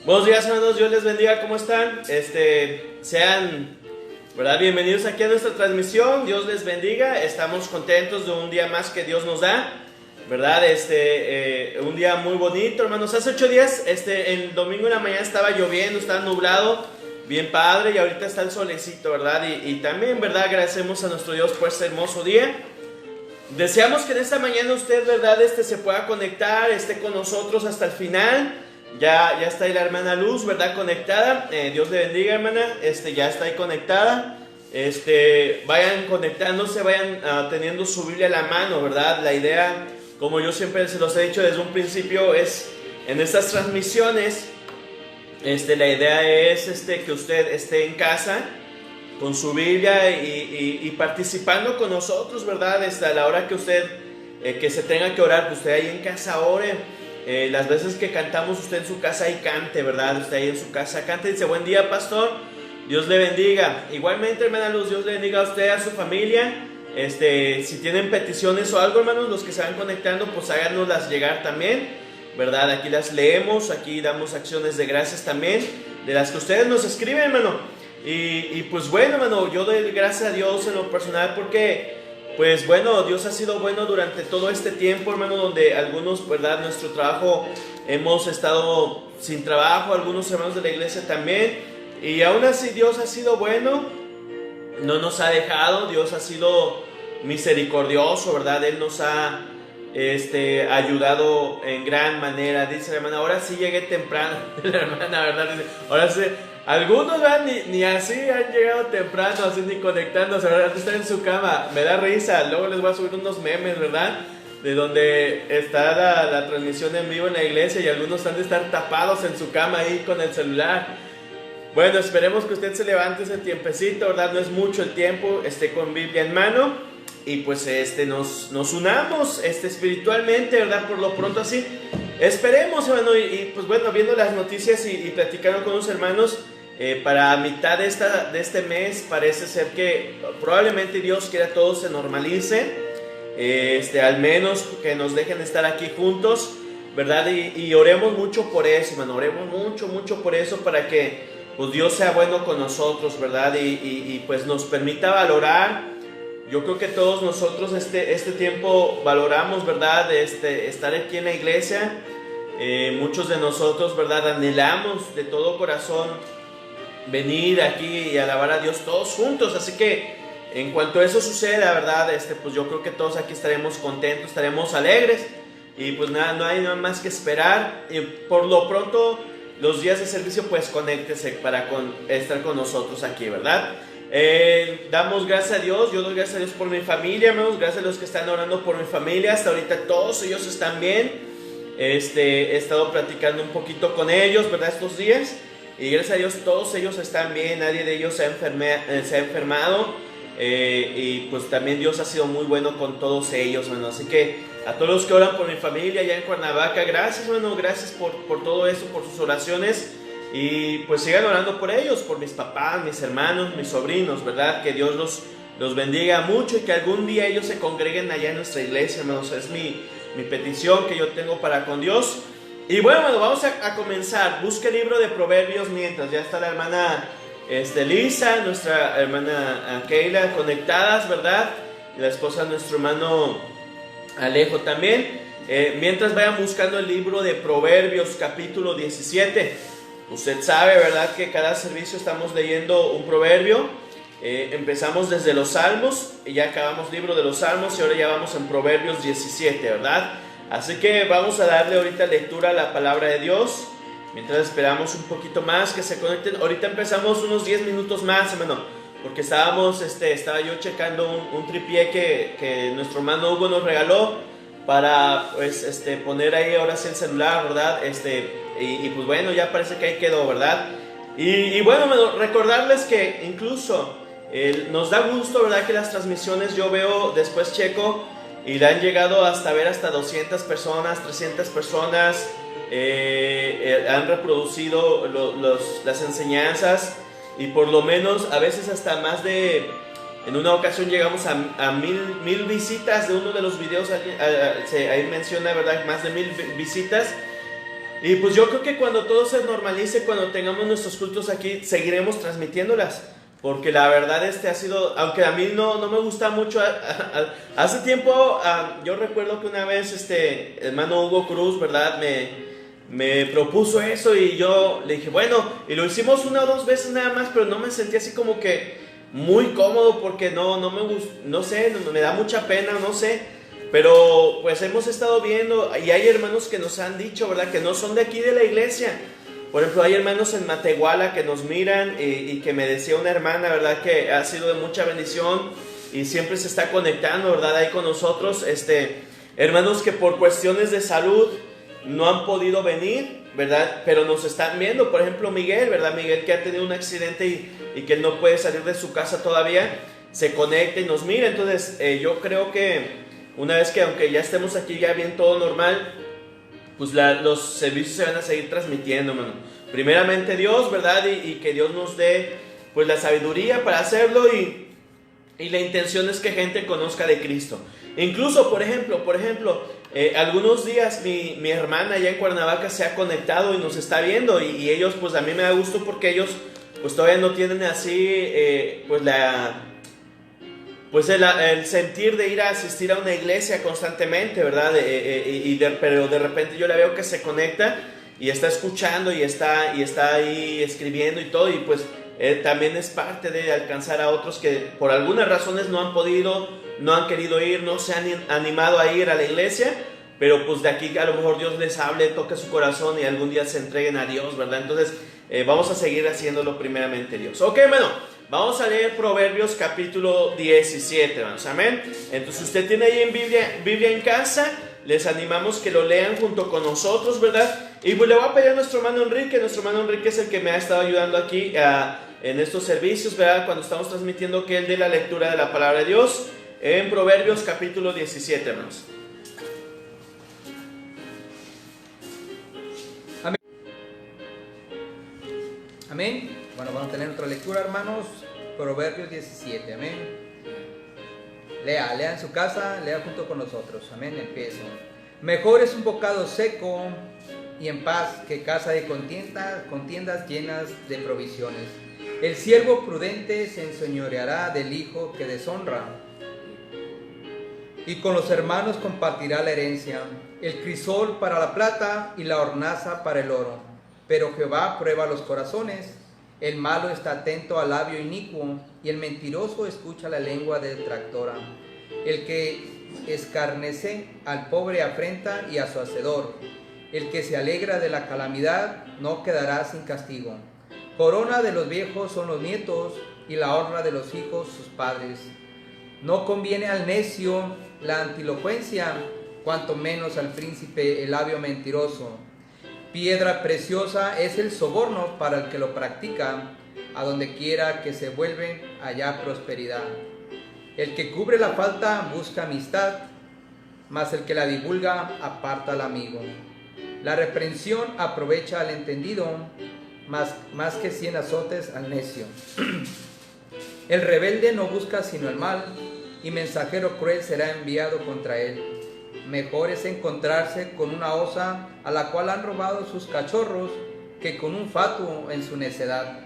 Buenos días, hermanos, Dios les bendiga, ¿cómo están? Sean, ¿verdad? Bienvenidos aquí a nuestra transmisión, Dios les bendiga, estamos contentos de un día más que Dios nos da, ¿verdad? Un día muy bonito, hermanos. Hace 8 días, el domingo en la mañana estaba lloviendo, estaba nublado, bien padre, y ahorita está el solecito, ¿verdad? Y también, ¿verdad? Agradecemos a nuestro Dios por este hermoso día. Deseamos que en esta mañana usted, ¿verdad? Se pueda conectar, esté con nosotros hasta el final. Ya está ahí la hermana Luz, ¿verdad? Conectada. Dios le bendiga, hermana. Ya está ahí conectada. Vayan conectándose, vayan teniendo su Biblia a la mano, ¿verdad? La idea, como yo siempre se los he dicho desde un principio, es en estas transmisiones, la idea es que usted esté en casa con su Biblia y participando con nosotros, ¿verdad? A la hora que usted, que se tenga que orar, pues usted ahí en casa ore. Las veces que cantamos, usted en su casa ahí cante, ¿verdad? Usted ahí en su casa cante y dice: buen día, pastor, Dios le bendiga. Igualmente, hermana Luz, Dios le bendiga a usted, a su familia. Si tienen peticiones o algo, hermanos, los que se van conectando, pues háganoslas llegar también, ¿verdad? Aquí las leemos, aquí damos acciones de gracias también, de las que ustedes nos escriben, hermano. Y pues bueno, hermano, yo doy gracias a Dios en lo personal porque, pues bueno, Dios ha sido bueno durante todo este tiempo, hermano, donde algunos, ¿verdad? Nuestro trabajo, hemos estado sin trabajo, algunos hermanos de la iglesia también, y aún así Dios ha sido bueno, no nos ha dejado, Dios ha sido misericordioso, ¿verdad? Él nos ha ayudado en gran manera. Dice la hermana: ahora sí llegué temprano. La hermana, ¿verdad? Dice: ahora sí. Algunos van ni así han llegado temprano, así ni conectándose, ¿verdad? Están en su cama. Me da risa. Luego les voy a subir unos memes, ¿verdad? De donde está la transmisión en vivo en la iglesia y algunos han de estar tapados en su cama ahí con el celular. Bueno, esperemos que usted se levante ese tiempecito, ¿verdad? No es mucho el tiempo, esté con Biblia en mano y pues nos unamos espiritualmente, ¿verdad? Por lo pronto así. Esperemos, hermano, y pues bueno, viendo las noticias y platicando con los hermanos, para mitad de este mes parece ser que probablemente Dios quiera todo se normalice, al menos que nos dejen estar aquí juntos, ¿verdad? Y oremos mucho por eso, hermano, oremos mucho por eso, para que pues Dios sea bueno con nosotros, ¿verdad? Y pues nos permita valorar. Yo creo que todos nosotros este tiempo valoramos, ¿verdad? Estar aquí en la iglesia. Muchos de nosotros, ¿verdad? Anhelamos de todo corazón venir aquí y alabar a Dios todos juntos. Así que en cuanto eso suceda, ¿verdad? Pues yo creo que todos aquí estaremos contentos, estaremos alegres. Y pues nada, no hay nada más que esperar. Y por lo pronto, los días de servicio, pues conéctese para estar con nosotros aquí, ¿verdad? Damos gracias a Dios. Yo doy gracias a Dios por mi familia, hermanos. Gracias a los que están orando por mi familia. Hasta ahorita todos ellos están bien. He estado platicando un poquito con ellos, ¿verdad? Estos días. Y gracias a Dios todos ellos están bien. Nadie de ellos se ha enfermado. Y pues también Dios ha sido muy bueno con todos ellos, hermano. Así que a todos los que oran por mi familia allá en Cuernavaca, gracias, hermano. Gracias por todo eso, por sus oraciones. Y pues sigan orando por ellos, por mis papás, mis hermanos, mis sobrinos, ¿verdad? Que Dios los bendiga mucho y que algún día ellos se congreguen allá en nuestra iglesia, hermanos. Es mi petición que yo tengo para con Dios. Y bueno, vamos a comenzar. Busque el libro de Proverbios mientras. Ya está la hermana Lisa, nuestra hermana Keila conectadas, ¿verdad? Y la esposa de nuestro hermano Alejo también. Mientras vayan buscando el libro de Proverbios capítulo 17. Usted sabe, ¿verdad? Que cada servicio estamos leyendo un proverbio. Empezamos desde los Salmos y ya acabamos libro de los Salmos y ahora ya vamos en Proverbios 17, ¿verdad? Así que vamos a darle ahorita lectura a la palabra de Dios. Mientras esperamos un poquito más que se conecten. Ahorita empezamos unos 10 minutos más, hermano, porque estaba yo checando un tripié que nuestro hermano Hugo nos regaló para pues poner ahí ahora sí el celular, ¿verdad? Y pues bueno, ya parece que ahí quedó, ¿verdad? Y bueno, hermano, recordarles que incluso nos da gusto, ¿verdad? Que las transmisiones yo veo, después checo, y le han llegado hasta ver hasta 200 personas, 300 personas, han reproducido las enseñanzas, y por lo menos a veces hasta más de, en una ocasión llegamos a mil visitas de uno de los videos, ahí menciona, ¿verdad? Más de 1000 visitas. Y pues yo creo que cuando todo se normalice, cuando tengamos nuestros cultos aquí, seguiremos transmitiéndolas. Porque la verdad ha sido, aunque a mí no me gusta mucho, hace tiempo yo recuerdo que una vez hermano Hugo Cruz, ¿verdad? Me propuso eso y yo le dije, bueno, y lo hicimos una o dos veces nada más, pero no me sentí así como que muy cómodo porque no me gusta, no sé, me da mucha pena, no sé. Pero pues hemos estado viendo y hay hermanos que nos han dicho, ¿verdad? Que no son de aquí de la iglesia. Por ejemplo, hay hermanos en Matehuala que nos miran y que me decía una hermana, ¿verdad? Que ha sido de mucha bendición y siempre se está conectando, ¿verdad? Ahí con nosotros, hermanos que por cuestiones de salud no han podido venir, ¿verdad? Pero nos están viendo. Por ejemplo, Miguel, ¿verdad? Miguel que ha tenido un accidente y que no puede salir de su casa todavía, se conecta y nos mira. Entonces, yo creo que una vez que aunque ya estemos aquí ya bien todo normal, pues los servicios se van a seguir transmitiendo, mano. Primeramente Dios, ¿verdad? Y que Dios nos dé pues la sabiduría para hacerlo y la intención es que gente conozca de Cristo. Incluso, por ejemplo, algunos días mi hermana allá en Cuernavaca se ha conectado y nos está viendo y ellos, pues a mí me da gusto porque ellos pues todavía no tienen así pues el sentir de ir a asistir a una iglesia constantemente, ¿verdad? Pero de repente yo la veo que se conecta y está escuchando y está ahí escribiendo y todo, y pues también es parte de alcanzar a otros que por algunas razones no han podido, no han querido ir, no se han animado a ir a la iglesia, pero pues de aquí a lo mejor Dios les hable, toque su corazón y algún día se entreguen a Dios, ¿verdad? Entonces vamos a seguir haciéndolo primeramente Dios. Ok, bueno. Vamos a leer Proverbios capítulo 17, vamos, amén. Entonces usted tiene ahí en Biblia en casa, les animamos que lo lean junto con nosotros, ¿verdad? Y pues le voy a pedir a nuestro hermano Enrique es el que me ha estado ayudando aquí en estos servicios, ¿verdad? Cuando estamos transmitiendo, que él dé la lectura de la palabra de Dios en Proverbios capítulo 17, hermanos. Amén. Amén. Bueno, vamos a tener otra lectura, hermanos. Proverbios 17, amén. Lea en su casa, lea junto con nosotros, amén. Empiezo. Mejor es un bocado seco y en paz que casa de contiendas llenas de provisiones. El siervo prudente se enseñoreará del hijo que deshonra, y con los hermanos compartirá la herencia. El crisol para la plata y la hornaza para el oro. Pero Jehová prueba los corazones. El malo está atento al labio inicuo, y el mentiroso escucha la lengua detractora. El que escarnece al pobre afrenta y a su hacedor. El que se alegra de la calamidad no quedará sin castigo. Corona de los viejos son los nietos, y la honra de los hijos sus padres. No conviene al necio la antilocuencia, cuanto menos al príncipe el labio mentiroso. Piedra preciosa es el soborno para el que lo practica, a donde quiera que se vuelve, allá prosperidad. El que cubre la falta busca amistad, mas el que la divulga aparta al amigo. La reprensión aprovecha al entendido, más que 100 azotes al necio. El rebelde no busca sino el mal, y mensajero cruel será enviado contra él. Mejor es encontrarse con una osa a la cual han robado sus cachorros, que con un fatuo en su necedad.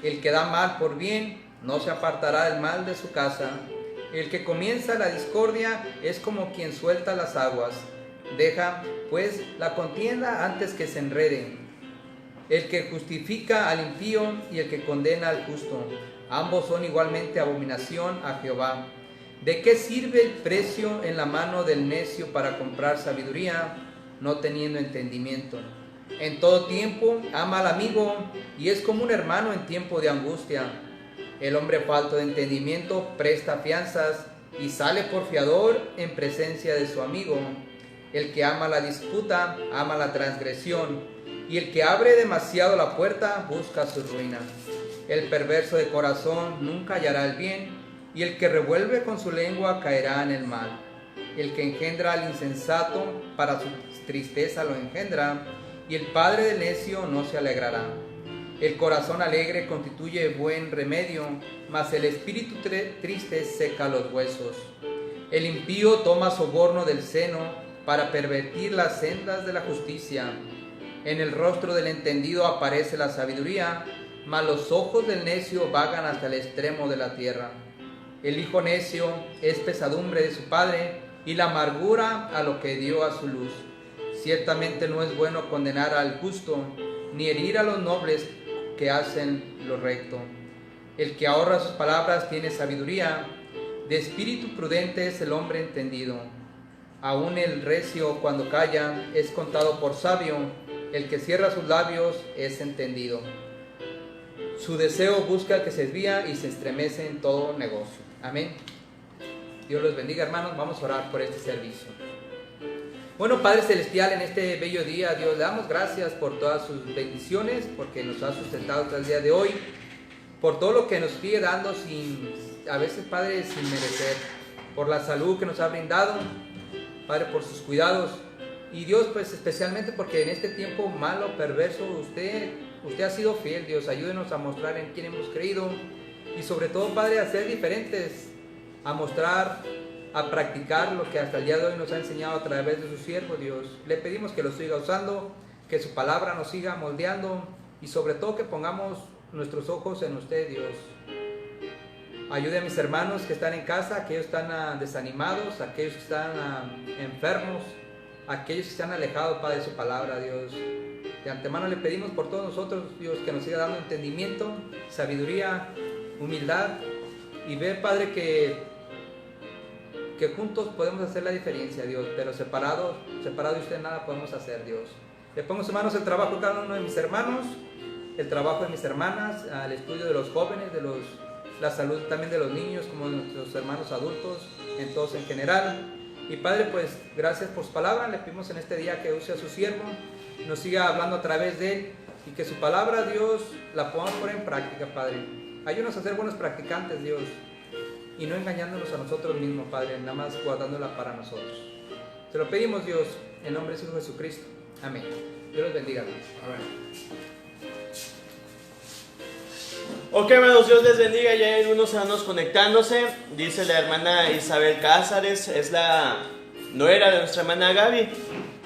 El que da mal por bien no se apartará del mal de su casa. El que comienza la discordia es como quien suelta las aguas. Deja pues la contienda antes que se enreden. El que justifica al impío y el que condena al justo, ambos son igualmente abominación a Jehová. ¿De qué sirve el precio en la mano del necio para comprar sabiduría, no teniendo entendimiento? En todo tiempo ama al amigo y es como un hermano en tiempo de angustia. El hombre falto de entendimiento presta fianzas y sale por fiador en presencia de su amigo. El que ama la disputa ama la transgresión, y el que abre demasiado la puerta busca su ruina. El perverso de corazón nunca hallará el bien, y el que revuelve con su lengua caerá en el mal. El que engendra al insensato para su tristeza lo engendra, y el padre del necio no se alegrará. El corazón alegre constituye buen remedio, mas el espíritu triste seca los huesos. El impío toma soborno del seno para pervertir las sendas de la justicia. En el rostro del entendido aparece la sabiduría, mas los ojos del necio vagan hasta el extremo de la tierra. El hijo necio es pesadumbre de su padre, y la amargura a lo que dio a su luz. Ciertamente no es bueno condenar al justo, ni herir a los nobles que hacen lo recto. El que ahorra sus palabras tiene sabiduría, de espíritu prudente es el hombre entendido. Aún el recio cuando calla es contado por sabio, el que cierra sus labios es entendido. Su deseo busca al que se desvía y se estremece en todo negocio. Amén. Dios los bendiga, hermanos. Vamos a orar por este servicio. Bueno, Padre Celestial, en este bello día, Dios, le damos gracias por todas sus bendiciones, porque nos ha sustentado hasta el día de hoy, por todo lo que nos sigue dando a veces, Padre, sin merecer, por la salud que nos ha brindado, Padre, por sus cuidados. Y Dios, pues especialmente porque en este tiempo malo, perverso, usted ha sido fiel, Dios. Ayúdenos a mostrar en quién hemos creído y sobre todo, Padre, a ser diferentes, a mostrar, a practicar lo que hasta el día de hoy nos ha enseñado a través de su siervo, Dios. Le pedimos que lo siga usando, que su palabra nos siga moldeando y sobre todo que pongamos nuestros ojos en usted, Dios. Ayude a mis hermanos que están en casa, aquellos que están desanimados, aquellos que están enfermos, aquellos que se han alejado, Padre, de su palabra, Dios. De antemano le pedimos por todos nosotros, Dios, que nos siga dando entendimiento, sabiduría, humildad y ver, Padre, que juntos podemos hacer la diferencia, Dios, pero separado de usted nada podemos hacer, Dios. Le pongo en sus manos el trabajo de cada uno de mis hermanos, el trabajo de mis hermanas, el estudio de los jóvenes, la salud también de los niños, como de nuestros hermanos adultos, en todos en general. Y Padre, pues gracias por su palabra. Le pedimos en este día que use a su siervo, nos siga hablando a través de él y que su palabra, Dios, la podamos poner en práctica, Padre. Ayúdanos a ser buenos practicantes, Dios, y no engañándonos a nosotros mismos, Padre, nada más guardándola para nosotros. Te lo pedimos, Dios, en nombre de su Hijo Jesucristo. Amén. Dios los bendiga, hermanos. Amén. Ok, hermanos, Dios les bendiga. Ya hay algunos hermanos conectándose. Dice la hermana Isabel Cázares, es la nuera de nuestra hermana Gaby.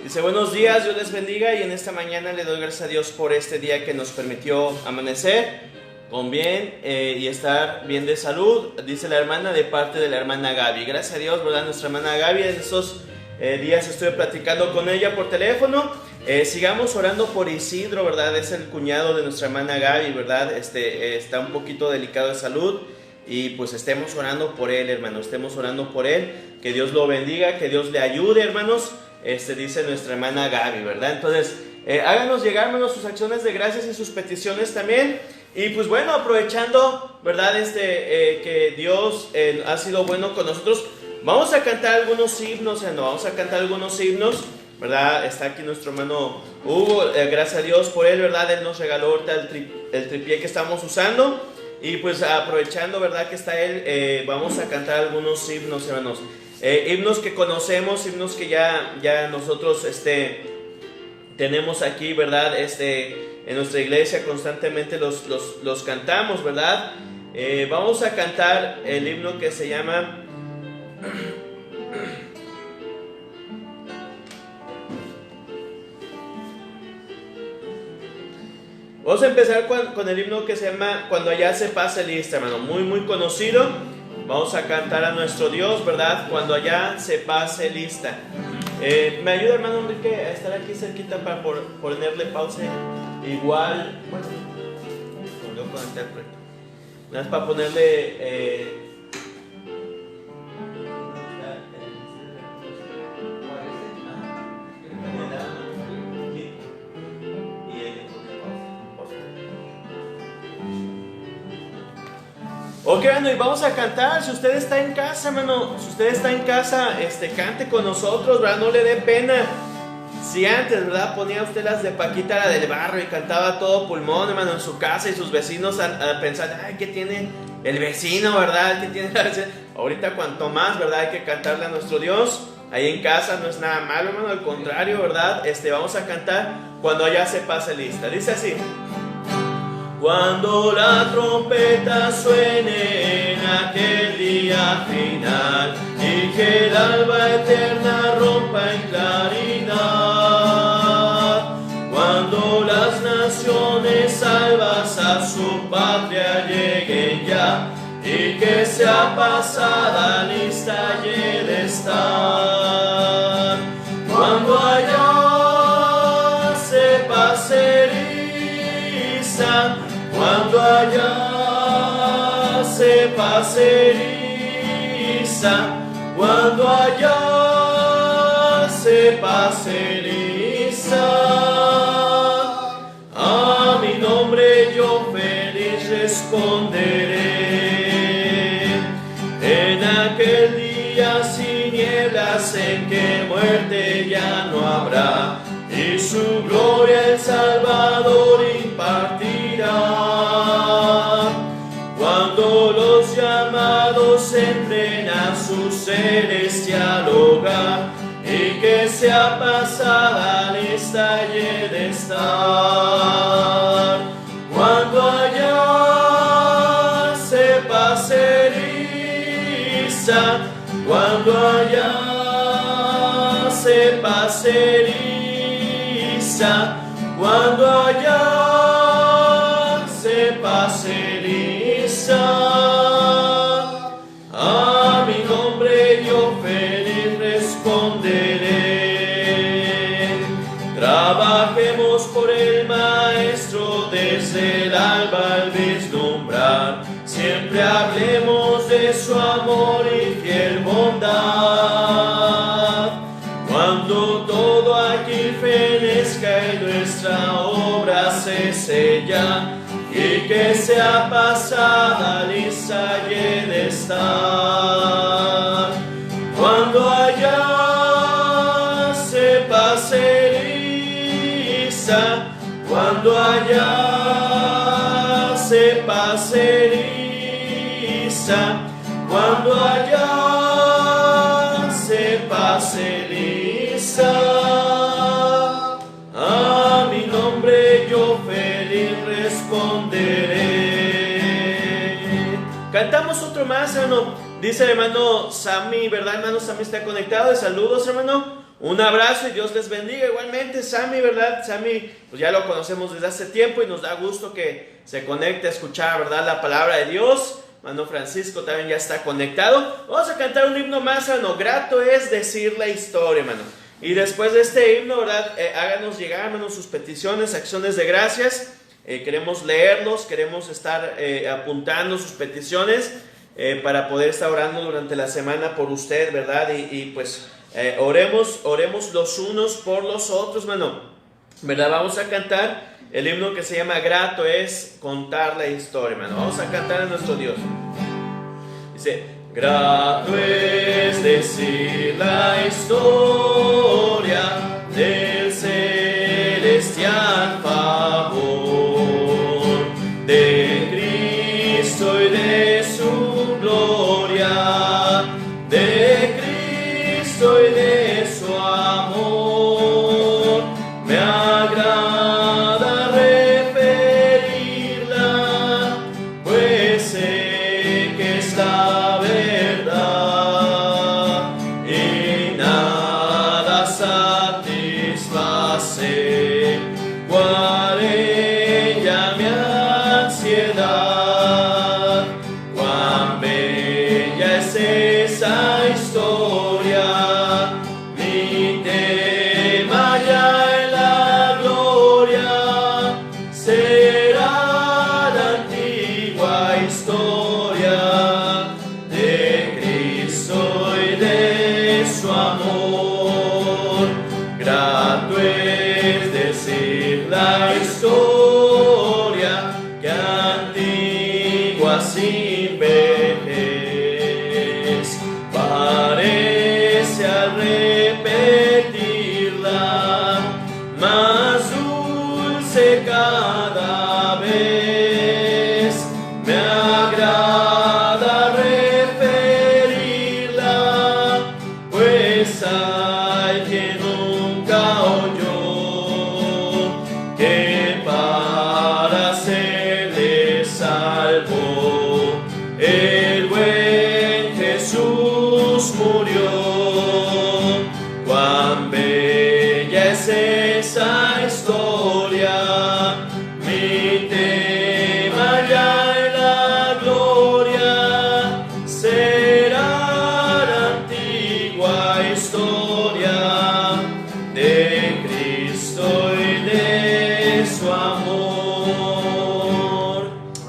Dice: buenos días, Dios les bendiga. Y en esta mañana le doy gracias a Dios por este día que nos permitió amanecer con bien y estar bien de salud. Dice la hermana, de parte de la hermana Gaby. Gracias a Dios, ¿verdad? Nuestra hermana Gaby, en estos días estuve platicando con ella por teléfono. Sigamos orando por Isidro, ¿verdad? Es el cuñado de nuestra hermana Gaby, ¿verdad? Está un poquito delicado de salud y pues estemos orando por él, hermanos. Estemos orando por él, que Dios lo bendiga, que Dios le ayude, hermanos. Dice nuestra hermana Gaby, ¿verdad? Entonces, háganos llegar, hermanos, sus acciones de gracias y sus peticiones también. Y pues bueno, aprovechando, ¿verdad? Que Dios ha sido bueno con nosotros, vamos a cantar algunos himnos, vamos a cantar algunos himnos, ¿verdad? Está aquí nuestro hermano Hugo, gracias a Dios por él, ¿verdad? Él nos regaló ahorita el tripié que estamos usando. Y pues aprovechando, ¿verdad? Que está él, vamos a cantar algunos himnos, hermanos. Himnos que conocemos, himnos que ya nosotros tenemos aquí, ¿verdad? En nuestra iglesia constantemente los cantamos, ¿verdad? Vamos a cantar el himno que se llama Vamos a empezar con el himno que se llama Cuando allá se pase lista, hermano. Muy, muy conocido. Vamos a cantar a nuestro Dios, ¿verdad? Cuando allá se pase lista. ¿Me ayuda, hermano Enrique, a estar aquí cerquita para ponerle pausa? Igual, bueno, volvió a conectar por aquí. Nada más para ponerle... Ok, bueno, y vamos a cantar. Si usted está en casa, hermano, si usted está en casa, cante con nosotros, ¿verdad? No le dé pena. Si antes, ¿verdad? Ponía usted las de Paquita, la del barrio, y cantaba a todo pulmón, hermano, en su casa, y sus vecinos a pensar, ay, ¿qué tiene el vecino, verdad? ¿Qué tiene la vecina? Ahorita cuanto más, ¿verdad? Hay que cantarle a nuestro Dios. Ahí en casa no es nada malo, hermano, al contrario, ¿verdad? Vamos a cantar Cuando allá se pase lista. Dice así: cuando la trompeta suene en aquel día final y que el alba eterna rompa en claridad, cuando sea pasada, lista y de estar. Cuando allá se paseriza, cuando allá se paseriza, cuando allá se paseriza. A mi nombre yo feliz responderé. En aquel día sin nieblas en que muerte ya no habrá, y su gloria el Salvador impartirá. Cuando los llamados entren a su celestial hogar, y que sea pasada lista y de estar. Cuando allá se paseriza, cuando allá se paseriza, cuando allá se paseriza. A mi nombre yo feliz responderé. Trabajemos por el Maestro desde el alba al vislumbrar. Siempre hablemos de su amor y fiel bondad. Cuando todo aquí fenezca y nuestra obra se sella, y que sea pasada, lista y de estar. Cuando allá se paseriza, cuando allá se paseriza, cuando allá se paseriza. A mi nombre yo feliz responderé. Cantamos otro más, hermano. Dice el hermano Sammy, ¿verdad, hermano? Sammy está conectado. Saludos, hermano. Un abrazo y Dios les bendiga. Igualmente, Sammy, ¿verdad? Sammy, pues ya lo conocemos desde hace tiempo y nos da gusto que se conecte a escuchar, ¿verdad?, la palabra de Dios. Hermano Francisco también ya está conectado. Vamos a cantar un himno más, hermano. Grato es decir la historia, hermano. Y después de este himno, ¿verdad?, háganos llegar, hermano, sus peticiones, acciones de gracias. Queremos leerlos, queremos estar apuntando sus peticiones para poder estar orando durante la semana por usted, ¿verdad? Y pues oremos los unos por los otros, hermano, ¿verdad? Vamos a cantar el himno que se llama Grato es contar la historia, hermano. Vamos a cantar a nuestro Dios. Dice: grato es decir la historia del celestial favor de Cristo y de su gloria, de Cristo y de su amor. Me agrada referirla, pues sé que es la verdad y nada satisface cual ella mi ansiedad. Cuán bella es esa historia, mi tema ya en la gloria será la antigua historia de Cristo y de su amor. Grato es decir la historia que antigua sin vejez parece al repetirla más dulce cada vez. Me agrada referirla, pues hay quien nunca oyó que para serle salvo el buen Jesús murió. Cuán bella es esa historia, mi amor.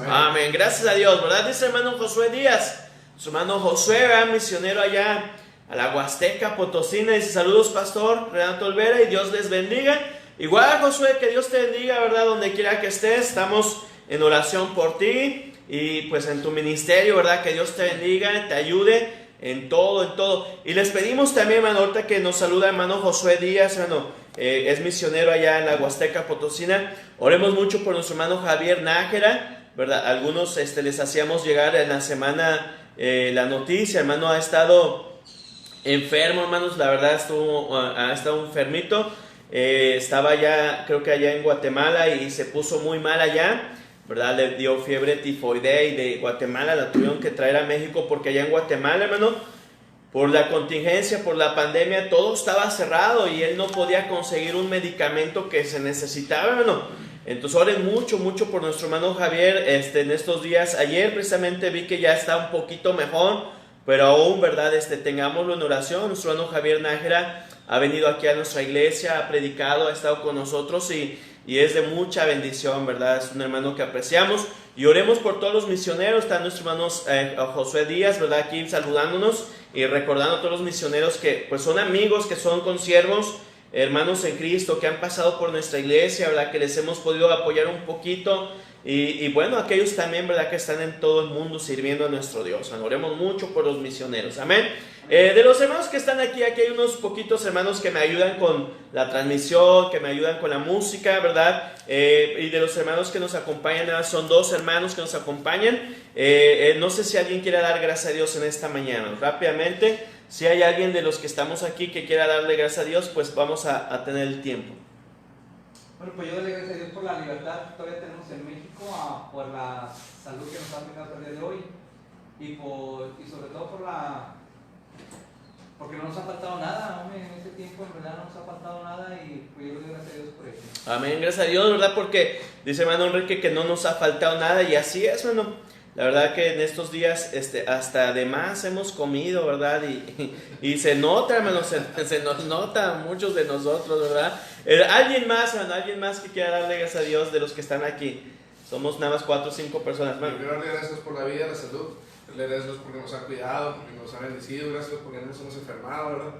Amén. Gracias a Dios, ¿verdad? Dice hermano Josué Díaz, su hermano Josué, ¿verdad? Misionero allá a la Huasteca Potosina. Dice: saludos, pastor Renato Olvera, y Dios les bendiga. Igual, Josué, que Dios te bendiga, ¿verdad? Donde quiera que estés, estamos en oración por ti y pues en tu ministerio, ¿verdad? Que Dios te bendiga, te ayude en todo, en todo. Y les pedimos también, hermano, ahorita que nos saluda hermano Josué Díaz, hermano, es misionero allá en la Huasteca Potosina. Oremos mucho por nuestro hermano Javier Nájera, ¿verdad? Algunos les hacíamos llegar en la semana la noticia, hermano, ha estado enfermo, hermanos, la verdad ha estado enfermito. Estaba ya, creo que allá en Guatemala, y se puso muy mal allá, ¿verdad? Le dio fiebre tifoidea y de Guatemala la tuvieron que traer a México porque allá en Guatemala, hermano, por la contingencia, por la pandemia, todo estaba cerrado y él no podía conseguir un medicamento que se necesitaba, hermano. Entonces oren mucho, mucho por nuestro hermano Javier en estos días. Ayer precisamente vi que ya está un poquito mejor, pero aún, ¿verdad? Tengámoslo en oración. Nuestro hermano Javier Nájera ha venido aquí a nuestra iglesia, ha predicado, ha estado con nosotros y es de mucha bendición, ¿verdad? Es un hermano que apreciamos. Y oremos por todos los misioneros. Está nuestro hermano Josué Díaz, ¿verdad? Aquí saludándonos y recordando a todos los misioneros que pues son amigos, que son consiervos, hermanos en Cristo, que han pasado por nuestra iglesia, ¿verdad? Que les hemos podido apoyar un poquito. Y bueno, aquellos también, ¿verdad? Que están en todo el mundo sirviendo a nuestro Dios. Oremos mucho por los misioneros. Amén. De los hermanos que están aquí hay unos poquitos hermanos que me ayudan con la transmisión, que me ayudan con la música, ¿verdad? Y de los hermanos que nos acompañan, son 2 hermanos que nos acompañan. No sé si alguien quiere dar gracias a Dios en esta mañana. Rápidamente, si hay alguien de los que estamos aquí que quiera darle gracias a Dios, pues vamos a tener el tiempo. Bueno, pues yo doy gracias a Dios por la libertad que todavía tenemos en México, por la salud que nos ha brindado el día de hoy y sobre todo porque no nos ha faltado nada, hombre, en este tiempo en verdad no nos ha faltado nada y pues yo le doy gracias a Dios por eso. Amén, gracias a Dios, ¿verdad? Porque dice hermano Enrique que no nos ha faltado nada y así es, hermano. La verdad que en estos días hasta de más hemos comido, ¿verdad? Y se nota, hermano, se nos nota a muchos de nosotros, ¿verdad? Alguien más, hermano, alguien más que quiera darle gracias a Dios de los que están aquí. Somos nada más 4 o 5 personas, hermano. Quiero darle gracias por la vida, la salud. Darle gracias porque nos ha cuidado, porque nos ha bendecido. Gracias porque no nos hemos enfermado, ¿verdad?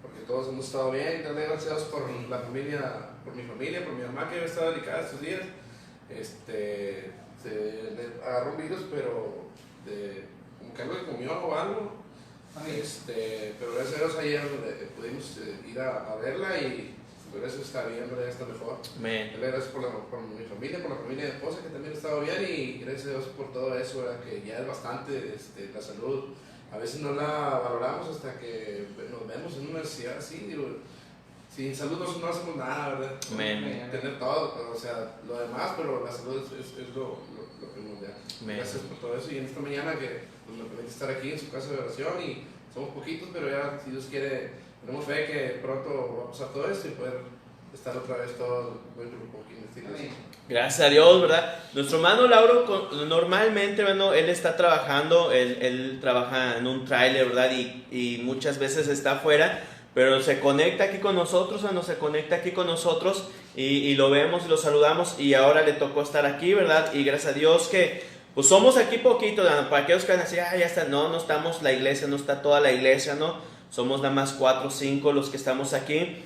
Porque todos hemos estado bien. Darle gracias a Dios por la familia, por mi familia, por mi mamá que ha estado delicada estos días. Se le agarró un virus, pero como que algo le comió o algo. Pero gracias a Dios ayer pudimos ir a verla y gracias, está bien, ya está mejor. Amén. Gracias por mi familia, por la familia de mi esposa que también ha estado bien y gracias a Dios por todo eso, ¿verdad? Que ya es bastante la salud. A veces no la valoramos hasta que nos vemos en una necesidad así, digo. Sin salud no hacemos nada, ¿verdad? Amén. Tener todo, o sea, lo demás, pero la salud es lo primordial. Gracias por todo eso y en esta mañana que pues, me permite estar aquí en su casa de oración y somos poquitos, pero ya, si Dios quiere, tenemos fe que pronto va a pasar todo esto y poder estar otra vez todo el grupo aquí en esta iglesia. Gracias a Dios, ¿verdad? Nuestro hermano Lauro, normalmente, hermano, él está trabajando, él trabaja en un tráiler, ¿verdad? Y muchas veces está afuera. Pero se conecta aquí con nosotros, y lo vemos y lo saludamos y ahora le tocó estar aquí, ¿verdad? Y gracias a Dios que pues somos aquí poquito, ¿no? Para aquellos que van a decir, ya está, no estamos la iglesia, no está toda la iglesia, ¿no? Somos nada más 4 o 5 los que estamos aquí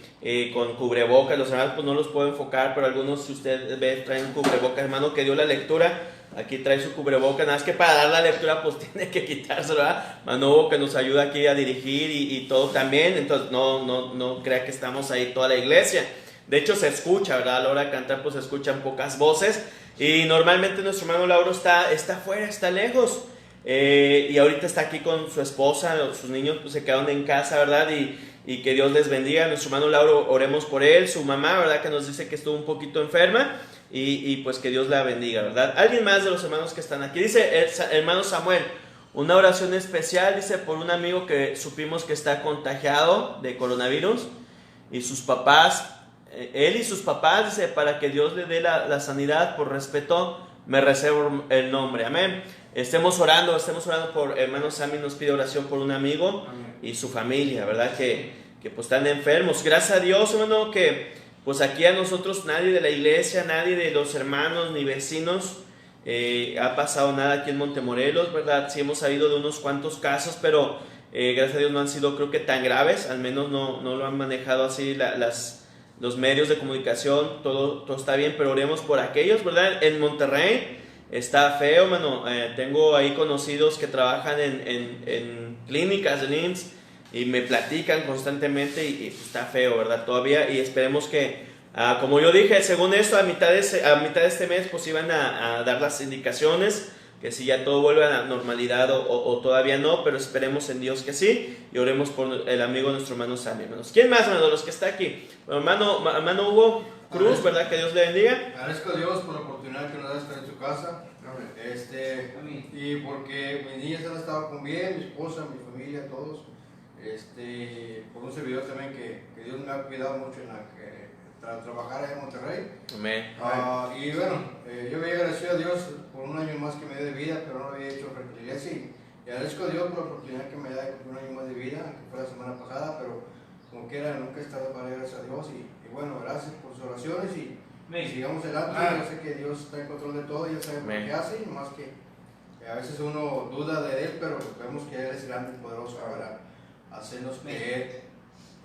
con cubrebocas. Los hermanos pues no los puedo enfocar, pero algunos, si usted ve, traen cubrebocas. Hermano que dio la lectura, aquí trae su cubreboca, nada más que para dar la lectura pues tiene que quitárselo, ¿verdad? Manu que nos ayuda aquí a dirigir y todo también, entonces no crea que estamos ahí toda la iglesia. De hecho se escucha, ¿verdad? A la hora de cantar pues se escuchan pocas voces y normalmente nuestro hermano Lauro está afuera, está lejos y ahorita está aquí con su esposa, sus niños pues se quedaron en casa, ¿verdad? Y que Dios les bendiga. Nuestro hermano Lauro, oremos por él, su mamá, ¿verdad? Que nos dice que estuvo un poquito enferma. Y pues que Dios la bendiga, ¿verdad? Alguien más de los hermanos que están aquí. Dice el hermano Samuel, una oración especial, dice, por un amigo que supimos que está contagiado de coronavirus. Y sus papás, él y sus papás, dice, para que Dios le dé la sanidad. Por respeto, me reservo el nombre. Amén. Estemos orando por hermano Sammy, nos pide oración por un amigo y su familia, ¿verdad? Que pues están enfermos. Gracias a Dios, hermano, que pues aquí a nosotros nadie de la iglesia, nadie de los hermanos ni vecinos ha pasado nada aquí en Montemorelos, ¿verdad? Sí hemos sabido de unos cuantos casos, pero gracias a Dios no han sido, creo que, tan graves, al menos no lo han manejado así los medios de comunicación, todo está bien, pero oremos por aquellos, ¿verdad? En Monterrey está feo, mano. Tengo ahí conocidos que trabajan en clínicas de IMSS y me platican constantemente y está feo, ¿verdad? Todavía, y esperemos que, como yo dije, según esto, a mitad de este mes, pues iban a dar las indicaciones, que si ya todo vuelve a la normalidad o todavía no, pero esperemos en Dios que sí, y oremos por el amigo de nuestro hermano Sammy, hermanos. ¿Quién más, hermano, de los que está aquí? Hermano Hugo Cruz, ¿verdad? Que Dios le bendiga. Agradezco a Dios por la oportunidad que nos da de estar en su casa. Y porque mis niñas han estado con bien, mi esposa, mi familia, todos. Por un servidor también que Dios me ha cuidado mucho trabajar allá en Monterrey. Amén. Y bueno, yo había agradecido a Dios por un año más que me dio de vida, pero no lo había hecho frente a la iglesia. Y agradezco a Dios por la oportunidad que me da de cumplir un año más de vida, que fue la semana pasada, pero como quiera, nunca he estado para gracias a Dios. Y bueno, gracias por sus oraciones y sigamos adelante. Yo sé que Dios está en control de todo, ya sabe lo que hace, más que a veces uno duda de Él, pero vemos que Él es grande y poderoso para hacernos creer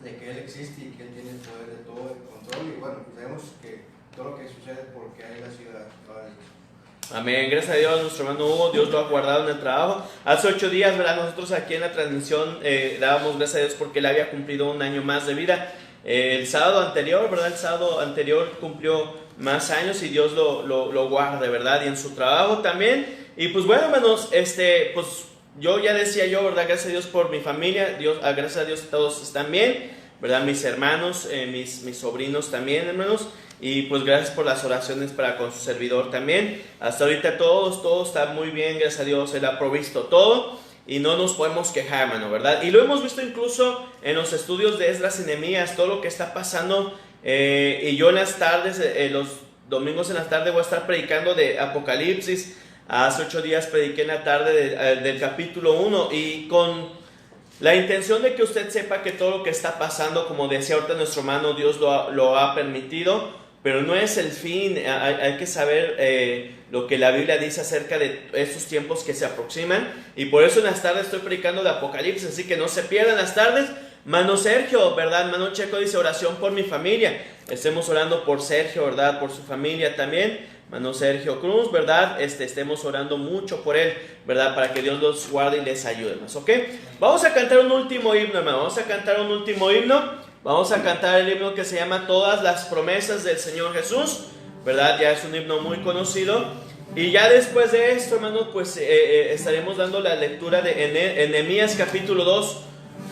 de que Él existe y que Él tiene el poder de todo el control. Y bueno, pues sabemos que todo lo que sucede porque Él ha sido la Dios. Amén, gracias a Dios, nuestro hermano Hugo, Dios lo ha guardado en el trabajo. Hace 8 días, ¿verdad? Nosotros aquí en la transmisión dábamos gracias a Dios porque él había cumplido un año más de vida. El sábado anterior, ¿verdad? El sábado anterior cumplió más años y Dios lo guarde, ¿verdad? Y en su trabajo también. Y pues bueno, hermanos, pues yo ya decía yo, ¿verdad? Gracias a Dios por mi familia, gracias a Dios todos están bien, ¿verdad? Mis hermanos, mis sobrinos también, hermanos. Y pues gracias por las oraciones para con su servidor también. Hasta ahorita todo está muy bien, gracias a Dios, Él ha provisto todo. Y no nos podemos quejar, hermano, ¿verdad? Y lo hemos visto incluso en los estudios de Esdras y Nehemías, todo lo que está pasando. Y yo en las tardes, los domingos en las tardes voy a estar predicando de Apocalipsis. Hace 8 días prediqué en la tarde del capítulo 1 y con la intención de que usted sepa que todo lo que está pasando, como decía ahorita nuestro hermano, Dios lo ha permitido. Pero no es el fin, hay que saber lo que la Biblia dice acerca de estos tiempos que se aproximan. Y por eso en las tardes estoy predicando de Apocalipsis, así que no se pierdan las tardes. Mano Sergio, ¿verdad? Mano Checo dice oración por mi familia. Estemos orando por Sergio, ¿verdad? Por su familia también. Mano Sergio Cruz, ¿verdad? Estemos orando mucho por él, ¿verdad? Para que Dios los guarde y les ayude más, ¿ok? Vamos a cantar un último himno, hermano. Vamos a cantar un último himno. Vamos a cantar el himno que se llama Todas las promesas del Señor Jesús, ¿verdad? Ya es un himno muy conocido. Y ya después de esto, hermano, pues estaremos dando la lectura de Nehemías capítulo 2.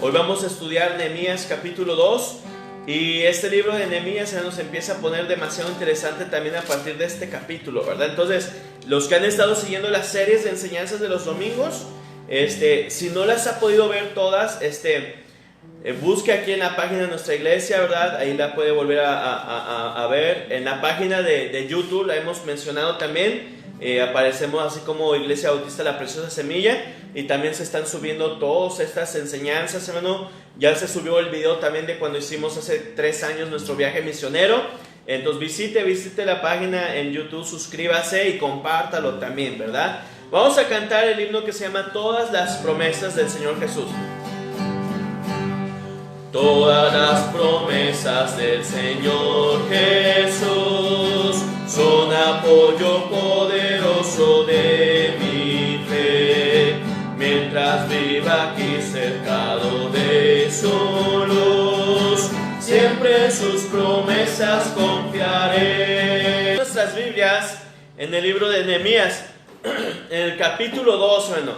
Hoy vamos a estudiar Nehemías capítulo 2. Y este libro de Nehemías se nos empieza a poner demasiado interesante también a partir de este capítulo, ¿verdad? Entonces, los que han estado siguiendo las series de enseñanzas de los domingos, si no las ha podido ver todas, busque aquí en la página de nuestra iglesia, ¿verdad? Ahí la puede volver a ver. En la página de YouTube la hemos mencionado también. Aparecemos así como Iglesia Bautista La Preciosa Semilla. Y también se están subiendo todas estas enseñanzas, hermano. Ya se subió el video también de cuando hicimos hace 3 años nuestro viaje misionero. Entonces visite la página en YouTube, suscríbase y compártalo también, ¿verdad? Vamos a cantar el himno que se llama Todas las promesas del Señor Jesús. Todas las promesas del Señor Jesús son apoyo poderoso de mi fe. Mientras viva aquí cercado de su luz, siempre en sus promesas confiaré. Nuestras Biblias en el libro de Nehemías, en el capítulo 2, bueno,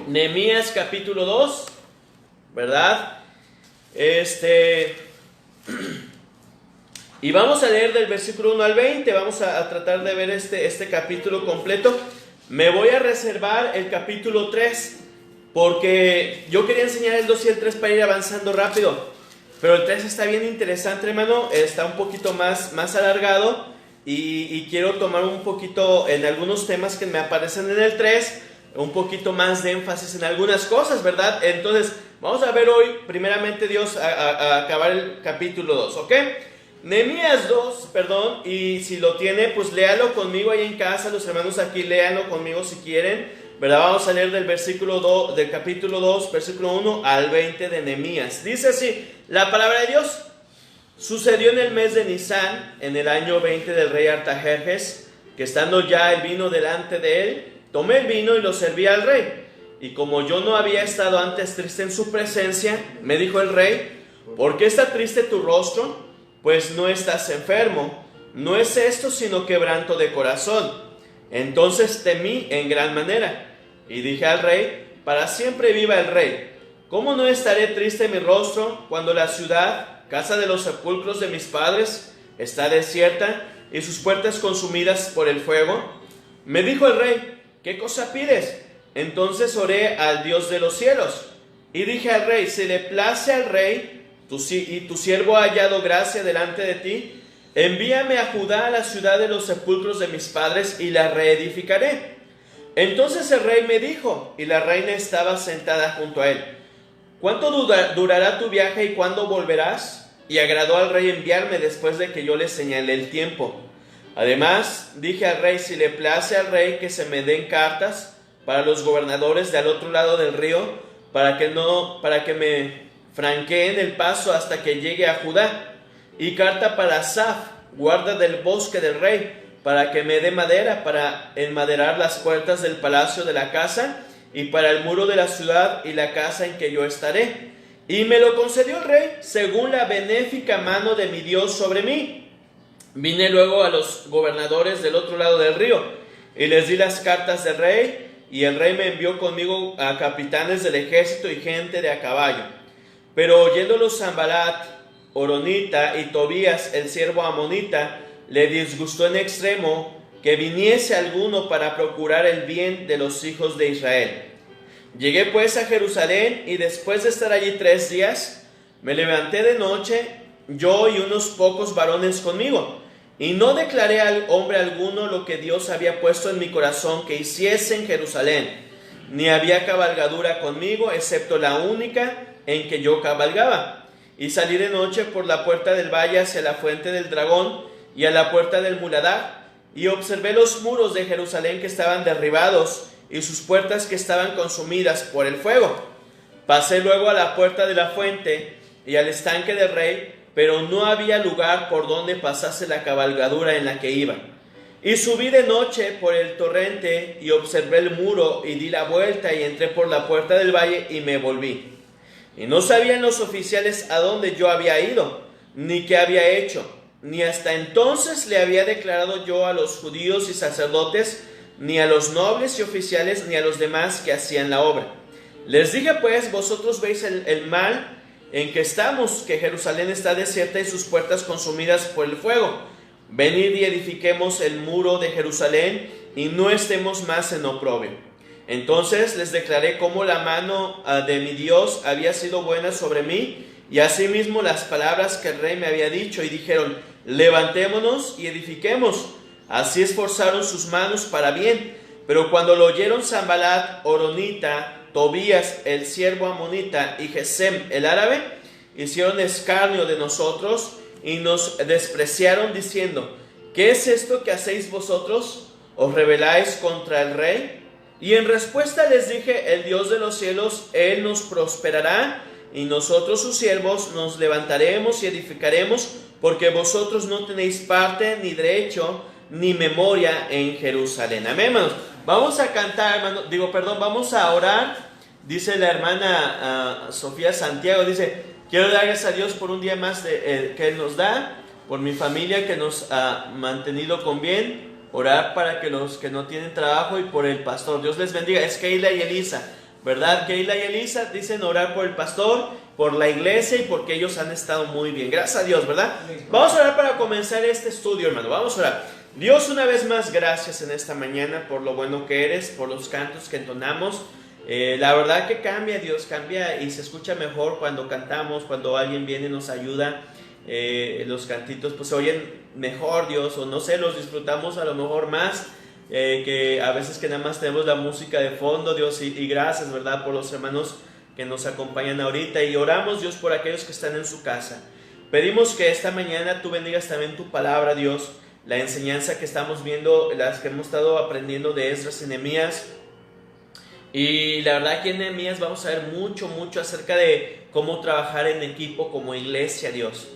Nehemías capítulo 2, ¿verdad? Y vamos a leer del versículo 1 al 20. Vamos a tratar de ver este capítulo completo. Me voy a reservar el capítulo 3 porque yo quería enseñar el 2 y el 3 para ir avanzando rápido, pero el 3 está bien interesante, hermano. Está un poquito más alargado y quiero tomar un poquito en algunos temas que me aparecen en el 3, un poquito más de énfasis en algunas cosas, ¿verdad? Entonces vamos a ver hoy, primeramente Dios, a acabar el capítulo 2, ¿ok? Nehemías 2, perdón, y si lo tiene, pues léalo conmigo ahí en casa, los hermanos aquí léanlo conmigo si quieren, ¿verdad? Vamos a leer del versículo 2, del capítulo 2, versículo 1 al 20 de Nehemías. Dice así, la palabra de Dios. Sucedió en el mes de Nisán, en el año 20 del rey Artajerjes, que estando ya el vino delante de él, tomé el vino y lo serví al rey. Y como yo no había estado antes triste en su presencia, me dijo el rey, ¿por qué está triste tu rostro? Pues no estás enfermo, no es esto sino quebranto de corazón. Entonces temí en gran manera, y dije al rey, para siempre viva el rey. ¿Cómo no estaré triste mi rostro cuando la ciudad, casa de los sepulcros de mis padres, está desierta y sus puertas consumidas por el fuego? Me dijo el rey, ¿qué cosa pides? Entonces oré al Dios de los cielos y dije al rey, si le place al rey y tu siervo ha hallado gracia delante de ti, envíame a Judá, a la ciudad de los sepulcros de mis padres, y la reedificaré. Entonces el rey me dijo, y la reina estaba sentada junto a él, ¿cuánto durará tu viaje y cuándo volverás? Y agradó al rey enviarme después de que yo le señalé el tiempo. Además dije al rey, si le place al rey que se me den cartas para los gobernadores de al otro lado del río, para que me franqueen el paso hasta que llegue a Judá, y carta para Asaf, guarda del bosque del rey, para que me dé madera para enmaderar las puertas del palacio de la casa, y para el muro de la ciudad y la casa en que yo estaré. Y me lo concedió el rey, según la benéfica mano de mi Dios sobre mí. Vine luego a los gobernadores del otro lado del río, y les di las cartas del rey, y el rey me envió conmigo a capitanes del ejército y gente de a caballo. Pero oyéndolo Sanballat, Horonita, y Tobías, el siervo amonita, le disgustó en extremo que viniese alguno para procurar el bien de los hijos de Israel. Llegué pues a Jerusalén, y después de estar allí 3 días, me levanté de noche, yo y unos pocos varones conmigo, y no declaré al hombre alguno lo que Dios había puesto en mi corazón que hiciese en Jerusalén, ni había cabalgadura conmigo, excepto la única en que yo cabalgaba. Y salí de noche por la puerta del valle hacia la fuente del dragón y a la puerta del muladar, y observé los muros de Jerusalén que estaban derribados y sus puertas que estaban consumidas por el fuego. Pasé luego a la puerta de la fuente y al estanque del rey, pero no había lugar por donde pasase la cabalgadura en la que iba. Y subí de noche por el torrente y observé el muro y di la vuelta y entré por la puerta del valle y me volví. Y no sabían los oficiales a dónde yo había ido, ni qué había hecho, ni hasta entonces le había declarado yo a los judíos y sacerdotes, ni a los nobles y oficiales, ni a los demás que hacían la obra. Les dije pues, vosotros veis el mal en que estamos, que Jerusalén está desierta y sus puertas consumidas por el fuego. Venid y edifiquemos el muro de Jerusalén y no estemos más en oprobio. Entonces les declaré cómo la mano de mi Dios había sido buena sobre mí, y asimismo las palabras que el rey me había dicho, y dijeron, levantémonos y edifiquemos. Así esforzaron sus manos para bien. Pero cuando lo oyeron Sanballat, Horonita, Tobías, el siervo amonita, y Gesem, el árabe, hicieron escarnio de nosotros y nos despreciaron diciendo, ¿qué es esto que hacéis vosotros? ¿Os rebeláis contra el rey? Y en respuesta les dije, el Dios de los cielos, Él nos prosperará, y nosotros sus siervos nos levantaremos y edificaremos, porque vosotros no tenéis parte ni derecho ni memoria en Jerusalén. Amén, hermanos. Vamos a cantar, vamos a orar. Dice la hermana Sofía Santiago, dice, quiero dar gracias a Dios por un día más que Él nos da, por mi familia que nos ha mantenido con bien, orar para que los que no tienen trabajo y por el pastor. Dios les bendiga. Es Keila y Elisa, ¿verdad? Keila y Elisa dicen orar por el pastor, por la iglesia y porque ellos han estado muy bien. Gracias a Dios, ¿verdad? Vamos a orar para comenzar este estudio, hermano. Vamos a orar. Dios, una vez más, gracias en esta mañana por lo bueno que eres, por los cantos que entonamos. La verdad que cambia, Dios cambia y se escucha mejor cuando cantamos, cuando alguien viene y nos ayuda. Los cantitos pues se oyen mejor, Dios, o no sé, los disfrutamos a lo mejor más que a veces que nada más tenemos la música de fondo, Dios, y gracias, ¿verdad?, por los hermanos que nos acompañan ahorita, y oramos, Dios, por aquellos que están en su casa. Pedimos que esta mañana tú bendigas también tu palabra, Dios, la enseñanza que estamos viendo, las que hemos estado aprendiendo de Esdras y Nehemías. Y la verdad que en Nehemías vamos a ver mucho acerca de cómo trabajar en equipo como iglesia, Dios.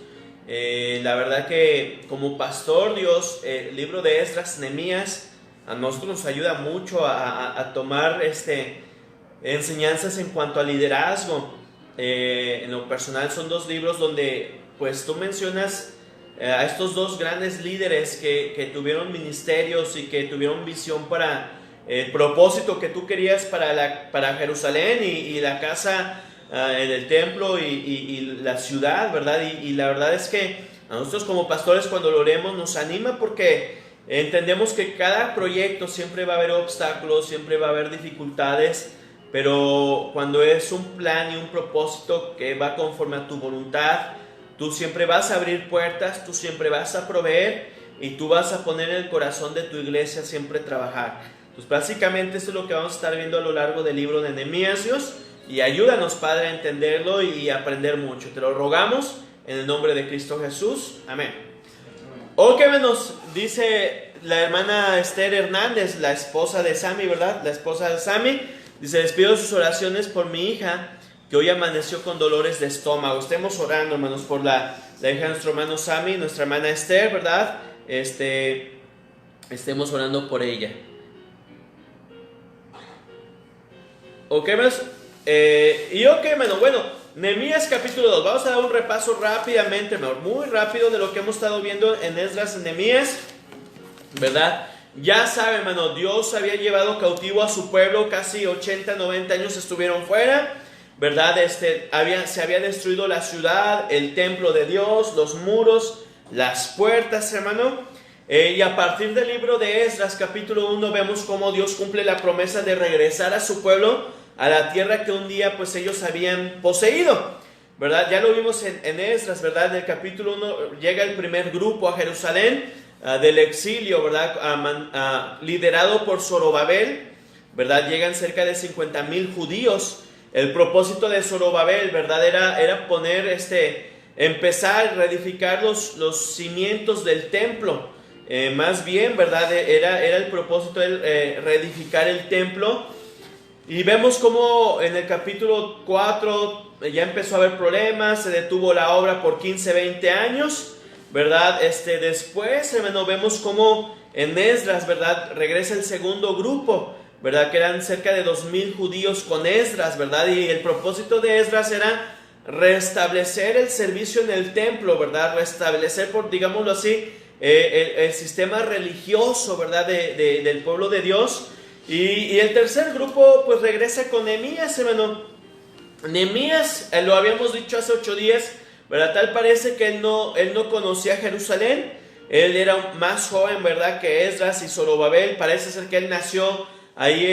La verdad que como pastor, Dios, el libro de Esdras, Nehemías, a nosotros nos ayuda mucho a tomar enseñanzas en cuanto a liderazgo. En lo personal son 2 libros donde pues tú mencionas a estos 2 grandes líderes que tuvieron ministerios y que tuvieron visión para el propósito que tú querías para Jerusalén y la casa, en el templo y la ciudad, ¿verdad? Y la verdad es que a nosotros como pastores cuando lo leemos nos anima porque entendemos que cada proyecto siempre va a haber obstáculos, siempre va a haber dificultades, pero cuando es un plan y un propósito que va conforme a tu voluntad, tú siempre vas a abrir puertas, tú siempre vas a proveer y tú vas a poner en el corazón de tu iglesia siempre trabajar. Pues básicamente esto es lo que vamos a estar viendo a lo largo del libro de Nehemías, Dios, y ayúdanos, Padre, a entenderlo y aprender mucho. Te lo rogamos en el nombre de Cristo Jesús. Amén. Ok, nos dice la hermana Esther Hernández, la esposa de Sammy, ¿verdad? La esposa de Sammy, dice: les pido sus oraciones por mi hija, que hoy amaneció con dolores de estómago. Estemos orando, hermanos, por la hija de nuestro hermano Sammy, nuestra hermana Esther, ¿verdad? Estemos orando por ella. Ok, hermanos. Bueno, Nehemías capítulo 2. Vamos a dar un repaso rápidamente, muy rápido, de lo que hemos estado viendo en Esdras y Nehemías, ¿verdad? Ya saben, hermano, Dios había llevado cautivo a su pueblo, casi 80, 90 años estuvieron fuera, ¿verdad? Se había destruido la ciudad, el templo de Dios, los muros, las puertas, hermano. Y a partir del libro de Esdras capítulo 1 vemos cómo Dios cumple la promesa de regresar a su pueblo a la tierra que un día pues ellos habían poseído, ¿verdad? Ya lo vimos en Esdras, ¿verdad? En el capítulo 1 llega el primer grupo a Jerusalén del exilio, ¿verdad? Liderado por Zorobabel, ¿verdad? Llegan cerca de 50,000 judíos. El propósito de Zorobabel, ¿verdad? Era poner, empezar a reedificar los cimientos del templo. Más bien, ¿verdad? Era el propósito de reedificar el templo. Y vemos como en el capítulo 4 ya empezó a haber problemas, se detuvo la obra por 15, 20 años, ¿verdad? Después, hermano, vemos como en Esdras, ¿verdad? Regresa el segundo grupo, ¿verdad? Que eran cerca de 2,000 judíos con Esdras, ¿verdad? Y el propósito de Esdras era restablecer el servicio en el templo, ¿verdad? Restablecer, por digámoslo así, el sistema religioso, ¿verdad? Del pueblo de Dios. Y el tercer grupo pues regresa con Nehemías, hermano. Nehemías, lo habíamos dicho hace 8 días, ¿verdad? Tal parece que él no conocía Jerusalén. Él era más joven, ¿verdad? Que Esdras y Zorobabel. Parece ser que él nació ahí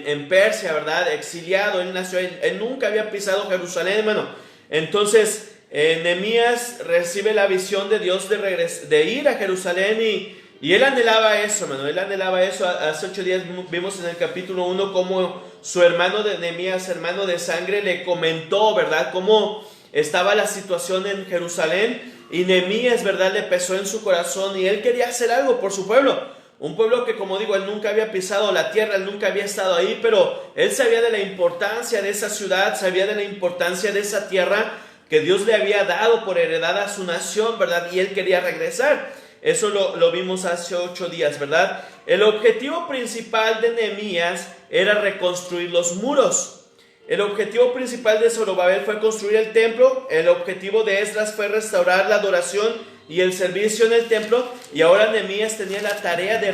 en Persia, ¿verdad? Exiliado, él nunca había pisado Jerusalén, hermano. Entonces Nehemías recibe la visión de Dios de ir a Jerusalén y él anhelaba eso, hermano. Él anhelaba eso. Hace 8 días vimos en el capítulo 1 cómo su hermano de Nehemías, hermano de sangre, le comentó, ¿verdad? Cómo estaba la situación en Jerusalén. Y Nehemías, ¿verdad? Le pesó en su corazón y él quería hacer algo por su pueblo. Un pueblo que, como digo, él nunca había pisado la tierra, él nunca había estado ahí, pero él sabía de la importancia de esa ciudad, sabía de la importancia de esa tierra que Dios le había dado por heredad a su nación, ¿verdad? Y él quería regresar. Eso lo vimos hace 8 días, ¿verdad? El objetivo principal de Nehemías era reconstruir los muros. El objetivo principal de Zorobabel fue construir el templo. El objetivo de Esdras fue restaurar la adoración y el servicio en el templo. Y ahora Nehemías tenía la tarea de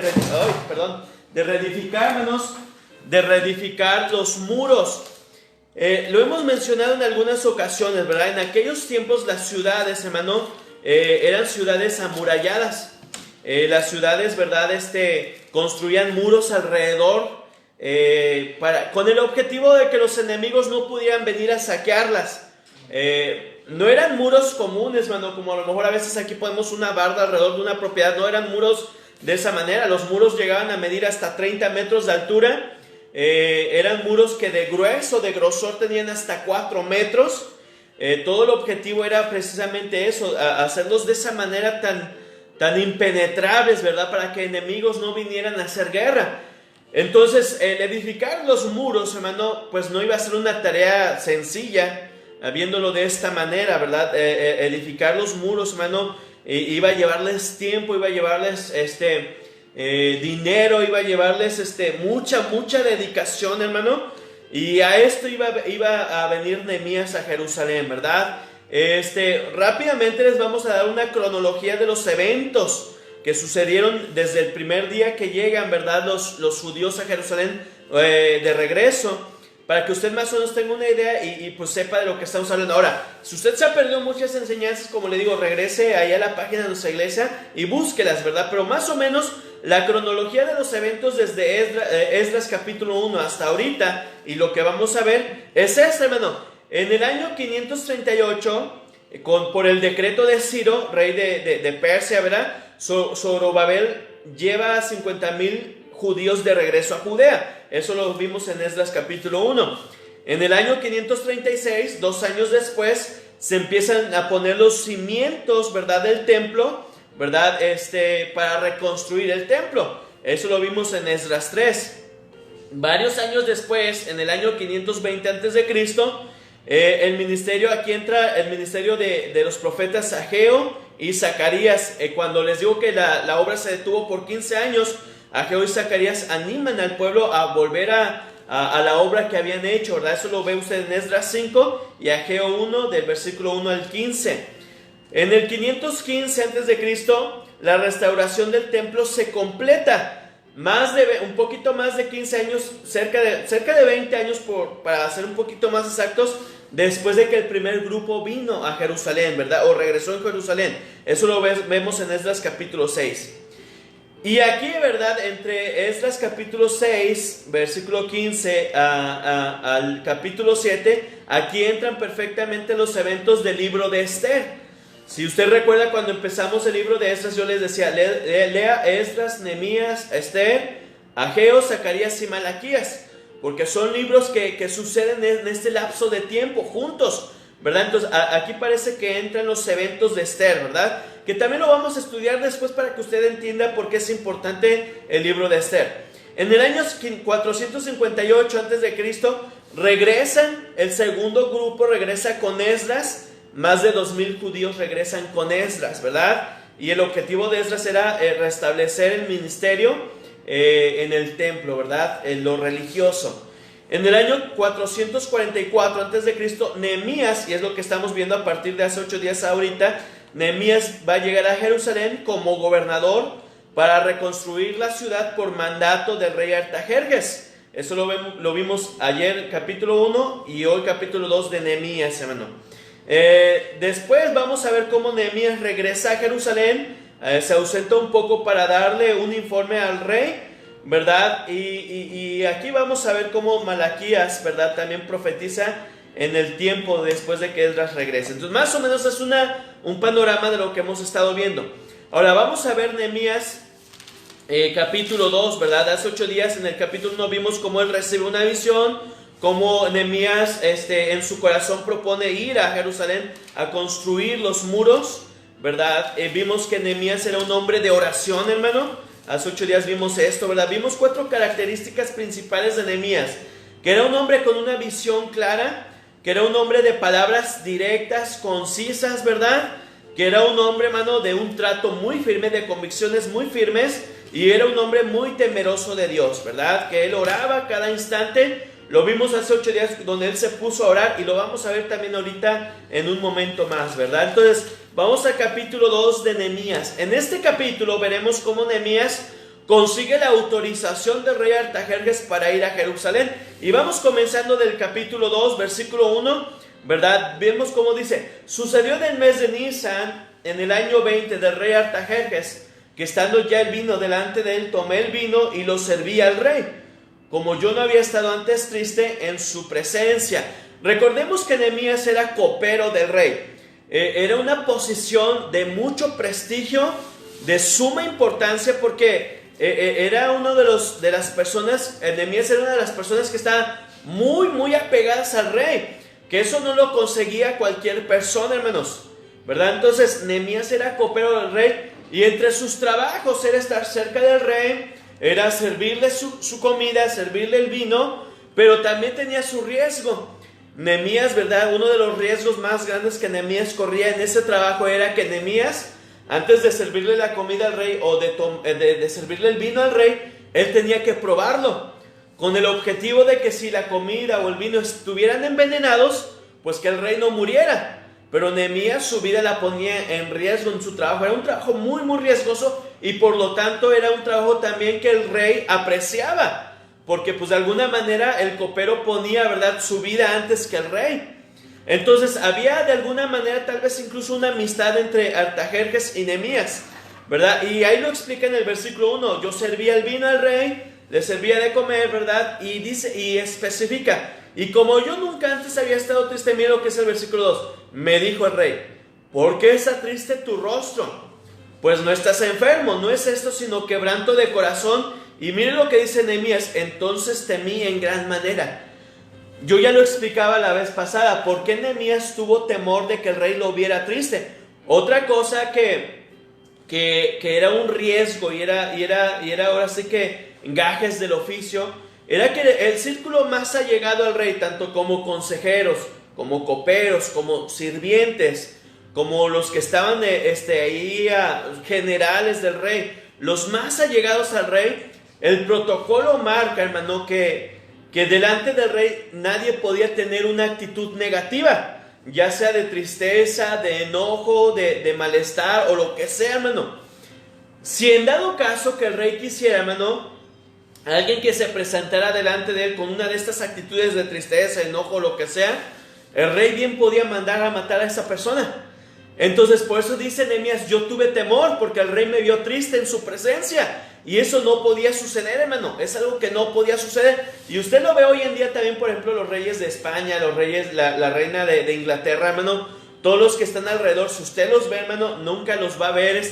reedificar, hermanos, de reedificar los muros. Lo hemos mencionado en algunas ocasiones, ¿verdad? En aquellos tiempos las ciudades, hermano, eran ciudades amuralladas. Las ciudades, ¿verdad? Construían muros alrededor con el objetivo de que los enemigos no pudieran venir a saquearlas. No eran muros comunes, hermano, como a lo mejor a veces aquí ponemos una barda alrededor de una propiedad. No eran muros de esa manera. Los muros llegaban a medir hasta 30 metros de altura. Eran muros que de grueso, de grosor tenían hasta 4 metros. todo el objetivo era precisamente eso, hacerlos de esa manera tan impenetrables, ¿verdad? Para que enemigos no vinieran a hacer guerra. Entonces, el edificar los muros, hermano, pues no iba a ser una tarea sencilla, viéndolo de esta manera, ¿verdad? Edificar los muros, hermano, iba a llevarles tiempo, iba a llevarles dinero, iba a llevarles mucha dedicación, hermano. Y a esto iba a venir Nehemías a Jerusalén, ¿verdad? Rápidamente les vamos a dar una cronología de los eventos que sucedieron desde el primer día que llegan, ¿verdad? Los judíos a Jerusalén de regreso, para que usted más o menos tenga una idea y pues sepa de lo que estamos hablando. Ahora, si usted se ha perdido muchas enseñanzas, como le digo, regrese ahí a la página de nuestra iglesia y búsquelas, ¿verdad? Pero más o menos la cronología de los eventos desde Esdras capítulo 1 hasta ahorita, y lo que vamos a ver es hermano. En el año 538, por el decreto de Ciro, rey de Persia, ¿verdad? Zorobabel lleva a 50,000 judíos de regreso a Judea. Eso lo vimos en Esdras capítulo 1. En el año 536, 2 años después, se empiezan a poner los cimientos, ¿verdad?, del templo, ¿verdad?, para reconstruir el templo. Eso lo vimos en Esdras 3. Varios años después, en el año 520 a.C., el ministerio, aquí entra el ministerio de los profetas Ageo y Zacarías. Cuando les digo que la obra se detuvo por 15 años, Ageo y Zacarías animan al pueblo a volver a la obra que habían hecho, ¿verdad? Eso lo ve usted en Esdras 5 y Ageo 1, del versículo 1 al 15. En el 515 a.C., la restauración del templo se completa. Un poquito más de 15 años, cerca de 20 años para ser un poquito más exactos, después de que el primer grupo vino a Jerusalén, ¿verdad? O regresó en Jerusalén. Eso lo vemos en Esdras capítulo 6. Y aquí, ¿verdad?, entre Esdras capítulo 6, versículo 15 al capítulo 7, aquí entran perfectamente los eventos del libro de Esther. Si usted recuerda, cuando empezamos el libro de Esdras, yo les decía, lea Esdras, Nehemías, Esther, Ageo, Zacarías y Malaquías, porque son libros que suceden en este lapso de tiempo, juntos, ¿verdad? Entonces, aquí parece que entran los eventos de Esther, ¿verdad? Que también lo vamos a estudiar después para que usted entienda por qué es importante el libro de Esther. En el año 458 a.C., regresan, el segundo grupo regresa con Esdras. Más de 2,000 judíos regresan con Esdras, ¿verdad? Y el objetivo de Esdras era restablecer el ministerio en el templo, ¿verdad? En lo religioso. En el año 444 a.C., Nehemías, y es lo que estamos viendo a partir de hace 8 días ahorita, Nehemías va a llegar a Jerusalén como gobernador para reconstruir la ciudad por mandato del rey Artajerjes. Eso lo vimos ayer, capítulo 1, y hoy capítulo 2 de Nehemías, hermano. Después vamos a ver cómo Nehemías regresa a Jerusalén, se ausenta un poco para darle un informe al rey, ¿verdad? Y aquí vamos a ver cómo Malaquías, ¿verdad?, también profetiza en el tiempo después de que Esdras regrese. Entonces, más o menos es un panorama de lo que hemos estado viendo. Ahora vamos a ver Nehemías capítulo 2, ¿verdad? Hace 8 días en el capítulo 1 vimos cómo él recibe una visión, como Nehemías en su corazón propone ir a Jerusalén a construir los muros, ¿verdad? Vimos que Nehemías era un hombre de oración, hermano. Hace 8 días vimos esto, ¿verdad? Vimos 4 características principales de Nehemías: que era un hombre con una visión clara, que era un hombre de palabras directas, concisas, ¿verdad? Que era un hombre, hermano, de un trato muy firme, de convicciones muy firmes, y era un hombre muy temeroso de Dios, ¿verdad? Que él oraba cada instante. Lo vimos hace 8 días donde él se puso a orar, y lo vamos a ver también ahorita en un momento más, ¿verdad? Entonces, vamos al capítulo 2 de Nehemías. En este capítulo veremos cómo Nehemías consigue la autorización del rey Artajerjes para ir a Jerusalén. Y vamos comenzando del capítulo 2, versículo 1, ¿verdad? Vemos cómo dice: sucedió en el mes de Nisan, en el año 20 del rey Artajerjes, que estando ya el vino delante de él, tomé el vino y lo serví al rey, como yo no había estado antes triste en su presencia. Recordemos que Nehemías era copero del rey. Era una posición de mucho prestigio, de suma importancia, porque era uno de las personas, Nehemías era una de las personas que estaban muy, muy apegadas al rey, que eso no lo conseguía cualquier persona, hermanos, ¿verdad? Entonces Nehemías era copero del rey, y entre sus trabajos era estar cerca del rey, era servirle su comida, servirle el vino, pero también tenía su riesgo. Nehemías, ¿verdad? Uno de los riesgos más grandes que Nehemías corría en ese trabajo era que Nehemías, antes de servirle la comida al rey o de servirle el vino al rey, él tenía que probarlo, con el objetivo de que si la comida o el vino estuvieran envenenados, pues que el rey no muriera. Pero Nehemías su vida la ponía en riesgo en su trabajo. Era un trabajo muy, muy riesgoso, y por lo tanto era un trabajo también que el rey apreciaba, porque pues de alguna manera el copero ponía, ¿verdad?, su vida antes que el rey. Entonces había de alguna manera tal vez incluso una amistad entre Artajerjes y Nehemías, ¿verdad? Y ahí lo explica en el versículo 1. Yo servía el vino al rey, le servía de comer, ¿verdad? Y dice, y especifica, y como yo nunca antes había estado triste, mira lo que es el versículo 2. Me dijo el rey, ¿por qué está triste tu rostro? Pues no estás enfermo, no es esto sino quebranto de corazón. Y mire lo que dice Nehemías, entonces temí en gran manera. Yo ya lo explicaba la vez pasada, ¿por qué Nehemías tuvo temor de que el rey lo viera triste? Otra cosa que era un riesgo y era ahora sí que gajes del oficio, era que el círculo más allegado al rey, tanto como consejeros, como coperos, como sirvientes, como los que estaban ahí generales del rey, los más allegados al rey, el protocolo marca, hermano, que delante del rey nadie podía tener una actitud negativa, ya sea de tristeza, de enojo, de malestar o lo que sea, hermano. Si en dado caso que el rey quisiera, hermano, alguien que se presentara delante de él con una de estas actitudes de tristeza, enojo, lo que sea, el rey bien podía mandar a matar a esa persona. Entonces por eso dice Nehemías, yo tuve temor porque el rey me vio triste en su presencia, y eso no podía suceder, hermano. Es algo que no podía suceder, y usted lo ve hoy en día también, por ejemplo, los reyes de España, los reyes, la reina de Inglaterra, hermano, todos los que están alrededor, si usted los ve, hermano, nunca los va a ver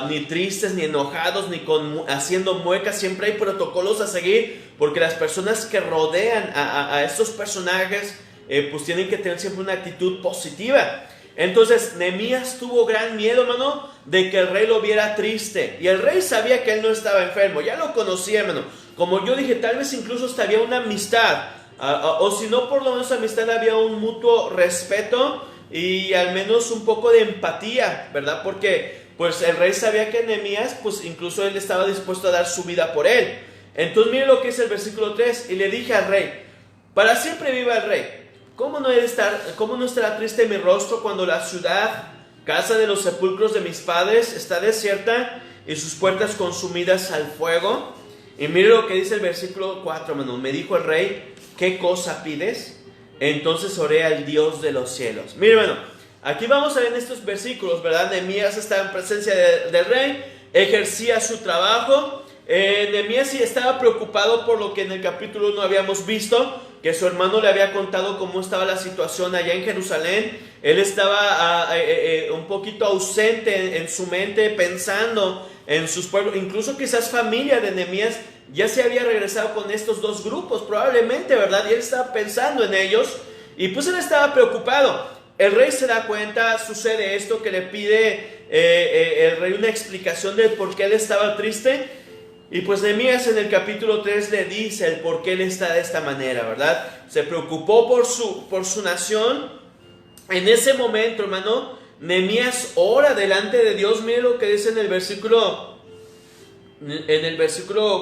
ni tristes, ni enojados, ni haciendo muecas. Siempre hay protocolos a seguir, porque las personas que rodean a estos personajes, pues tienen que tener siempre una actitud positiva. Entonces Nehemías tuvo gran miedo, hermano, de que el rey lo viera triste, y el rey sabía que él no estaba enfermo, ya lo conocía, hermano. Como yo dije, tal vez incluso hasta había una amistad, o si no por lo menos amistad, había un mutuo respeto y al menos un poco de empatía, ¿verdad? Porque pues el rey sabía que Nehemías, pues incluso él estaba dispuesto a dar su vida por él. Entonces mire lo que es el versículo 3, y le dije al rey, para siempre viva el rey. ¿Cómo no estará triste mi rostro cuando la ciudad, casa de los sepulcros de mis padres, está desierta y sus puertas consumidas al fuego? Y mire lo que dice el versículo 4, hermano. Me dijo el rey, ¿qué cosa pides? Entonces oré al Dios de los cielos. Mire, hermano, aquí vamos a ver en estos versículos, ¿verdad? Nehemías estaba en presencia del rey, ejercía su trabajo. Nehemías sí estaba preocupado por lo que en el capítulo 1 habíamos visto, que su hermano le había contado cómo estaba la situación allá en Jerusalén. Él estaba un poquito ausente en su mente, pensando en sus pueblos. Incluso quizás familia de Nehemías ya se había regresado con estos dos grupos, probablemente, ¿verdad? Y él estaba pensando en ellos, y pues él estaba preocupado. El rey se da cuenta, sucede esto, que le pide el rey una explicación de por qué él estaba triste. Y pues Nehemías en el capítulo 3 le dice el por qué él está de esta manera, ¿verdad? Se preocupó por su nación. En ese momento, hermano, Nehemías ora delante de Dios. Mire lo que dice en el versículo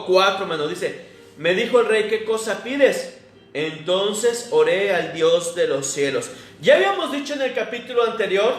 4, hermano. Dice, me dijo el rey, ¿qué cosa pides? Entonces oré al Dios de los cielos. Ya habíamos dicho en el capítulo anterior,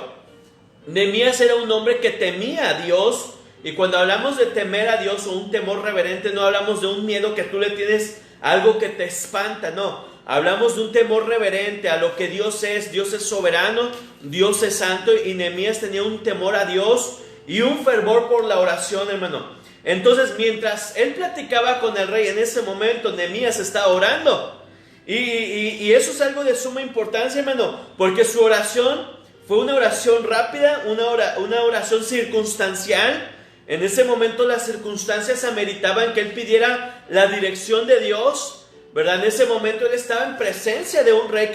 Nehemías era un hombre que temía a Dios. Y cuando hablamos de temer a Dios o un temor reverente, no hablamos de un miedo que tú le tienes, algo que te espanta, no. Hablamos de un temor reverente a lo que Dios es. Dios es soberano, Dios es santo, y Nehemías tenía un temor a Dios y un fervor por la oración, hermano. Entonces, mientras él platicaba con el rey en ese momento, Nehemías estaba orando. Y eso es algo de suma importancia, hermano, porque su oración fue una oración rápida, una oración circunstancial. En ese momento las circunstancias ameritaban que él pidiera la dirección de Dios, ¿verdad? En ese momento él estaba en presencia de un rey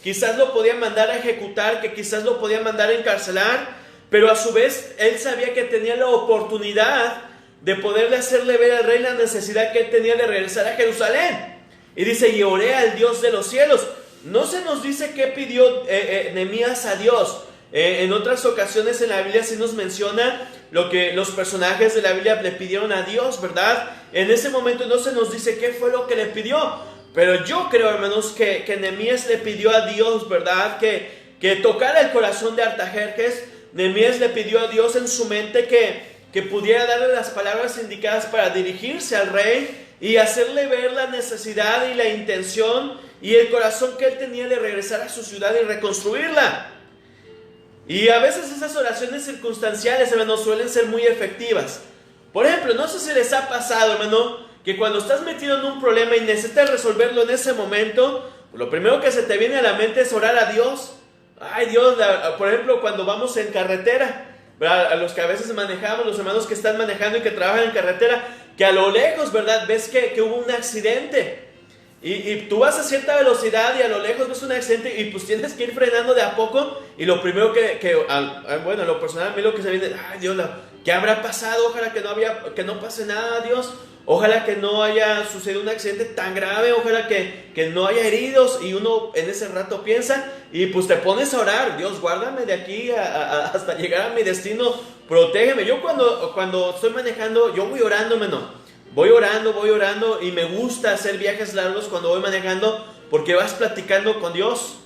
quizás lo podía mandar a ejecutar, que quizás lo podía mandar a encarcelar, pero a su vez él sabía que tenía la oportunidad de poderle hacerle ver al rey la necesidad que él tenía de regresar a Jerusalén. Y dice, y oré al Dios de los cielos. No se nos dice qué pidió Nehemías a Dios. En otras ocasiones en la Biblia sí nos menciona lo que los personajes de la Biblia le pidieron a Dios, ¿verdad? En ese momento no se nos dice qué fue lo que le pidió, pero yo creo, hermanos, que Nehemías le pidió a Dios, ¿verdad? Que tocara el corazón de Artajerjes. Nehemías le pidió a Dios en su mente que pudiera darle las palabras indicadas para dirigirse al rey y hacerle ver la necesidad y la intención y el corazón que él tenía de regresar a su ciudad y reconstruirla. Y a veces esas oraciones circunstanciales, hermanos, suelen ser muy efectivas. Por ejemplo, no sé si les ha pasado, hermano, que cuando estás metido en un problema y necesitas resolverlo en ese momento, lo primero que se te viene a la mente es orar a Dios. Ay, Dios, por ejemplo, cuando vamos en carretera, ¿verdad? A los que a veces manejamos, los hermanos que están manejando y que trabajan en carretera, que a lo lejos, ¿verdad? Ves que hubo un accidente. Y tú vas a cierta velocidad y a lo lejos ves un accidente y pues tienes que ir frenando de a poco. Y lo primero bueno, lo personal a mí lo que se viene, ay Dios, ¿qué habrá pasado? Ojalá que no pase nada, Dios. Ojalá que no haya sucedido un accidente tan grave. Ojalá que no haya heridos. Y uno en ese rato piensa y pues te pones a orar. Dios, guárdame de aquí hasta llegar a mi destino. Protégeme. Yo cuando estoy manejando, yo voy orando, hermano. Voy orando y me gusta hacer viajes largos cuando voy manejando porque vas platicando con Dios.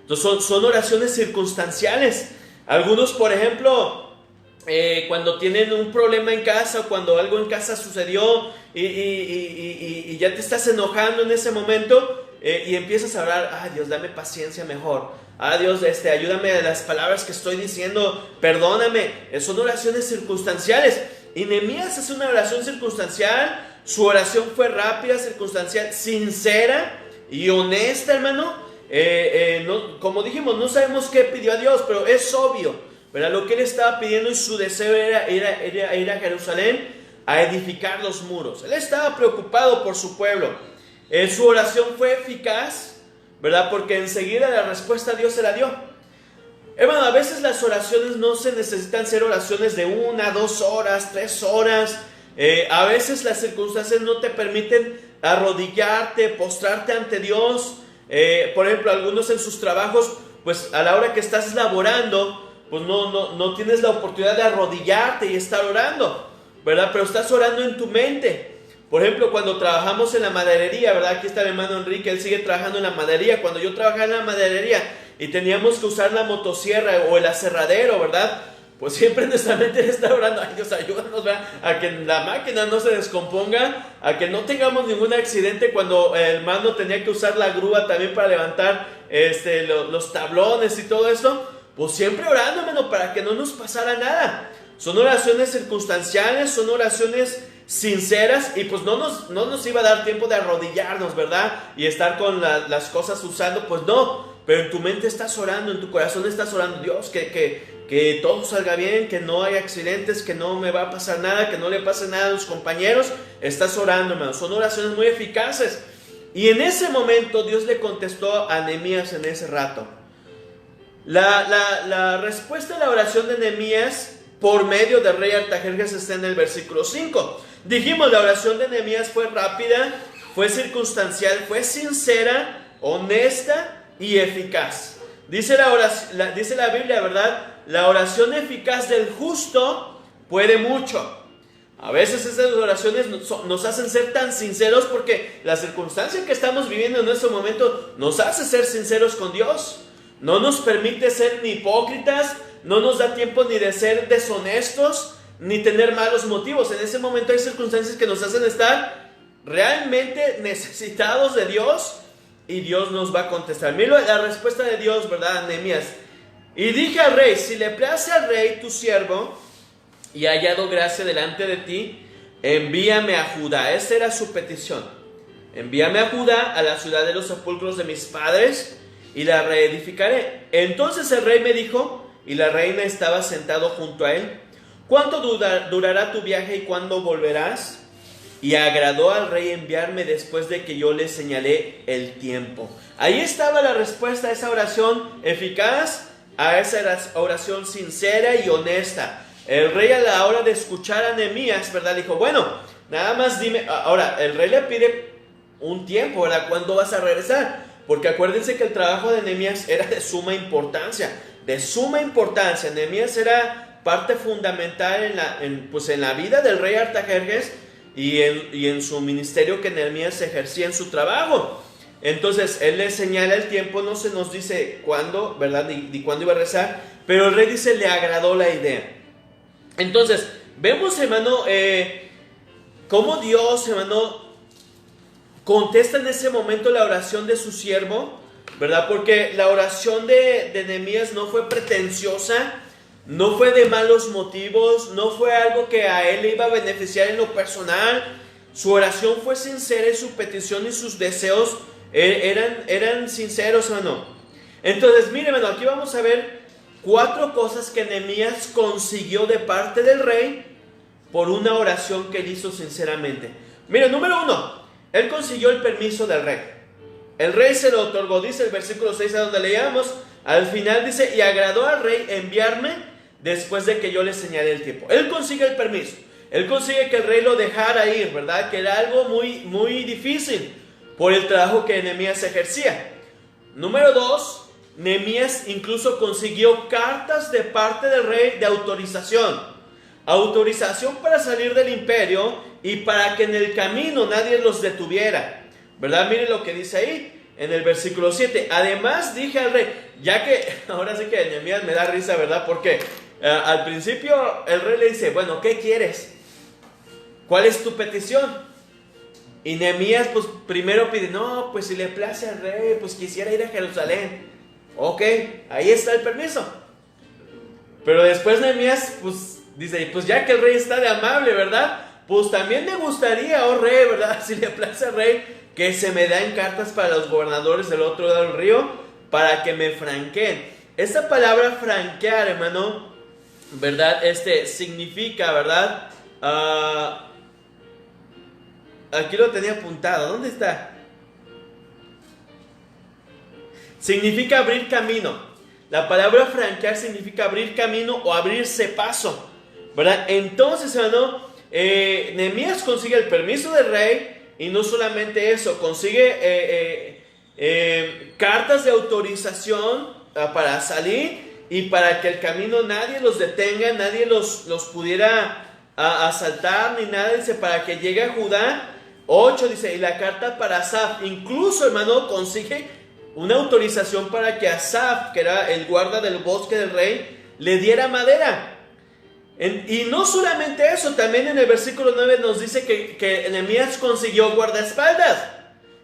Entonces son oraciones circunstanciales. Algunos, por ejemplo, cuando tienen un problema en casa o cuando algo en casa sucedió y ya te estás enojando en ese momento y empiezas a orar, ah Dios, dame paciencia mejor. Ah Dios, ayúdame a las palabras que estoy diciendo, perdóname. Son oraciones circunstanciales. Y Nehemías hace una oración circunstancial. Su oración fue rápida, circunstancial, sincera y honesta, hermano. Como dijimos, no sabemos qué pidió a Dios, pero es obvio, ¿verdad? Lo que él estaba pidiendo y su deseo era ir a Jerusalén a edificar los muros. Él estaba preocupado por su pueblo. Su oración fue eficaz, ¿verdad? Porque enseguida la respuesta a Dios se la dio. Hermano, a veces las oraciones no se necesitan ser oraciones de 1, 2 horas, 3 horas. A veces las circunstancias no te permiten arrodillarte, postrarte ante Dios. Por ejemplo, algunos en sus trabajos, pues a la hora que estás laborando, pues no tienes la oportunidad de arrodillarte y estar orando, ¿verdad? Pero estás orando en tu mente. Por ejemplo, cuando trabajamos en la maderería, ¿verdad? Aquí está el hermano Enrique, él sigue trabajando en la maderería. Cuando yo trabajaba en la maderería y teníamos que usar la motosierra o el aserradero, ¿verdad? Pues siempre en nuestra mente está orando, ay Dios, ayúdanos, ¿verdad? A que la máquina no se descomponga, a que no tengamos ningún accidente. Cuando el hermano tenía que usar la grúa también para levantar los tablones y todo esto, pues siempre orando, hermano, para que no nos pasara nada. Son oraciones circunstanciales, son oraciones sinceras y pues no nos iba a dar tiempo de arrodillarnos, ¿verdad? Y estar con las cosas usando, pues no. Pero en tu mente estás orando, en tu corazón estás orando, Dios, que todo salga bien, que no haya accidentes, que no me va a pasar nada, que no le pase nada a los compañeros. Estás orando, hermano. Son oraciones muy eficaces. Y en ese momento Dios le contestó a Nehemías en ese rato. La respuesta a la oración de Nehemías por medio del rey Artajerjes está en el versículo 5. Dijimos, la oración de Nehemías fue rápida, fue circunstancial, fue sincera, honesta y eficaz. Dice la Biblia, ¿verdad? La oración eficaz del justo puede mucho. A veces esas oraciones nos hacen ser tan sinceros porque la circunstancia que estamos viviendo en este momento nos hace ser sinceros con Dios. No nos permite ser ni hipócritas, no nos da tiempo ni de ser deshonestos, ni tener malos motivos. En ese momento hay circunstancias que nos hacen estar realmente necesitados de Dios y Dios nos va a contestar. Mira la respuesta de Dios, ¿verdad? Nehemías. Y dije al rey, si le place al rey tu siervo y ha hallado gracia delante de ti, envíame a Judá. Esa era su petición. Envíame a Judá, a la ciudad de los sepulcros de mis padres, y la reedificaré. Entonces el rey me dijo, y la reina estaba sentado junto a él, ¿cuánto durará tu viaje y cuándo volverás? y agradó al rey enviarme después de que yo le señalé el tiempo. Ahí estaba la respuesta a esa oración eficaz, a esa oración sincera y honesta. El rey, a la hora de escuchar a Nehemías, ¿verdad?, dijo, bueno, nada más dime. Ahora, el rey le pide un tiempo, ¿verdad? ¿Cuándo vas a regresar? Porque acuérdense que el trabajo de Nehemías era de suma importancia. De suma importancia. Nehemías era parte fundamental en la vida del rey Artajerjes y en su ministerio que Nehemías ejercía en su trabajo. Entonces él le señala el tiempo, no se nos dice cuándo, ¿verdad?, ni cuándo iba a rezar, pero el rey dice, le agradó la idea. Entonces vemos, hermano, cómo Dios, hermano, contesta en ese momento la oración de su siervo, ¿verdad? Porque la oración de Nehemías no fue pretenciosa, no fue de malos motivos, no fue algo que a él le iba a beneficiar en lo personal. Su oración fue sincera y su petición y sus deseos eran sinceros, hermano. Entonces, mire, hermano, aquí vamos a ver 4 cosas que Nehemías consiguió de parte del rey por una oración que él hizo sinceramente. Mire, número 1, él consiguió el permiso del rey. El rey se lo otorgó, dice el versículo 6 a donde leíamos. Al final dice, y agradó al rey enviarme después de que yo le señalé el tiempo. Él consigue el permiso. Él consigue que el rey lo dejara ir, ¿verdad? Que era algo muy, muy difícil por el trabajo que Nehemías ejercía. Número 2, Nehemías incluso consiguió cartas de parte del rey de autorización. Autorización para salir del imperio y para que en el camino nadie los detuviera, ¿verdad? Miren lo que dice ahí en el versículo 7. Además dije al rey, ya que ahora sí que Nehemías me da risa, ¿verdad? Porque al principio el rey le dice, bueno, ¿qué quieres? ¿Cuál es tu petición? Y Nehemías pues primero pide, no, pues si le place al rey, pues quisiera ir a Jerusalén. Ok, ahí está el permiso. Pero después Nehemías pues dice, pues ya que el rey está de amable, ¿verdad? Pues también me gustaría, oh rey, ¿verdad? Si le place al rey, que se me den cartas para los gobernadores del otro lado del río, para que me franqueen. Esta palabra franquear, hermano, ¿verdad? Significa, ¿verdad? Aquí lo tenía apuntado, ¿dónde está? Significa abrir camino. La palabra franquear significa abrir camino o abrirse paso, ¿verdad? Entonces, hermano, Nehemías consigue el permiso del rey. Y no solamente eso, consigue cartas de autorización para salir y para que el camino nadie los detenga, nadie los pudiera asaltar ni nada. Dice, para que llegue a Judá. 8 dice, y la carta para Asaf. Incluso, hermano, consigue una autorización para que Asaf, que era el guarda del bosque del rey, le diera madera. Y no solamente eso, también en el versículo 9 nos dice que Nehemías consiguió guardaespaldas,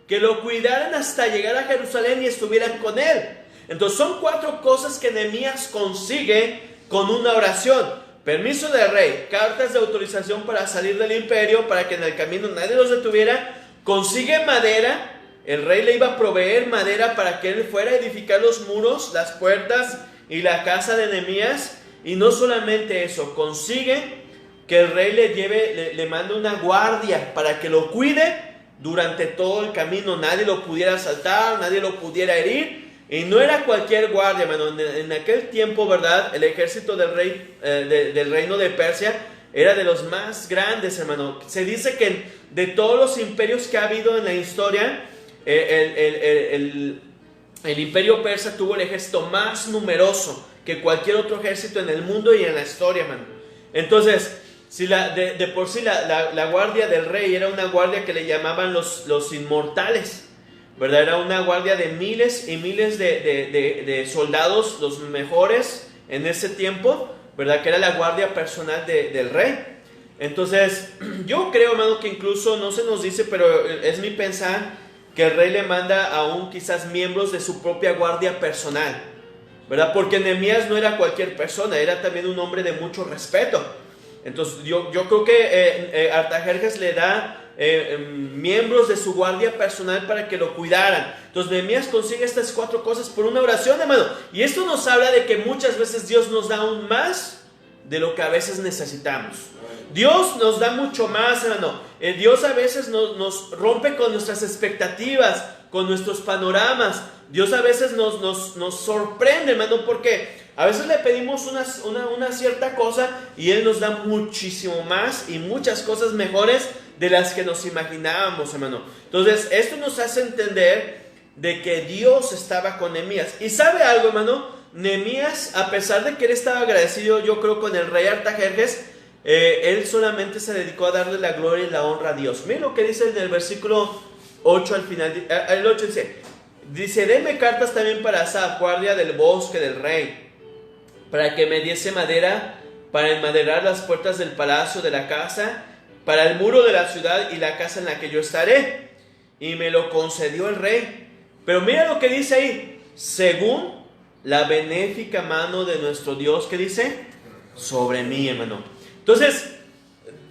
que lo cuidaran hasta llegar a Jerusalén y estuvieran con él. Entonces son 4 cosas que Nehemías consigue con una oración. Permiso del rey, cartas de autorización para salir del imperio, para que en el camino nadie los detuviera. Consigue madera, el rey le iba a proveer madera para que él fuera a edificar los muros, las puertas y la casa de Nehemías. Y no solamente eso, consigue que el rey le mande una guardia para que lo cuide durante todo el camino. Nadie lo pudiera asaltar, nadie lo pudiera herir. Y no era cualquier guardia, hermano. En aquel tiempo, ¿verdad? El ejército del rey, del reino de Persia era de los más grandes, hermano. Se dice que de todos los imperios que ha habido en la historia, el imperio persa tuvo el ejército más numeroso que cualquier otro ejército en el mundo y en la historia, hermano. Entonces, si de por sí la guardia del rey era una guardia que le llamaban los inmortales, ¿verdad? Era una guardia de miles y miles de soldados, los mejores en ese tiempo, ¿verdad? Que era la guardia personal del rey. Entonces, yo creo, hermano, que incluso no se nos dice, pero es mi pensar, que el rey le manda aún quizás miembros de su propia guardia personal, ¿verdad? Porque Nehemías no era cualquier persona, era también un hombre de mucho respeto. Entonces yo creo que Artajerjes le da miembros de su guardia personal para que lo cuidaran. Entonces Nehemías consigue estas 4 cosas por una oración, hermano. Y esto nos habla de que muchas veces Dios nos da aún más de lo que a veces necesitamos. Dios nos da mucho más, hermano. Dios a veces nos rompe con nuestras expectativas, con nuestros panoramas. Dios a veces nos sorprende, hermano, porque a veces le pedimos una cierta cosa y Él nos da muchísimo más y muchas cosas mejores de las que nos imaginábamos, hermano. Entonces, esto nos hace entender de que Dios estaba con Nehemías. ¿Y sabe algo, hermano? Nehemías, a pesar de que él estaba agradecido, yo creo, con el rey Artajerjes, él solamente se dedicó a darle la gloria y la honra a Dios. Miren lo que dice en el versículo 8 al final. El 8 dice, deme cartas también para Asaf, guardia del bosque del rey, para que me diese madera para enmaderar las puertas del palacio de la casa, para el muro de la ciudad y la casa en la que yo estaré. Y me lo concedió el rey. Pero mira lo que dice ahí, según la benéfica mano de nuestro Dios, ¿qué dice? Sobre mí, hermano. Entonces,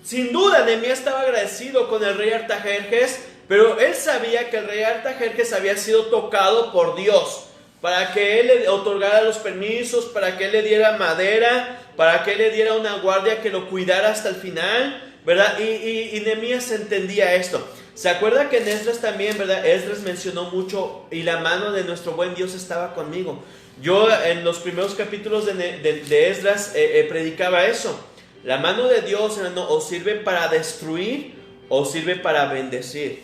sin duda, Nehemías estaba agradecido con el rey Artajerjes, pero él sabía que el rey Artajerjes había sido tocado por Dios para que él le otorgara los permisos, para que él le diera madera, para que él le diera una guardia que lo cuidara hasta el final, ¿verdad? Y Nehemías entendía esto. ¿Se acuerda que en Esdras también, verdad? Esdras mencionó mucho, y la mano de nuestro buen Dios estaba conmigo. Yo en los primeros capítulos de Esdras predicaba eso. La mano de Dios, hermano, o sirve para destruir o sirve para bendecir.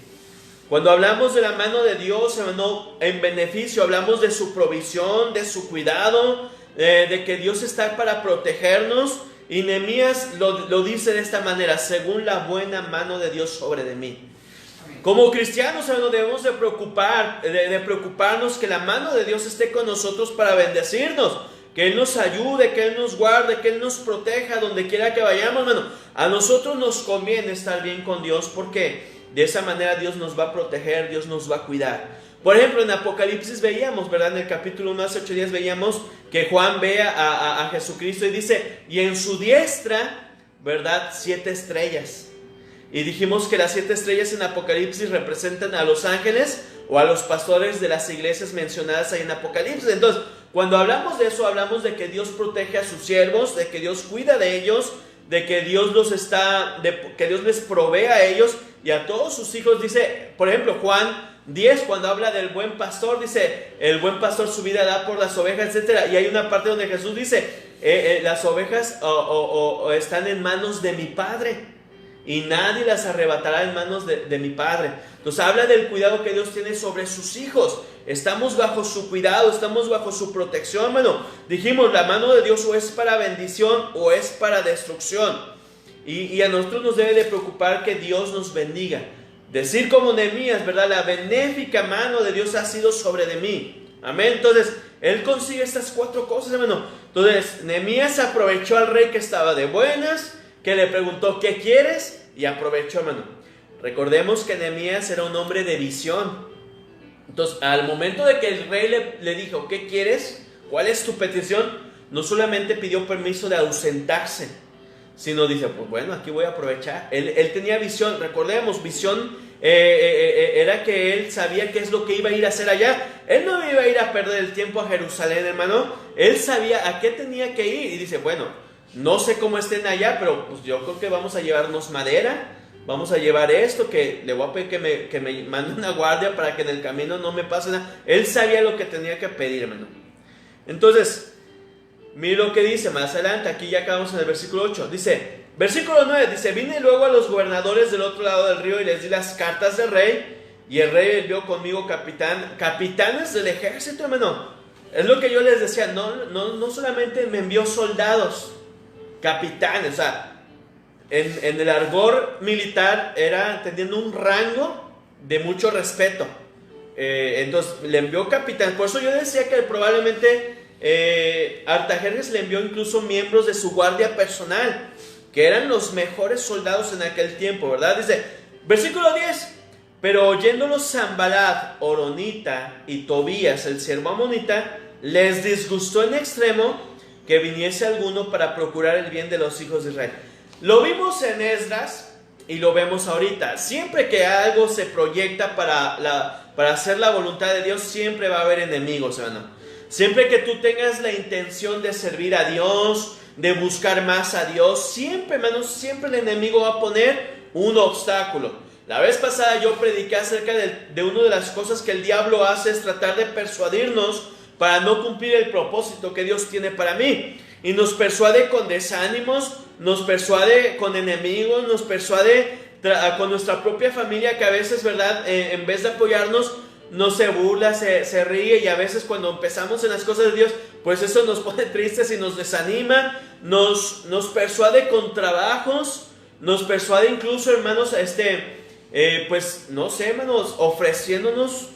Cuando hablamos de la mano de Dios, hermano, en beneficio, hablamos de su provisión, de su cuidado, de que Dios está para protegernos. Y Nehemías lo dice de esta manera, según la buena mano de Dios sobre de mí. Como cristianos, hermano, debemos de preocuparnos que la mano de Dios esté con nosotros para bendecirnos, que Él nos ayude, que Él nos guarde, que Él nos proteja donde quiera que vayamos, hermano. A nosotros nos conviene estar bien con Dios, porque de esa manera Dios nos va a proteger, Dios nos va a cuidar. Por ejemplo, en Apocalipsis veíamos, ¿verdad? En el capítulo 1 hace 8 días veíamos que Juan ve a Jesucristo y dice, y en su diestra, ¿verdad? 7 estrellas. Y dijimos que las 7 estrellas en Apocalipsis representan a los ángeles o a los pastores de las iglesias mencionadas ahí en Apocalipsis. Entonces, cuando hablamos de eso, hablamos de que Dios protege a sus siervos, de que Dios cuida de ellos, de que Dios que Dios les provee a ellos y a todos sus hijos. Dice, por ejemplo, Juan 10, cuando habla del buen pastor, dice, el buen pastor su vida da por las ovejas, etc. Y hay una parte donde Jesús dice, las ovejas están en manos de mi Padre, y nadie las arrebatará en manos de mi Padre. Entonces habla del cuidado que Dios tiene sobre sus hijos. Estamos bajo su cuidado, estamos bajo su protección, hermano. Dijimos, la mano de Dios o es para bendición o es para destrucción. Y a nosotros nos debe de preocupar que Dios nos bendiga. Decir como Nehemías, ¿verdad? La benéfica mano de Dios ha sido sobre de mí. Amén. Entonces, él consigue estas 4 cosas, hermano. Entonces, Nehemías aprovechó al rey que estaba de buenas, que le preguntó, ¿qué quieres? Y aprovechó, hermano. Recordemos que Nehemías era un hombre de visión. Entonces, al momento de que el rey le dijo, ¿qué quieres? ¿Cuál es tu petición? No solamente pidió permiso de ausentarse, sino dice, pues bueno, aquí voy a aprovechar. Él tenía visión. Recordemos, visión era que él sabía qué es lo que iba a ir a hacer allá. Él no iba a ir a perder el tiempo a Jerusalén, hermano. Él sabía a qué tenía que ir. Y dice, bueno, no sé cómo estén allá, pero pues yo creo que vamos a llevarnos madera, vamos a llevar esto, que le voy a pedir que me mande una guardia para que en el camino no me pase nada. Él sabía lo que tenía que pedir, hermano. Entonces, mire lo que dice más adelante, aquí ya acabamos en el versículo 8, dice, versículo 9, dice, vine luego a los gobernadores del otro lado del río y les di las cartas del rey, y el rey envió conmigo capitanes del ejército, hermano. Es lo que yo les decía, no solamente me envió soldados, capitanes, o sea, en el argot militar era teniendo un rango de mucho respeto. Entonces le envió capitán. Por eso yo decía que probablemente Artajerjes le envió incluso miembros de su guardia personal, que eran los mejores soldados en aquel tiempo, ¿verdad? Dice, versículo 10, pero oyéndolos Sanballat, Horonita y Tobías, el siervo amonita, les disgustó en extremo que viniese alguno para procurar el bien de los hijos de Israel. Lo vimos en Esdras y lo vemos ahorita. Siempre que algo se proyecta para hacer la voluntad de Dios, siempre va a haber enemigos, hermano. Siempre que tú tengas la intención de servir a Dios, de buscar más a Dios, siempre, hermanos, siempre el enemigo va a poner un obstáculo. La vez pasada yo prediqué acerca de una de las cosas que el diablo hace es tratar de persuadirnos para no cumplir el propósito que Dios tiene para mí. Y nos persuade con desánimos, nos persuade con enemigos, nos persuade con nuestra propia familia que a veces, ¿verdad? En vez de apoyarnos, nos se burla, se ríe, y a veces cuando empezamos en las cosas de Dios, pues eso nos pone tristes y nos desanima, nos persuade con trabajos, nos persuade incluso, hermanos, pues no sé, hermanos, ofreciéndonos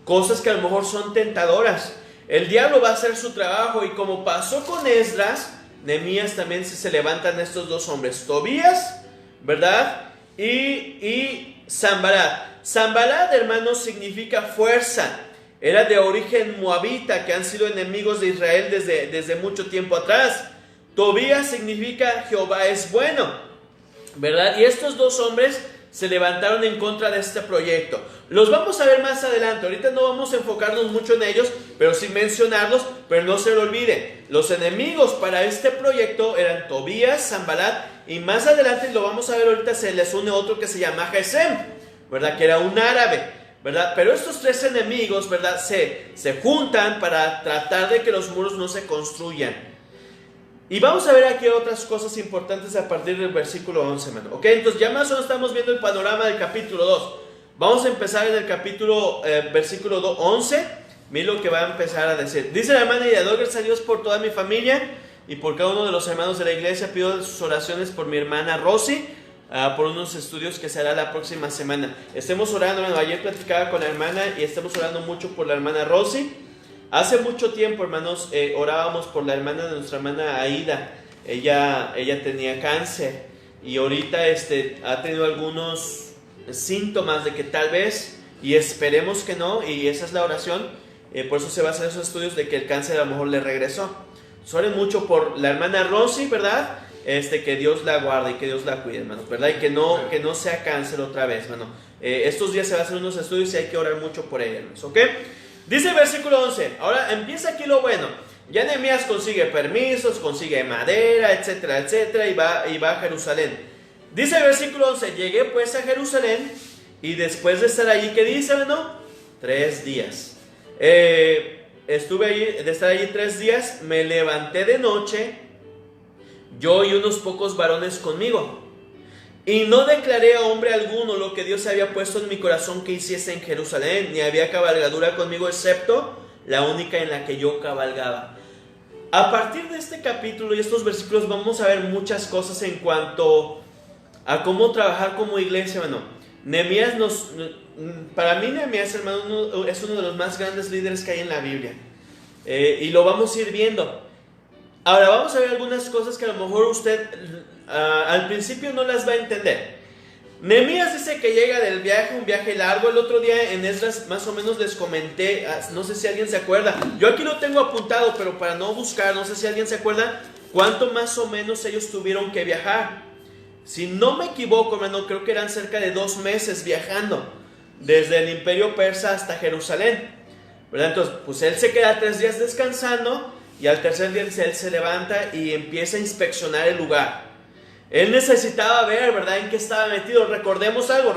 cosas que a lo mejor son tentadoras. El diablo va a hacer su trabajo, y como pasó con Esdras, Nehemías también se levantan estos dos hombres, Tobías, ¿verdad? Y Sanbalat. Sanbalat, hermanos, significa fuerza. Era de origen moabita, que han sido enemigos de Israel desde mucho tiempo atrás. Tobías significa Jehová es bueno, ¿verdad? Y estos dos hombres se levantaron en contra de este proyecto. Los vamos a ver más adelante. Ahorita no vamos a enfocarnos mucho en ellos, pero sí mencionarlos, pero no se lo olviden. Los enemigos para este proyecto eran Tobías, Sanbalat, y más adelante lo vamos a ver ahorita, se les une otro que se llama Gesem, ¿verdad? Que era un árabe, ¿verdad? Pero estos tres enemigos, ¿verdad? Se juntan para tratar de que los muros no se construyan. Y vamos a ver aquí otras cosas importantes a partir del versículo 11, hermano. Ok, entonces ya más o menos estamos viendo el panorama del capítulo 2. Vamos a empezar en el capítulo, versículo 11. Mira lo que va a empezar a decir. Dice la hermana: y doy gracias a Dios por toda mi familia y por cada uno de los hermanos de la iglesia. Pido sus oraciones por mi hermana Rosy, por unos estudios que se hará la próxima semana. Estemos orando, hermano. Ayer platicaba con la hermana y estamos orando mucho por la hermana Rosy. Hace mucho tiempo, hermanos, orábamos por la hermana de nuestra hermana Aida. Ella tenía cáncer y ahorita ha tenido algunos síntomas de que tal vez, y esperemos que no, y esa es la oración, por eso se va a hacer esos estudios de que el cáncer a lo mejor le regresó. Oren mucho por la hermana Rosy, ¿verdad? Que Dios la guarde y que Dios la cuide, hermanos, ¿verdad? Y que no sea cáncer otra vez, hermano. Estos días se va a hacer unos estudios y hay que orar mucho por ella, hermanos, ¿ok? Dice el versículo 11, ahora empieza aquí lo bueno. Ya Nehemías consigue permisos, consigue madera, etcétera, etcétera, y va a Jerusalén. Dice el versículo 11, llegué pues a Jerusalén, y después de estar allí, ¿qué dice, hermano? 3 días. Estuve allí, de estar allí 3 días, me levanté de noche, yo y unos pocos varones conmigo, y no declaré a hombre alguno lo que Dios había puesto en mi corazón que hiciese en Jerusalén, ni había cabalgadura conmigo excepto la única en la que yo cabalgaba. A partir de este capítulo y estos versículos vamos a ver muchas cosas en cuanto a cómo trabajar como iglesia, hermano. Nehemías para mí Nehemías, hermano, es uno de los más grandes líderes que hay en la Biblia, y lo vamos a ir viendo. Ahora vamos a ver algunas cosas que a lo mejor usted al principio no las va a entender. Nehemías dice que llega del viaje, un viaje largo. El otro día en Esdras más o menos les comenté, no sé si alguien se acuerda, yo aquí lo tengo apuntado, pero para no buscar, no sé si alguien se acuerda cuánto más o menos ellos tuvieron que viajar. Si no me equivoco, hermano, creo que eran cerca de 2 meses viajando desde el imperio persa hasta Jerusalén, ¿verdad? Entonces pues él se queda 3 días descansando, y al tercer día él se levanta y empieza a inspeccionar el lugar. Él necesitaba ver, ¿verdad?, en qué estaba metido. Recordemos algo,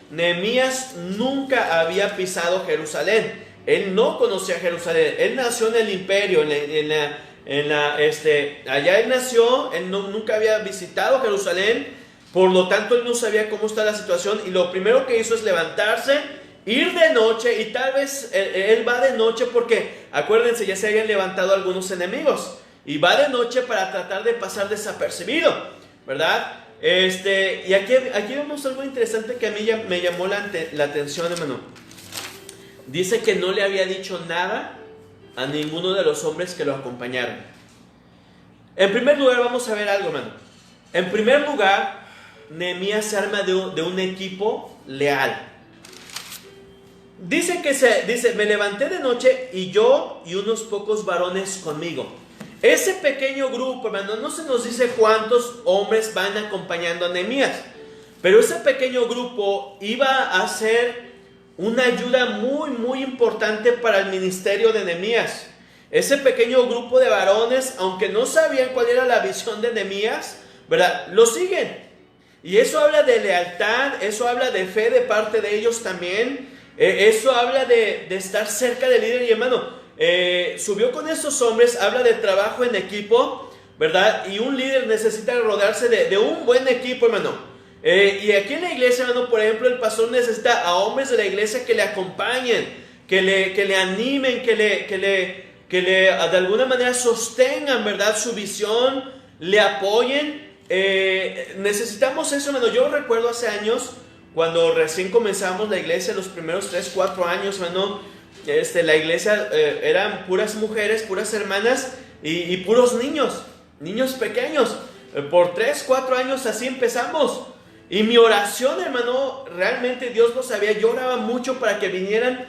Nehemías nunca había pisado Jerusalén. Él no conocía Jerusalén. Él nació en el imperio, allá él nació, él nunca había visitado Jerusalén, por lo tanto él no sabía cómo está la situación, y lo primero que hizo es levantarse, ir de noche, y tal vez él va de noche porque, acuérdense, ya se habían levantado algunos enemigos, y va de noche para tratar de pasar desapercibido, ¿verdad? Y aquí vemos algo interesante que a mí me llamó la atención, hermano. Dice que no le había dicho nada a ninguno de los hombres que lo acompañaron. En primer lugar, vamos a ver algo, hermano. En primer lugar, Nehemías se arma de un equipo leal. Dice, me levanté de noche y yo y unos pocos varones conmigo. Ese pequeño grupo, hermano, no se nos dice cuántos hombres van acompañando a Nehemías, pero ese pequeño grupo iba a ser una ayuda muy, muy importante para el ministerio de Nehemías. ese pequeño grupo de varones, aunque no sabían cuál era la visión de Nehemías, ¿verdad?, lo siguen. Y eso habla de lealtad, eso habla de fe de parte de ellos también. Eso habla de estar cerca del líder. Y hermano, subió con estos hombres, habla de trabajo en equipo, ¿verdad? Y un líder necesita rodearse de un buen equipo, hermano. Y aquí en la iglesia, hermano, por ejemplo, el pastor necesita a hombres de la iglesia que le acompañen, que le animen, que le de alguna manera sostengan, ¿verdad?, su visión, le apoyen. Necesitamos eso, hermano. Yo recuerdo hace años, cuando recién comenzamos la iglesia, los primeros 3, 4 años, hermano, la iglesia eran puras mujeres, puras hermanas y puros niños pequeños. Por 3, 4 años así empezamos. Y mi oración, hermano, realmente Dios lo sabía. Yo oraba mucho para que vinieran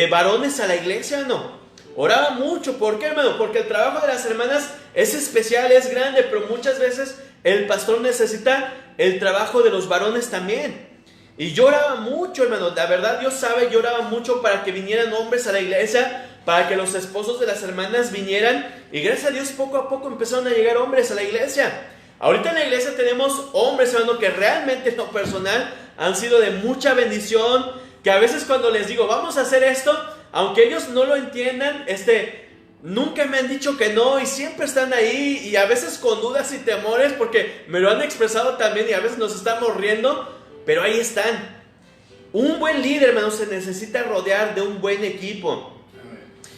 varones a la iglesia, ¿no? Oraba mucho. ¿Por qué, hermano? Porque el trabajo de las hermanas es especial, es grande, pero muchas veces el pastor necesita el trabajo de los varones también. Y yo oraba mucho, hermano. La verdad, Dios sabe, yo oraba mucho para que vinieran hombres a la iglesia, para que los esposos de las hermanas vinieran. Y gracias a Dios, poco a poco empezaron a llegar hombres a la iglesia. Ahorita en la iglesia tenemos hombres, hermano, que realmente en lo personal han sido de mucha bendición. Que a veces cuando les digo, vamos a hacer esto, aunque ellos no lo entiendan, nunca me han dicho que no y siempre están ahí, y a veces con dudas y temores, porque me lo han expresado también y a veces nos estamos riendo, pero ahí están. Un buen líder, hermano, se necesita rodear de un buen equipo.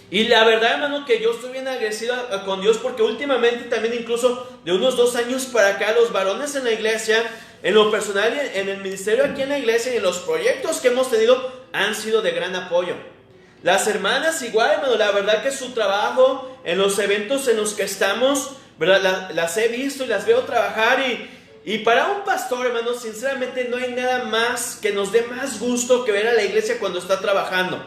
Y la verdad, hermano, que yo estoy bien agradecido con Dios, porque últimamente también, incluso de unos 2 años para acá, los varones en la iglesia, en lo personal, en el ministerio aquí en la iglesia y en los proyectos que hemos tenido, han sido de gran apoyo. Las hermanas igual, hermano, la verdad que su trabajo en los eventos en los que estamos, ¿verdad?, las he visto y las veo trabajar. Y para un pastor, hermano, sinceramente no hay nada más que nos dé más gusto que ver a la iglesia cuando está trabajando.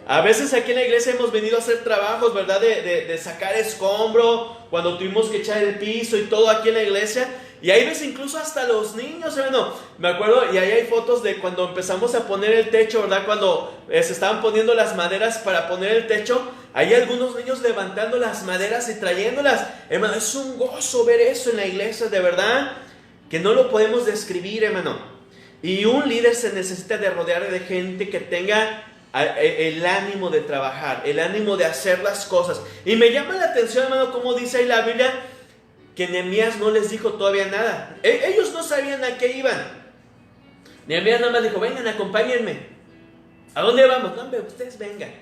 A veces aquí en la iglesia hemos venido a hacer trabajos, ¿verdad?, de sacar escombro, cuando tuvimos que echar el piso y todo aquí en la iglesia. Y ahí ves incluso hasta los niños, hermano. Me acuerdo, y ahí hay fotos de cuando empezamos a poner el techo, ¿verdad? Cuando se estaban poniendo las maderas para poner el techo. Hay algunos niños levantando las maderas y trayéndolas. Hermano, es un gozo ver eso en la iglesia, de verdad, que no lo podemos describir, hermano. Y un líder se necesita de rodear de gente que tenga el ánimo de trabajar, el ánimo de hacer las cosas. Y me llama la atención, hermano, como dice ahí la Biblia, que Nehemías no les dijo todavía nada. Ellos no sabían a qué iban. Nehemías nada más dijo, vengan, acompáñenme. ¿A dónde vamos? No, hombre, ustedes vengan.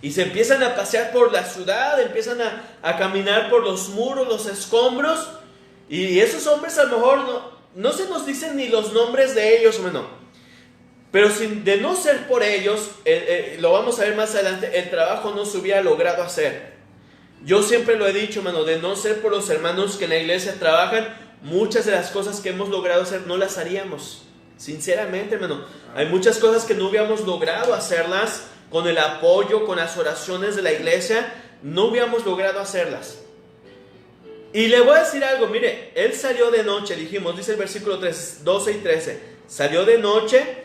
Y se empiezan a pasear por la ciudad, empiezan a caminar por los muros, los escombros. Y esos hombres a lo mejor no se nos dicen ni los nombres de ellos, hermano. Pero de no ser por ellos, lo vamos a ver más adelante, el trabajo no se hubiera logrado hacer. Yo siempre lo he dicho, hermano, de no ser por los hermanos que en la iglesia trabajan, muchas de las cosas que hemos logrado hacer no las haríamos. Sinceramente, hermano, hay muchas cosas que no hubiéramos logrado hacerlas con el apoyo, con las oraciones de la iglesia, no hubiéramos logrado hacerlas. Y le voy a decir algo, mire, él salió de noche, dijimos, dice el versículo 12 y 13, salió de noche,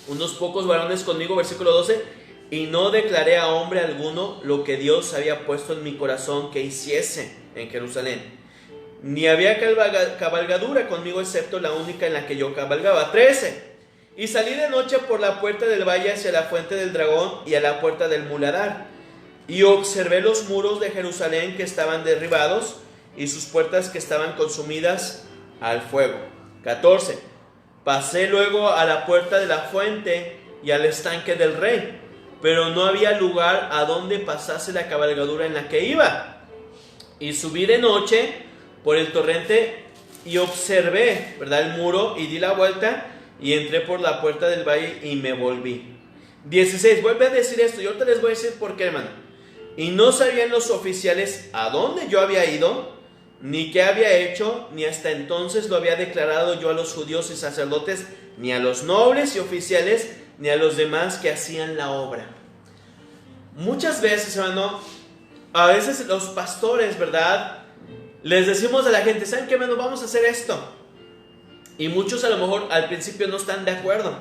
unos pocos varones conmigo, versículo 12, y no declaré a hombre alguno lo que Dios había puesto en mi corazón que hiciese en Jerusalén. Ni había cabalgadura conmigo excepto la única en la que yo cabalgaba. 13. Y salí de noche por la puerta del valle hacia la fuente del dragón y a la puerta del muladar. Y observé los muros de Jerusalén que estaban derribados y sus puertas que estaban consumidas al fuego. 14. Pasé luego a la puerta de la fuente y al estanque del rey, pero no había lugar a donde pasase la cabalgadura en la que iba. Y subí de noche por el torrente y observé, ¿verdad?, el muro, y di la vuelta y entré por la puerta del valle y me volví. 16, vuelve a decir esto, y ahorita les voy a decir por qué, hermano. Y no sabían los oficiales a dónde yo había ido, ni qué había hecho, ni hasta entonces lo había declarado yo a los judíos y sacerdotes, ni a los nobles y oficiales, ni a los demás que hacían la obra. Muchas veces, hermano, a veces los pastores, ¿verdad?, les decimos a la gente, ¿saben qué, hermano? Vamos a hacer esto. Y muchos a lo mejor al principio no están de acuerdo.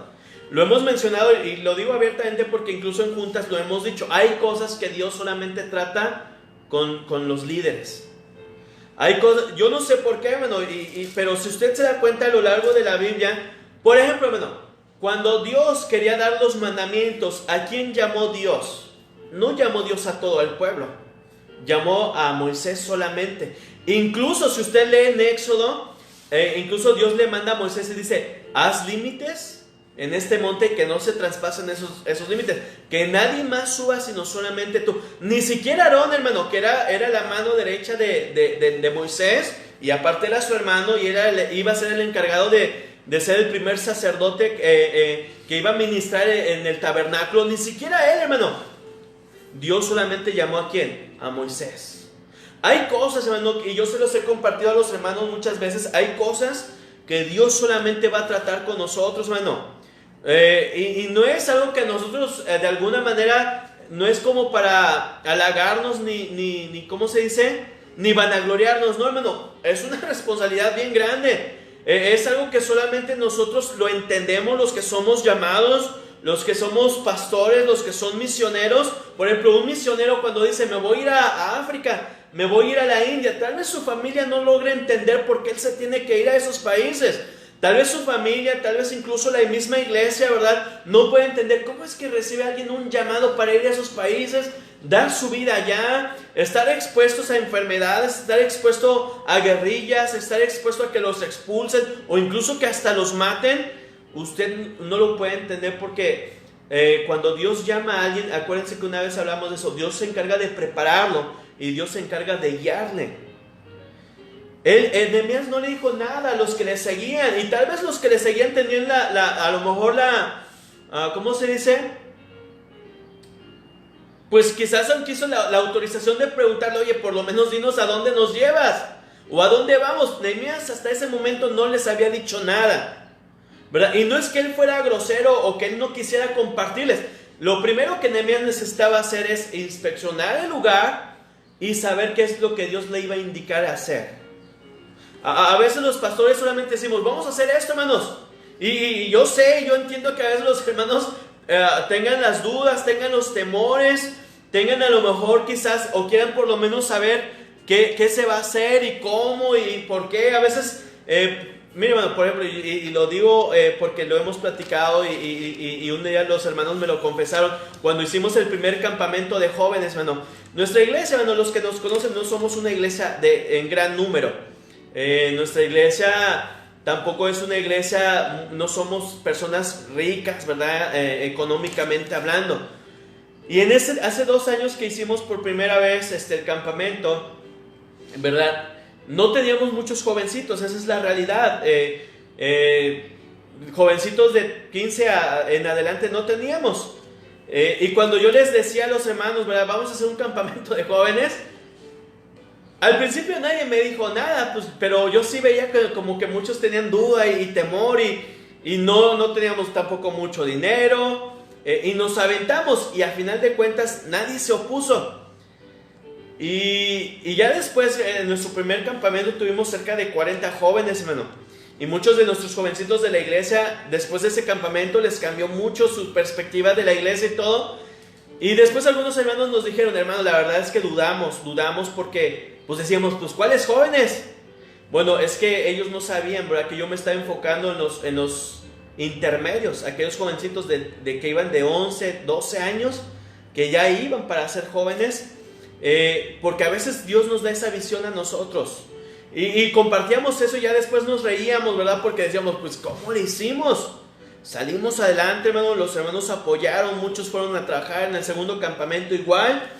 Lo hemos mencionado y lo digo abiertamente porque incluso en juntas lo hemos dicho. Hay cosas que Dios solamente trata con los líderes. Hay cosas, yo no sé por qué, hermano, pero si usted se da cuenta a lo largo de la Biblia, por ejemplo, hermano, cuando Dios quería dar los mandamientos, ¿a quién llamó Dios? No llamó Dios a todo el pueblo, llamó a Moisés solamente. Incluso si usted lee en Éxodo, incluso Dios le manda a Moisés y dice, haz límites en este monte, que no se traspasen esos límites, que nadie más suba sino solamente tú. Ni siquiera Aarón, hermano, que era la mano derecha de Moisés, y aparte era su hermano, y iba a ser el encargado de ser el primer sacerdote que iba a ministrar en el tabernáculo. Ni siquiera él, hermano. Dios solamente llamó ¿a quién? A Moisés. Hay cosas, hermano, y yo se los he compartido a los hermanos muchas veces, hay cosas que Dios solamente va a tratar con nosotros, hermano. Y no es algo que nosotros, de alguna manera, no es como para halagarnos, ni ¿cómo se dice? Ni vanagloriarnos, no, hermano. Es una responsabilidad bien grande. Es algo que solamente nosotros lo entendemos, los que somos llamados, los que somos pastores, los que son misioneros. Por ejemplo, un misionero cuando dice, me voy a ir a África, me voy a ir a la India, tal vez su familia no logre entender por qué él se tiene que ir a esos países. Tal vez su familia, tal vez incluso la misma iglesia, ¿verdad? No puede entender cómo es que recibe alguien un llamado para ir a esos países, dar su vida allá, estar expuestos a enfermedades, estar expuesto a guerrillas, estar expuesto a que los expulsen o incluso que hasta los maten. Usted no lo puede entender porque cuando Dios llama a alguien, acuérdense que una vez hablamos de eso, Dios se encarga de prepararlo y Dios se encarga de guiarle. Nehemías no le dijo nada a los que le seguían, y tal vez los que le seguían tenían a lo mejor ¿cómo se dice? Pues quizás aunque hizo la autorización de preguntarle, oye, por lo menos dinos a dónde nos llevas, o a dónde vamos. Nehemías hasta ese momento no les había dicho nada, ¿verdad? Y no es que él fuera grosero o que él no quisiera compartirles. Lo primero que Nehemías necesitaba hacer es inspeccionar el lugar y saber qué es lo que Dios le iba a indicar a hacer. A veces los pastores solamente decimos, vamos a hacer esto, hermanos. Y yo entiendo que a veces los hermanos tengan las dudas, tengan los temores, tengan a lo mejor quizás, o quieran por lo menos saber qué se va a hacer y cómo y por qué. A veces, mire, hermano, por ejemplo, y lo digo porque lo hemos platicado y un día los hermanos me lo confesaron, cuando hicimos el primer campamento de jóvenes, hermano. Nuestra iglesia, hermano, los que nos conocen, no somos una iglesia en gran número. Nuestra iglesia tampoco es una iglesia, no somos personas ricas, ¿verdad? Económicamente hablando. Y hace 2 años que hicimos por primera vez el campamento, ¿verdad? No teníamos muchos jovencitos, esa es la realidad. Jovencitos de 15 en adelante no teníamos. Y cuando yo les decía a los hermanos, ¿verdad? Vamos a hacer un campamento de jóvenes. Al principio nadie me dijo nada, pues, pero yo sí veía que como que muchos tenían duda y temor y no teníamos tampoco mucho dinero y nos aventamos y a final de cuentas nadie se opuso. Y ya después en nuestro primer campamento tuvimos cerca de 40 jóvenes, hermano. Y muchos de nuestros jovencitos de la iglesia, después de ese campamento les cambió mucho su perspectiva de la iglesia y todo. Y después algunos hermanos nos dijeron, hermano, la verdad es que dudamos porque pues decíamos, pues ¿cuáles jóvenes? Bueno, es que ellos no sabían, ¿verdad? Que yo me estaba enfocando en los intermedios, aquellos jovencitos de que iban de 11, 12 años, que ya iban para ser jóvenes, porque a veces Dios nos da esa visión a nosotros. Y compartíamos eso y ya después nos reíamos, ¿verdad? Porque decíamos, pues ¿cómo le hicimos? Salimos adelante, hermano, los hermanos apoyaron, muchos fueron a trabajar en el segundo campamento igual.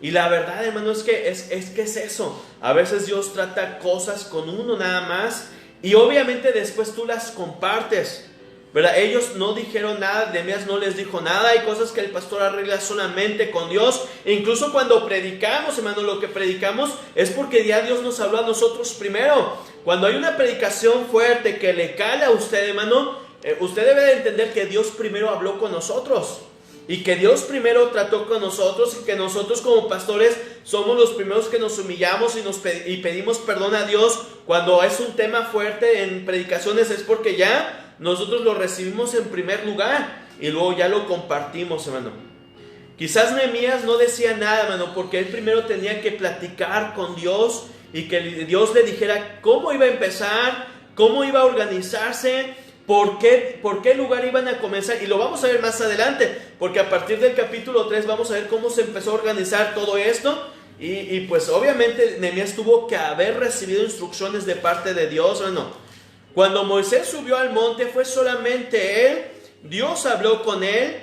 Y la verdad, hermano, es que es eso. A veces Dios trata cosas con uno nada más y obviamente después tú las compartes, ¿verdad? Ellos no dijeron nada, Nehemías no les dijo nada. Hay cosas que el pastor arregla solamente con Dios. E incluso cuando predicamos, hermano, lo que predicamos es porque ya Dios nos habló a nosotros primero. Cuando hay una predicación fuerte que le cala a usted, hermano, usted debe de entender que Dios primero habló con nosotros. Y que Dios primero trató con nosotros y que nosotros como pastores somos los primeros que nos humillamos y pedimos perdón a Dios cuando es un tema fuerte en predicaciones. Es porque ya nosotros lo recibimos en primer lugar y luego ya lo compartimos, hermano. Quizás Nehemías no decía nada, hermano, porque él primero tenía que platicar con Dios y que Dios le dijera cómo iba a empezar, cómo iba a organizarse, por qué lugar iban a comenzar. Y lo vamos a ver más adelante, porque a partir del capítulo 3 vamos a ver cómo se empezó a organizar todo esto. Y pues obviamente Nehemías tuvo que haber recibido instrucciones de parte de Dios, hermano. Cuando Moisés subió al monte fue solamente él. Dios habló con él,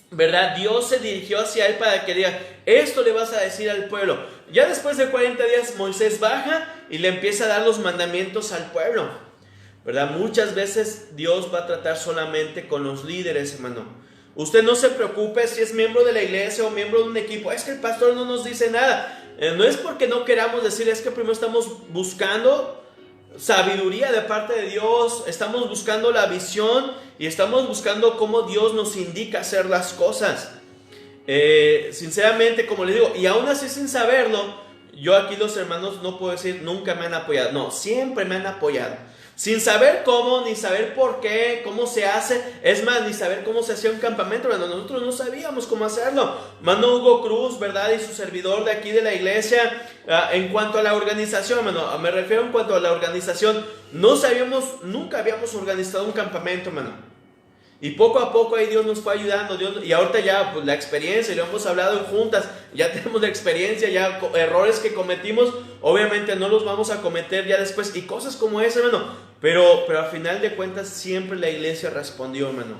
¿verdad? Dios se dirigió hacia él para que diga, esto le vas a decir al pueblo. Ya después de 40 días Moisés baja y le empieza a dar los mandamientos al pueblo, ¿verdad? Muchas veces Dios va a tratar solamente con los líderes, hermano. Usted no se preocupe si es miembro de la iglesia o miembro de un equipo. Es que el pastor no nos dice nada. No es porque no queramos decir, es que primero estamos buscando sabiduría de parte de Dios, estamos buscando la visión y estamos buscando cómo Dios nos indica hacer las cosas. Sinceramente, como les digo, y aún así sin saberlo, yo aquí los hermanos no puedo decir nunca me han apoyado. No, siempre me han apoyado. Sin saber cómo, ni saber por qué, cómo se hace. Es más, ni saber cómo se hacía un campamento, ¿verdad? Nosotros no sabíamos cómo hacerlo. Mano Hugo Cruz, ¿verdad? Y su servidor de aquí de la iglesia. En cuanto a la organización, hermano, me refiero en cuanto a la organización. No sabíamos, nunca habíamos organizado un campamento, hermano. Y poco a poco ahí Dios nos fue ayudando. Y ahorita ya pues, la experiencia, y lo hemos hablado juntas, ya tenemos la experiencia, ya errores que cometimos, obviamente no los vamos a cometer ya después. Y cosas como esa, hermano. Pero al final de cuentas siempre la iglesia respondió, hermano.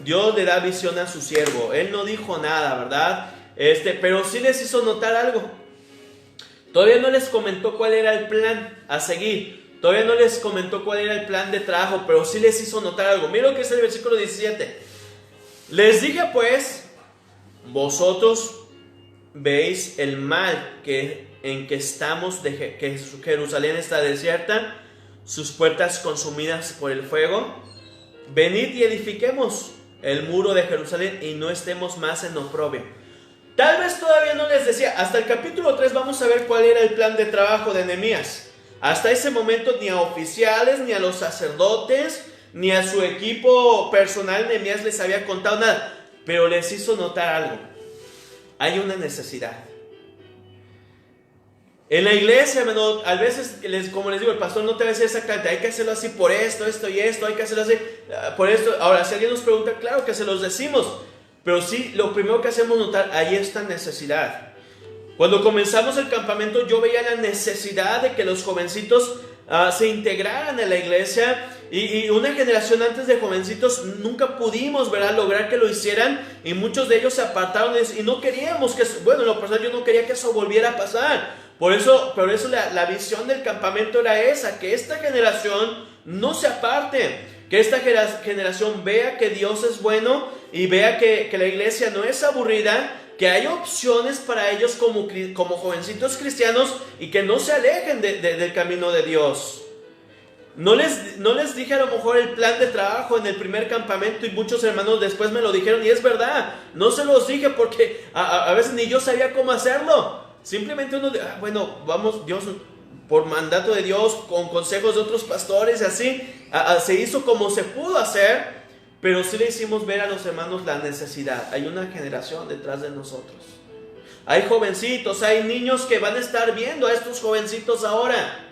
Dios le da visión a su siervo. Él no dijo nada, ¿verdad? Pero sí les hizo notar algo. Todavía no les comentó cuál era el plan a seguir. Todavía no les comentó cuál era el plan de trabajo, pero sí les hizo notar algo. Mira lo que es el versículo 17. Les dije pues, vosotros veis el mal en que estamos, que Jerusalén está desierta, sus puertas consumidas por el fuego. Venid y edifiquemos el muro de Jerusalén y no estemos más en oprobio. Tal vez todavía no les decía. Hasta el capítulo 3 vamos a ver cuál era el plan de trabajo de Nehemías. Hasta ese momento ni a oficiales, ni a los sacerdotes, ni a su equipo personal Nehemías les había contado nada. Pero les hizo notar algo. Hay una necesidad. En la iglesia, hermano, a veces, como les digo, el pastor no te va a decir exactamente, hay que hacerlo así por esto, esto y esto, hay que hacerlo así por esto. Ahora, si alguien nos pregunta, claro que se los decimos. Pero sí, lo primero que hacemos notar, hay esta necesidad. Cuando comenzamos el campamento yo veía la necesidad de que los jovencitos se integraran en la iglesia y una generación antes de jovencitos nunca pudimos, ¿verdad?, lograr que lo hicieran y muchos de ellos se apartaron y no queríamos que, bueno, en lo personal yo no quería que eso volviera a pasar. Por eso la visión del campamento era esa, que esta generación no se aparte, que esta generación vea que Dios es bueno y vea que la iglesia no es aburrida, que hay opciones para ellos como jovencitos cristianos y que no se alejen del camino de Dios. No les dije a lo mejor el plan de trabajo en el primer campamento y muchos hermanos después me lo dijeron y es verdad, no se los dije porque a veces ni yo sabía cómo hacerlo. Simplemente uno, bueno, vamos, Dios, por mandato de Dios, con consejos de otros pastores y así, se hizo como se pudo hacer. Pero sí le hicimos ver a los hermanos la necesidad. Hay una generación detrás de nosotros. Hay jovencitos, hay niños que van a estar viendo a estos jovencitos ahora,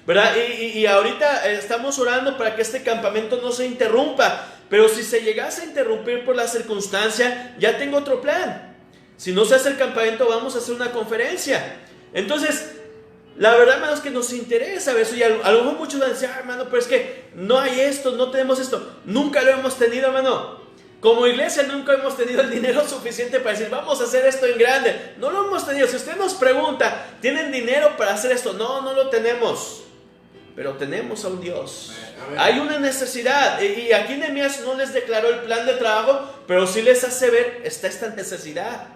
¿verdad? Y ahorita estamos orando para que este campamento no se interrumpa. Pero si se llegase a interrumpir por la circunstancia, ya tengo otro plan. Si no se hace el campamento, vamos a hacer una conferencia. Entonces, la verdad, hermano, es que nos interesa eso. Y a lo mejor muchos van a decir, hermano, pero es que no hay esto, no tenemos esto. Nunca lo hemos tenido, hermano. Como iglesia nunca hemos tenido el dinero suficiente para decir, vamos a hacer esto en grande. No lo hemos tenido. Si usted nos pregunta, ¿tienen dinero para hacer esto? No, no lo tenemos. Pero tenemos a un Dios. Hay una necesidad. Y aquí Nehemías no les declaró el plan de trabajo, pero sí les hace ver, está esta necesidad.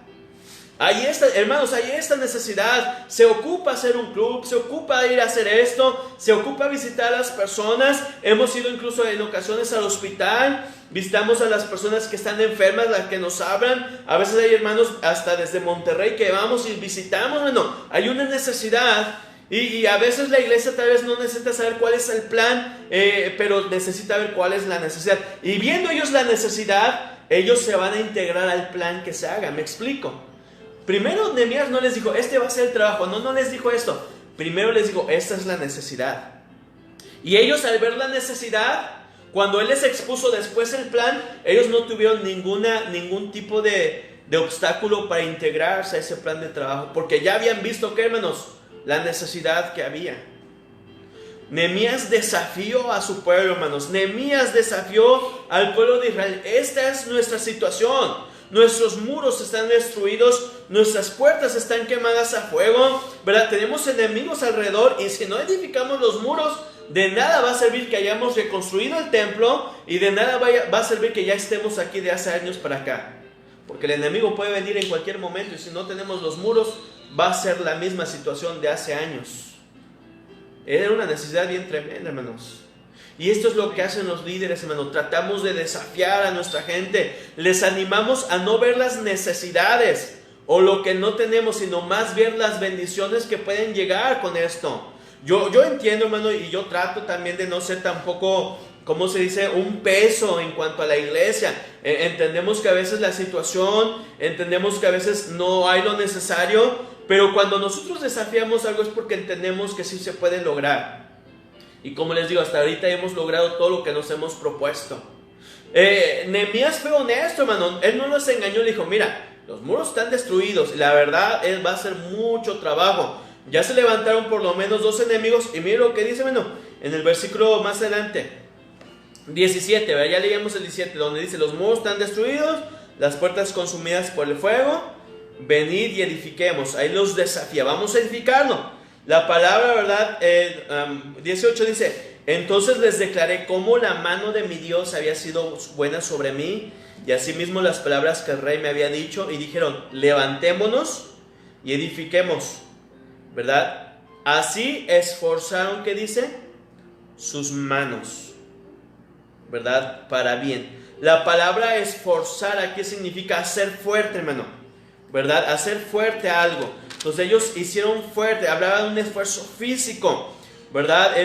Hermanos, hay esta necesidad. Se ocupa hacer un club, se ocupa ir a hacer esto, se ocupa visitar a las personas. Hemos ido incluso en ocasiones al hospital, visitamos a las personas que están enfermas, las que nos hablan. A veces hay hermanos hasta desde Monterrey que vamos y visitamos. Bueno, hay una necesidad. Y a veces la iglesia tal vez no necesita saber cuál es el plan, pero necesita ver cuál es la necesidad. Y viendo ellos la necesidad, ellos se van a integrar al plan que se haga. ¿Me explico? Primero Nehemías no les dijo, este va a ser el trabajo. No les dijo esto. Primero les dijo, esta es la necesidad. Y ellos, al ver la necesidad, cuando él les expuso después el plan, ellos no tuvieron ningún tipo de obstáculo para integrarse a ese plan de trabajo, porque ya habían visto, ¿qué, hermanos? La necesidad que había. Nehemías desafió a su pueblo, hermanos. Nehemías desafió al pueblo de Israel. Esta es nuestra situación. Nuestros muros están destruidos, nuestras puertas están quemadas a fuego, ¿verdad? Tenemos enemigos alrededor, y si no edificamos los muros, de nada va a servir que hayamos reconstruido el templo, y de nada va a servir que ya estemos aquí de hace años para acá. Porque el enemigo puede venir en cualquier momento, y si no tenemos los muros, va a ser la misma situación de hace años. Era una necesidad bien tremenda, hermanos. Y esto es lo que hacen los líderes, hermanos. Tratamos de desafiar a nuestra gente. Les animamos a no ver las necesidades o lo que no tenemos, sino más ver las bendiciones que pueden llegar con esto. Yo entiendo, hermano, y yo trato también de no ser tampoco, ¿cómo se dice?, un peso en cuanto a la iglesia. Entendemos que a veces la situación, entendemos que a veces no hay lo necesario, pero cuando nosotros desafiamos algo es porque entendemos que sí se puede lograr. Y como les digo, hasta ahorita hemos logrado todo lo que nos hemos propuesto. Nehemías fue honesto, hermano. Él no los engañó, le dijo, mira, los muros están destruidos, y la verdad va a ser mucho trabajo. Ya se levantaron por lo menos 2 enemigos. Y mire lo que dice, hermano, en el versículo más adelante, 17, ¿verdad? Ya leíamos el 17, donde dice, los muros están destruidos, las puertas consumidas por el fuego, venid y edifiquemos. Ahí los desafía, vamos a edificarlo. La palabra, ¿verdad? 18 dice, entonces les declaré cómo la mano de mi Dios había sido buena sobre mí, y asimismo las palabras que el rey me había dicho, y dijeron, levantémonos y edifiquemos, ¿verdad? Así esforzaron, ¿qué dice? Sus manos, ¿verdad? Para bien. La palabra esforzar aquí significa hacer fuerte, hermano, ¿verdad? Hacer fuerte algo. Entonces ellos hicieron fuerte, hablaban de un esfuerzo físico, ¿verdad?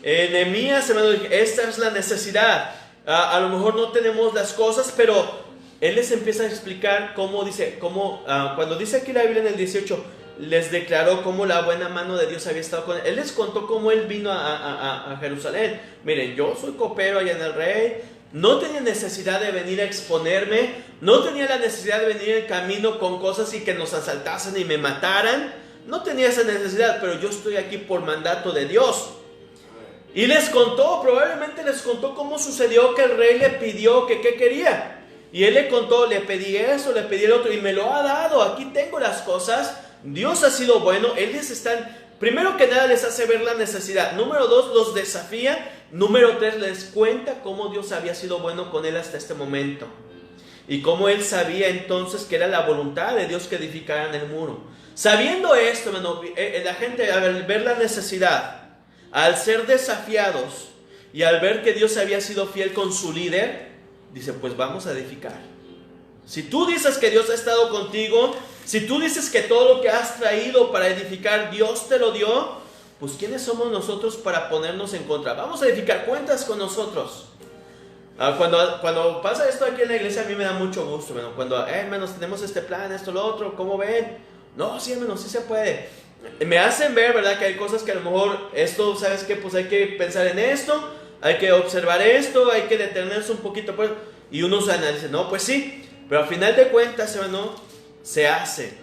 Nehemías, hermano, esta es la necesidad. A lo mejor no tenemos las cosas, pero él les empieza a explicar cómo dice, cuando dice aquí la Biblia en el 18, les declaró cómo la buena mano de Dios había estado con él. Él les contó cómo él vino a Jerusalén. Miren, yo soy copero allá en el rey. No tenía necesidad de venir a exponerme, no tenía la necesidad de venir en camino con cosas y que nos asaltasen y me mataran. No tenía esa necesidad, pero yo estoy aquí por mandato de Dios. Y les contó, probablemente les contó cómo sucedió que el rey le pidió que qué quería. Y él le contó, le pedí eso, le pedí el otro, y me lo ha dado. Aquí tengo las cosas. Dios ha sido bueno. Él primero que nada les hace ver la necesidad. Número 2, los desafía. Número 3, les cuenta cómo Dios había sido bueno con él hasta este momento. Y cómo él sabía entonces que era la voluntad de Dios que edificaran el muro. Sabiendo esto, hermano, la gente al ver la necesidad, al ser desafiados y al ver que Dios había sido fiel con su líder, dice, pues vamos a edificar. Si tú dices que Dios ha estado contigo, si tú dices que todo lo que has traído para edificar Dios te lo dio, pues ¿quiénes somos nosotros para ponernos en contra? Vamos a edificar, cuentas con nosotros. Cuando pasa esto aquí en la iglesia, a mí me da mucho gusto, hermano. Cuando, hermanos, tenemos este plan, esto, lo otro, ¿cómo ven? No, sí, hermanos, sí se puede. Me hacen ver, ¿verdad? Que hay cosas que a lo mejor, esto, ¿sabes qué? Pues hay que pensar en esto, hay que observar esto, hay que detenerse un poquito, pues, y uno se analiza, no, pues sí, pero al final de cuentas, hermano, se hace.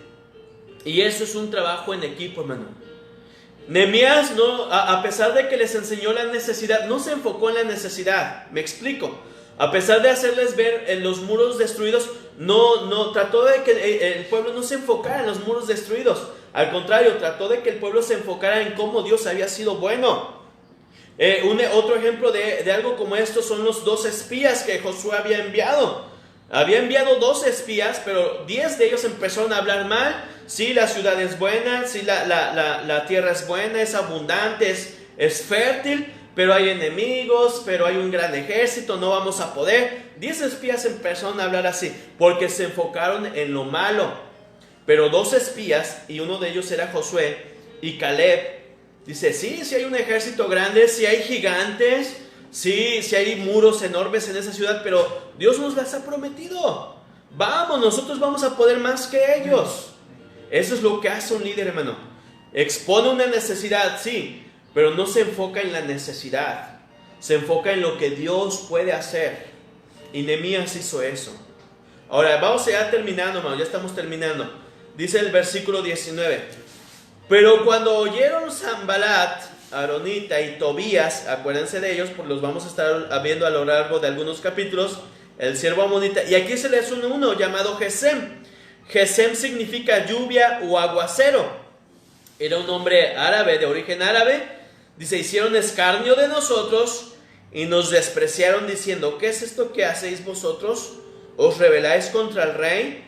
Y eso es un trabajo en equipo, hermano. Nehemías, a pesar de que les enseñó la necesidad, no se enfocó en la necesidad. Me explico. A pesar de hacerles ver en los muros destruidos, no trató de que el pueblo no se enfocara en los muros destruidos. Al contrario, trató de que el pueblo se enfocara en cómo Dios había sido bueno. Otro ejemplo de algo como esto son los 2 espías que Josué había enviado. Había enviado 2 espías, pero 10 de ellos empezaron a hablar mal. Sí, la ciudad es buena, sí, la tierra es buena, es abundante, es fértil, pero hay enemigos, pero hay un gran ejército, no vamos a poder. 10 espías empezaron a hablar así, porque se enfocaron en lo malo. Pero 2 espías, y uno de ellos era Josué y Caleb, dice, sí hay un ejército grande, sí hay gigantes, Sí, sí hay muros enormes en esa ciudad, pero Dios nos las ha prometido. Vamos, nosotros vamos a poder más que ellos. Eso es lo que hace un líder, hermano. Expone una necesidad, sí, pero no se enfoca en la necesidad. Se enfoca en lo que Dios puede hacer. Y Nehemías hizo eso. Ahora, vamos ya terminando, hermano, ya estamos terminando. Dice el versículo 19. Pero cuando oyeron Sanballat, Aronita y Tobías, acuérdense de ellos, pues los vamos a estar viendo a lo largo de algunos capítulos, el siervo amonita, y aquí se les une uno llamado Gesem. Gesem significa lluvia o aguacero. Era un hombre árabe, de origen árabe. Dice, hicieron escarnio de nosotros y nos despreciaron diciendo, ¿qué es esto que hacéis vosotros? ¿Os rebeláis contra el rey?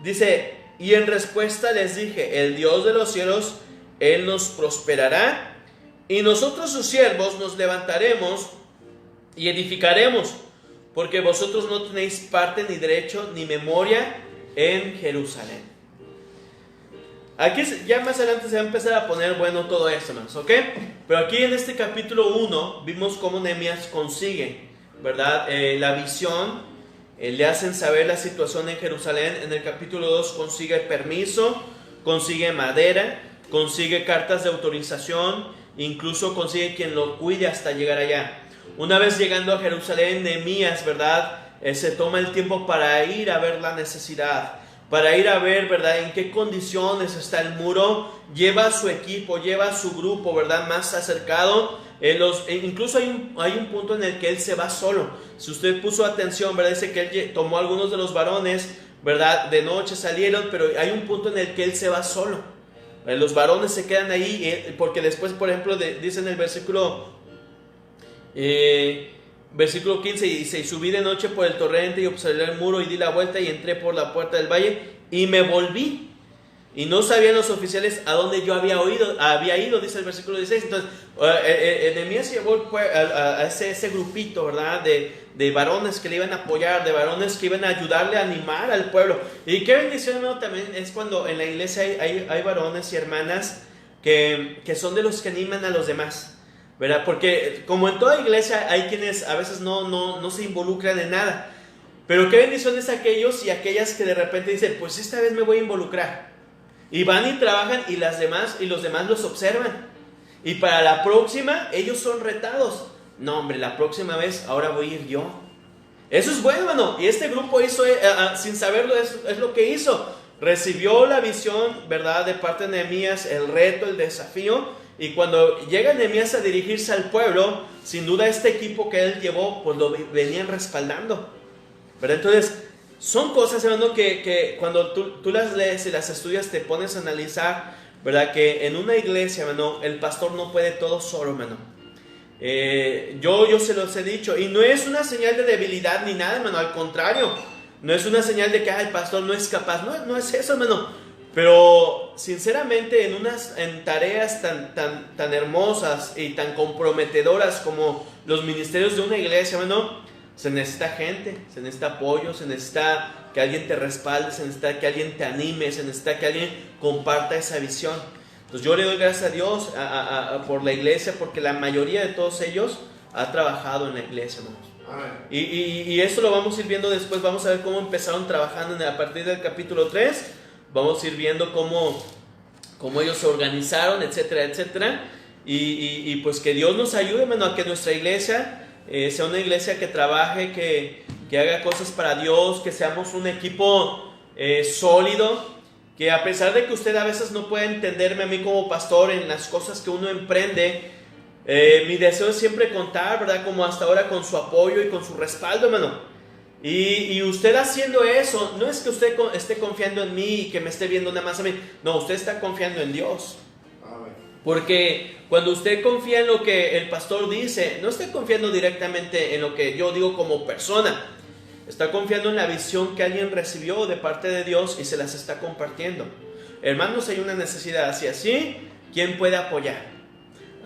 Dice, y en respuesta les dije, el Dios de los cielos, Él nos prosperará, y nosotros sus siervos nos levantaremos y edificaremos, porque vosotros no tenéis parte ni derecho ni memoria en Jerusalén. Aquí ya más adelante se va a empezar a poner bueno todo esto, hermanos, ¿ok? Pero aquí en este capítulo 1 vimos cómo Nehemías consigue, ¿verdad? La visión, le hacen saber la situación en Jerusalén. En el capítulo 2 consigue permiso, consigue madera, consigue cartas de autorización, incluso consigue quien lo cuide hasta llegar allá. Una vez llegando a Jerusalén, Nehemías, ¿verdad? Se toma el tiempo para ir a ver la necesidad, para ir a ver, ¿verdad?, en qué condiciones está el muro. Lleva a su equipo, lleva a su grupo, ¿verdad?, más acercado. Incluso hay un punto en el que él se va solo. Si usted puso atención, ¿verdad?, dice que él tomó a algunos de los varones, ¿verdad?, de noche salieron, pero hay un punto en el que él se va solo. Los varones se quedan ahí, porque después, por ejemplo, dice en el versículo 15, dice, y subí de noche por el torrente y observé el muro y di la vuelta y entré por la puerta del valle y me volví. Y no sabían los oficiales a dónde yo había ido, dice el versículo 16. Entonces, Nehemías llevó a ese grupito, ¿verdad?, de varones que le iban a apoyar, de varones que iban a ayudarle a animar al pueblo. Y qué bendición, hermano, también es cuando en la iglesia hay varones y hermanas que son de los que animan a los demás, ¿verdad? Porque como en toda iglesia hay quienes a veces no se involucran en nada. Pero qué bendición es aquellos y aquellas que de repente dicen, pues esta vez me voy a involucrar. Y van y trabajan y los demás los observan. Y para la próxima ellos son retados. No, hombre, la próxima vez ahora voy a ir yo. Eso es bueno, hermano. Y este grupo hizo, sin saberlo, es lo que hizo. Recibió la visión, ¿verdad?, de parte de Nehemías, el reto, el desafío. Y cuando llega Nehemías a dirigirse al pueblo, sin duda este equipo que él llevó, pues lo venían respaldando, ¿verdad? Entonces, son cosas, hermano, que cuando tú las lees y las estudias te pones a analizar, ¿verdad? Que en una iglesia, hermano, el pastor no puede todo solo, hermano. Yo se los he dicho, y no es una señal de debilidad ni nada, hermano, al contrario, no es una señal de que el pastor no es capaz, no es eso, hermano. Pero sinceramente en tareas tan hermosas y tan comprometedoras como los ministerios de una iglesia, hermano, se necesita gente, se necesita apoyo, se necesita que alguien te respalde, se necesita que alguien te anime, se necesita que alguien comparta esa visión. Entonces yo le doy gracias a Dios por la iglesia, porque la mayoría de todos ellos ha trabajado en la iglesia, hermanos. Y eso lo vamos a ir viendo después. Vamos a ver cómo empezaron trabajando a partir del capítulo 3. Vamos a ir viendo cómo ellos se organizaron, etcétera, etcétera. Y pues que Dios nos ayude, hermano, a que nuestra iglesia sea una iglesia que trabaje, que haga cosas para Dios, que seamos un equipo sólido, que a pesar de que usted a veces no puede entenderme a mí como pastor en las cosas que uno emprende, mi deseo es siempre contar, ¿verdad?, como hasta ahora, con su apoyo y con su respaldo, hermano. Y usted haciendo eso, no es que usted esté confiando en mí y que me esté viendo nada más a mí, no, usted está confiando en Dios. Porque cuando usted confía en lo que el pastor dice, no está confiando directamente en lo que yo digo como persona, está confiando en la visión que alguien recibió de parte de Dios y se las está compartiendo. Hermanos, hay una necesidad así, ¿quién puede apoyar?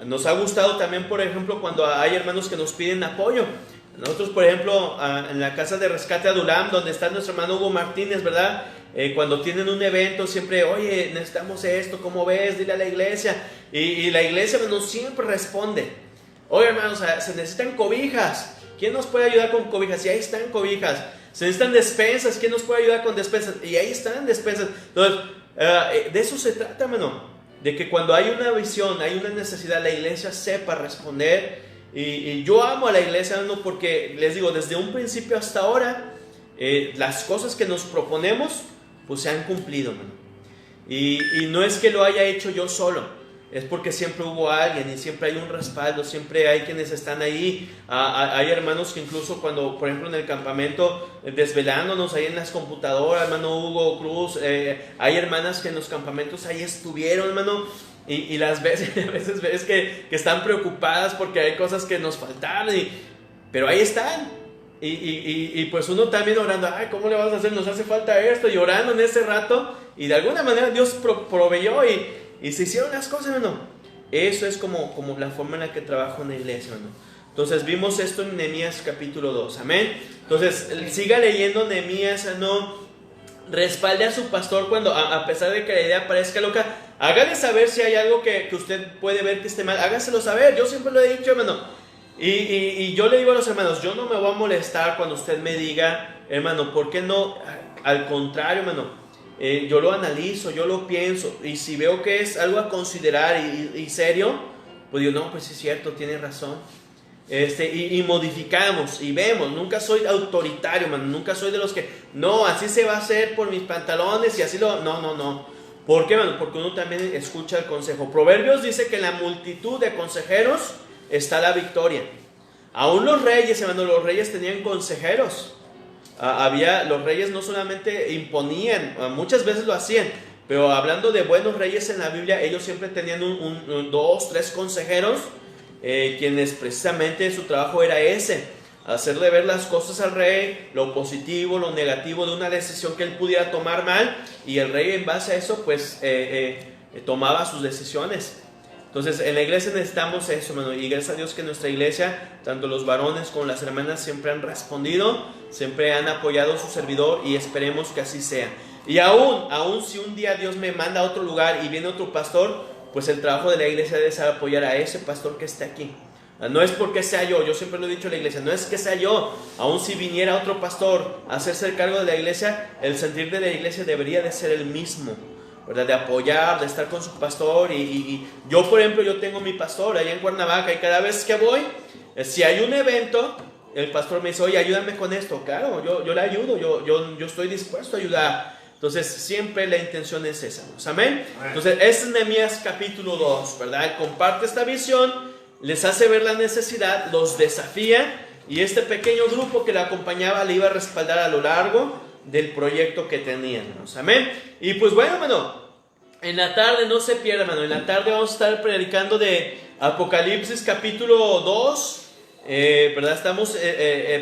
Nos ha gustado también, por ejemplo, cuando hay hermanos que nos piden apoyo. Nosotros, por ejemplo, en la casa de rescate Adulam, donde está nuestro hermano Hugo Martínez, ¿verdad? Cuando tienen un evento, siempre, oye, necesitamos esto, ¿cómo ves? Dile a la iglesia. Y la iglesia, hermano, siempre responde. Oye, hermanos, se necesitan cobijas. ¿Quién nos puede ayudar con cobijas? Y ahí están cobijas. Se necesitan despensas. ¿Quién nos puede ayudar con despensas? Y ahí están despensas. Entonces, de eso se trata, hermano. De que cuando hay una visión, hay una necesidad, la iglesia sepa responder. Y yo amo a la iglesia, hermano, porque les digo, desde un principio hasta ahora, las cosas que nos proponemos, pues se han cumplido, hermano. Y no es que lo haya hecho yo solo. Es porque siempre hubo alguien y siempre hay un respaldo, siempre hay quienes están ahí. Hay hermanos que incluso cuando, por ejemplo, en el campamento, desvelándonos ahí en las computadoras, hermano Hugo Cruz, hay hermanas que en los campamentos ahí estuvieron, hermano, y las veces, a veces ves que están preocupadas porque hay cosas que nos faltaron, pero ahí están. Y pues uno también orando, ay, ¿cómo le vas a hacer? Nos hace falta esto, y orando en ese rato, y de alguna manera Dios proveyó y se hicieron las cosas, hermano. Eso es como la forma en la que trabajo en la iglesia, hermano. Entonces vimos esto en Nehemías capítulo 2, amén. Entonces siga leyendo Nehemías, no respalde a su pastor cuando, a pesar de que la idea parezca loca, hágale saber si hay algo que usted puede ver que esté mal, hágaselo saber. Yo siempre lo he dicho, hermano. Y yo le digo a los hermanos, yo no me voy a molestar cuando usted me diga, hermano, ¿por qué no? Al contrario, hermano. Yo lo analizo, yo lo pienso, y si veo que es algo a considerar y serio, pues digo, no, pues sí es cierto, tiene razón. Y modificamos y vemos. Nunca soy autoritario, man. Nunca soy de los que, no, así se va a hacer por mis pantalones y así lo... No. ¿Por qué, man? Porque uno también escucha el consejo. Proverbios dice que en la multitud de consejeros está la victoria. Aún los reyes, hermano, los reyes tenían consejeros. Los reyes no solamente imponían, muchas veces lo hacían, pero hablando de buenos reyes en la Biblia, ellos siempre tenían 2, 3 consejeros, quienes precisamente su trabajo era ese, hacerle ver las cosas al rey, lo positivo, lo negativo de una decisión que él pudiera tomar mal, y el rey en base a eso pues tomaba sus decisiones. Entonces en la iglesia necesitamos eso, hermano, y gracias a Dios que nuestra iglesia, tanto los varones como las hermanas, siempre han respondido, siempre han apoyado a su servidor, y esperemos que así sea. Y aún si un día Dios me manda a otro lugar y viene otro pastor, pues el trabajo de la iglesia debe ser apoyar a ese pastor que está aquí. No es porque sea yo siempre lo he dicho a la iglesia, no es que sea yo, aún si viniera otro pastor a hacerse el cargo de la iglesia, el sentir de la iglesia debería de ser el mismo, ¿verdad? De apoyar, de estar con su pastor. Y yo, por ejemplo, yo tengo mi pastor allá en Cuernavaca, y cada vez que voy, si hay un evento, el pastor me dice, oye, ayúdame con esto. Claro, yo le ayudo, yo estoy dispuesto a ayudar. Entonces siempre la intención es esa, ¿no? Amén. Entonces es Nehemías capítulo 2, ¿verdad? Comparte esta visión, les hace ver la necesidad, los desafía, y este pequeño grupo que le acompañaba le iba a respaldar a lo largo del proyecto que tenían, ¿no? Amén. Y pues bueno, hermano, en la tarde no se pierda, hermano, en la tarde vamos a estar predicando de Apocalipsis capítulo 2, ¿verdad? Estamos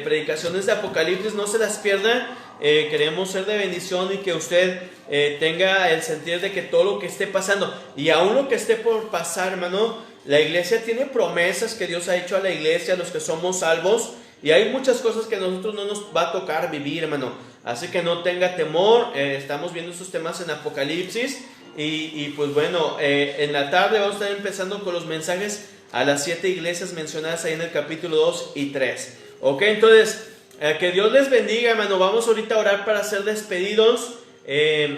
predicaciones de Apocalipsis, no se las pierda. Queremos ser de bendición y que usted tenga el sentir de que todo lo que esté pasando, y aún lo que esté por pasar, hermano, la iglesia tiene promesas que Dios ha hecho a la iglesia, a los que somos salvos, y hay muchas cosas que a nosotros no nos va a tocar vivir, hermano. Así que no tenga temor, estamos viendo esos temas en Apocalipsis, y pues bueno, en la tarde vamos a estar empezando con los mensajes a las 7 iglesias mencionadas ahí en el capítulo 2 y 3. Ok, entonces, que Dios les bendiga, hermano. Vamos ahorita a orar para ser despedidos.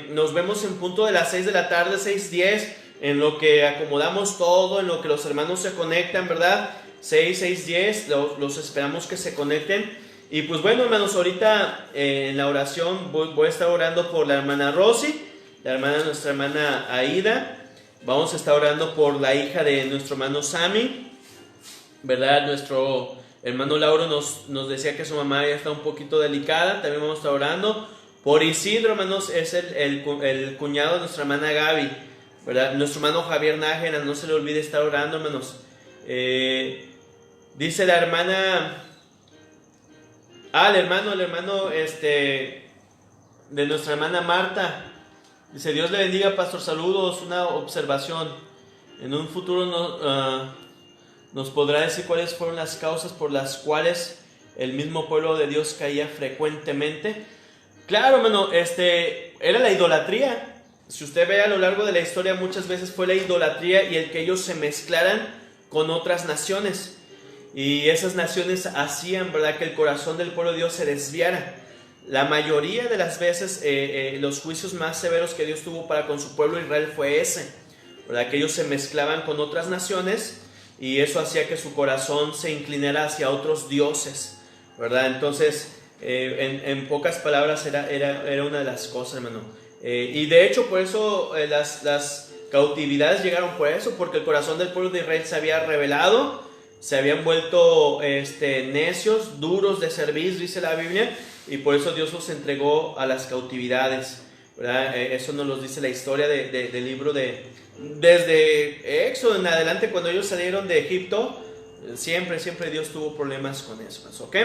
Nos vemos en punto de las 6 de la tarde, 6:10, en lo que acomodamos todo, en lo que los hermanos se conectan, ¿verdad? 6:10, los esperamos que se conecten. Y pues bueno, hermanos, ahorita en la oración voy a estar orando por la hermana Rosy, nuestra hermana Aida. Vamos a estar orando por la hija de nuestro hermano Sammy, ¿verdad? Nuestro hermano Lauro nos decía que su mamá ya está un poquito delicada. También vamos a estar orando por Isidro, hermanos, es el cuñado de nuestra hermana Gaby, ¿verdad? Nuestro hermano Javier Nájera, no se le olvide estar orando, hermanos. Dice la hermana... el hermano de nuestra hermana Marta. Dice, Dios le bendiga, pastor, saludos. Una observación, en un futuro nos podrá decir cuáles fueron las causas por las cuales el mismo pueblo de Dios caía frecuentemente. Claro, hermano, era la idolatría. Si usted ve a lo largo de la historia, muchas veces fue la idolatría y el que ellos se mezclaran con otras naciones. y esas naciones hacían, ¿verdad?, que el corazón del pueblo de Dios se desviara. La mayoría de las veces los juicios más severos que Dios tuvo para con su pueblo Israel fue ese, ¿verdad?, que ellos se mezclaban con otras naciones y eso hacía que su corazón se inclinara hacia otros dioses, ¿verdad? Entonces, en pocas palabras era una de las cosas, hermano. Y de hecho por eso las cautividades llegaron por eso, porque el corazón del pueblo de Israel se había rebelado, se habían vuelto necios, duros de servir, dice la Biblia, y por eso Dios los entregó a las cautividades, ¿verdad? Eso nos lo dice la historia del libro desde Éxodo en adelante, cuando ellos salieron de Egipto, siempre Dios tuvo problemas con eso, ¿ok?